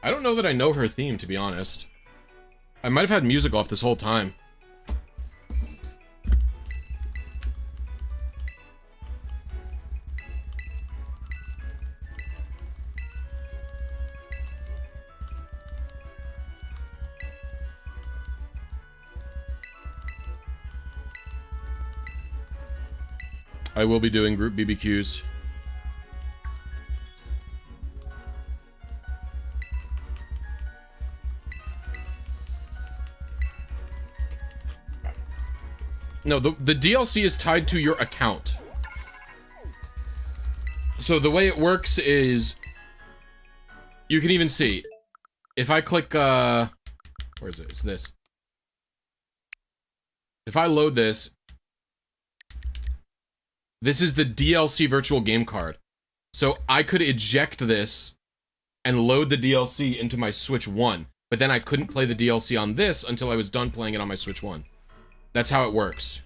I don't know that I know her theme, to be honest. I might have had music off this whole time. I will be doing group BBQs. No, the DLC is tied to your account. So the way it works is, you can even see, if I click, where is it? It's this. If I load this, this is the DLC virtual game card. So I could eject this and load the DLC into my Switch 1, but then I couldn't play the DLC on this until I was done playing it on my Switch 1. That's how it works.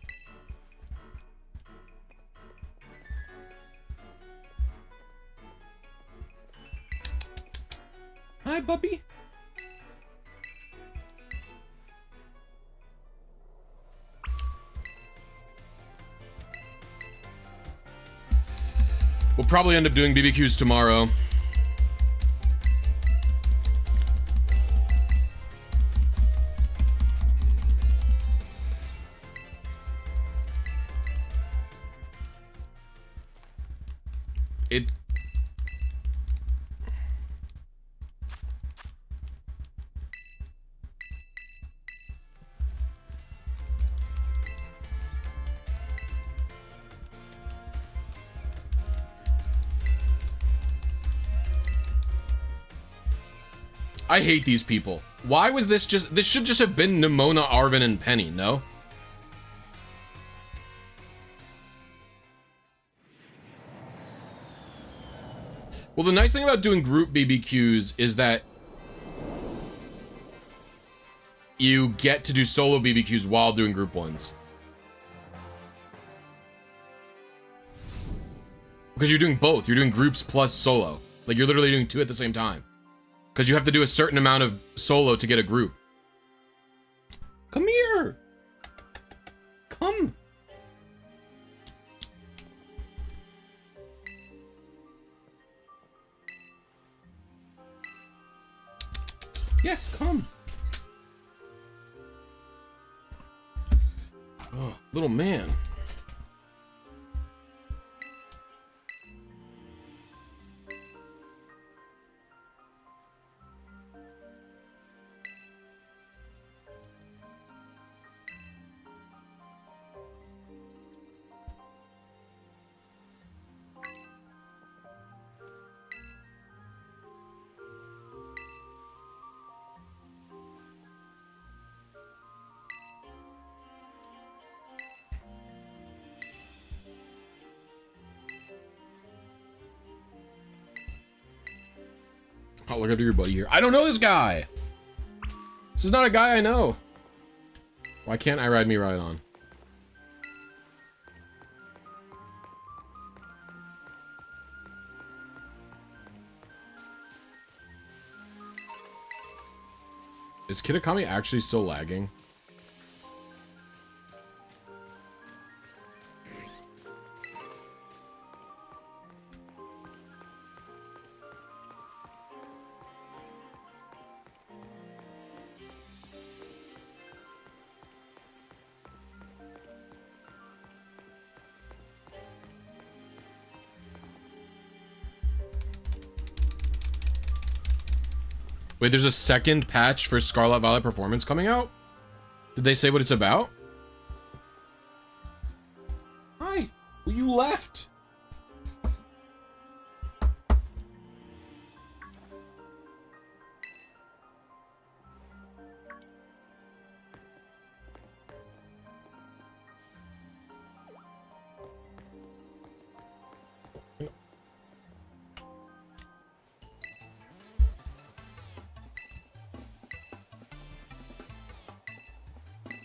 Hi, Bubby. We'll probably end up doing BBQs tomorrow. I hate these people. Why was this just... This should just have been Nimona, Arvin, and Penny, no? Well, the nice thing about doing group BBQs is that you get to do solo BBQs while doing group ones. Because you're doing both. You're doing groups plus solo. Like, you're literally doing two at the same time. Because you have to do a certain amount of solo to get a group. Come here! Come! Yes, come! Oh, little man. Oh, look at your buddy here. I don't know this guy. This is not a guy I know. Why can't I ride me right on? Is Kitakami actually still lagging? Wait, there's a second patch for Scarlet Violet Performance coming out? Did they say what it's about? Hi! Well, you left!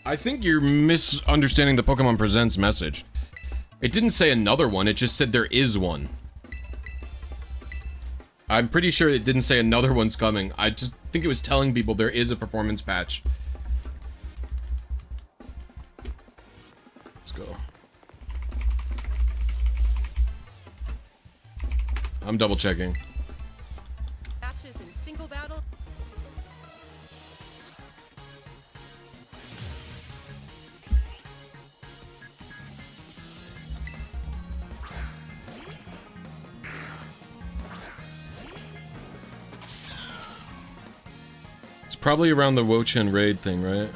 I think you're misunderstanding the Pokemon Presents message. It didn't say another one, it just said there is one. I'm pretty sure it didn't say another one's coming. I just think it was telling people there is a performance patch. Let's go. I'm double checking. Matches in single battle. Probably around the Wo-Chen raid thing, right?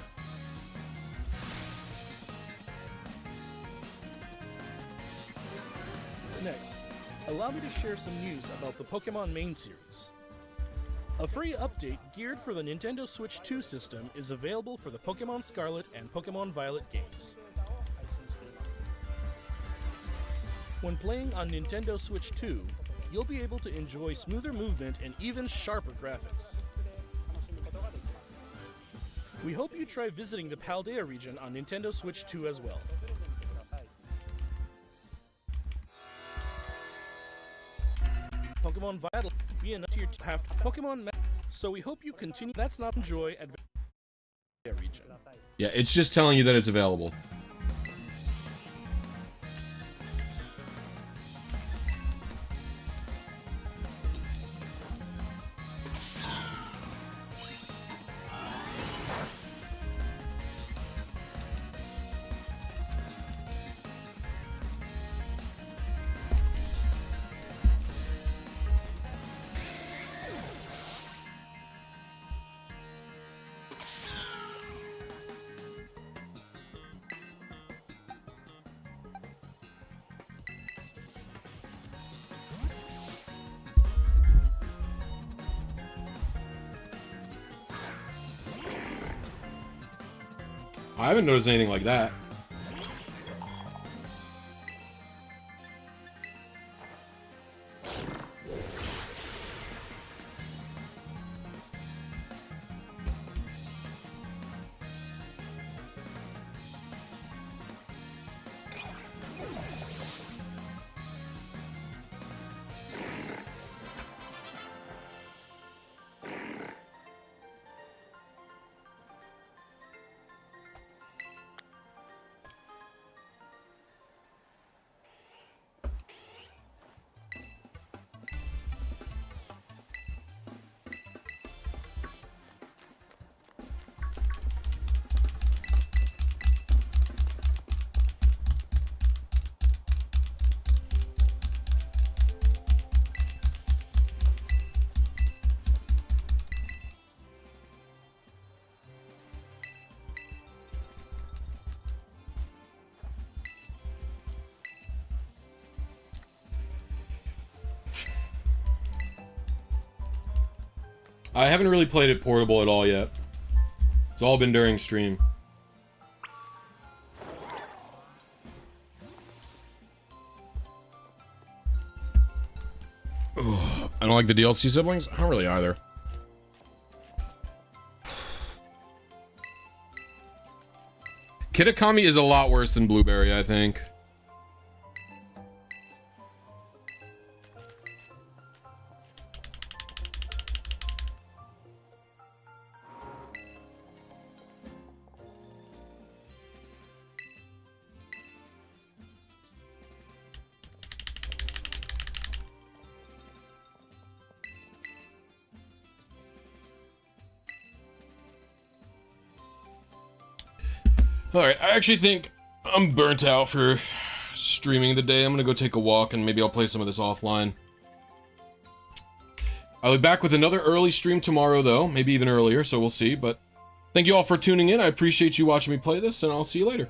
Next, allow me to share some news about the Pokemon main series. A free update geared for the Nintendo Switch 2 system is available for the Pokemon Scarlet and Pokemon Violet games. When playing on Nintendo Switch 2, you'll be able to enjoy smoother movement and even sharper graphics. We hope you try visiting the Paldea region on Nintendo Switch 2 as well. Pokemon Violet be enough to have Pokemon so we hope you continue. That's not enjoy Adventure region. Yeah, it's just telling you that it's available. I haven't noticed anything like that. I haven't really played it portable at all yet. It's all been during stream. Ugh, I don't like the DLC siblings? I don't really either. Kitakami is a lot worse than Blueberry, I think. Alright, I actually think I'm burnt out for streaming the day. I'm gonna go take a walk and maybe I'll play some of this offline. I'll be back with another early stream tomorrow though, maybe even earlier, so we'll see, but thank you all for tuning in. I appreciate you watching me play this, and I'll see you later.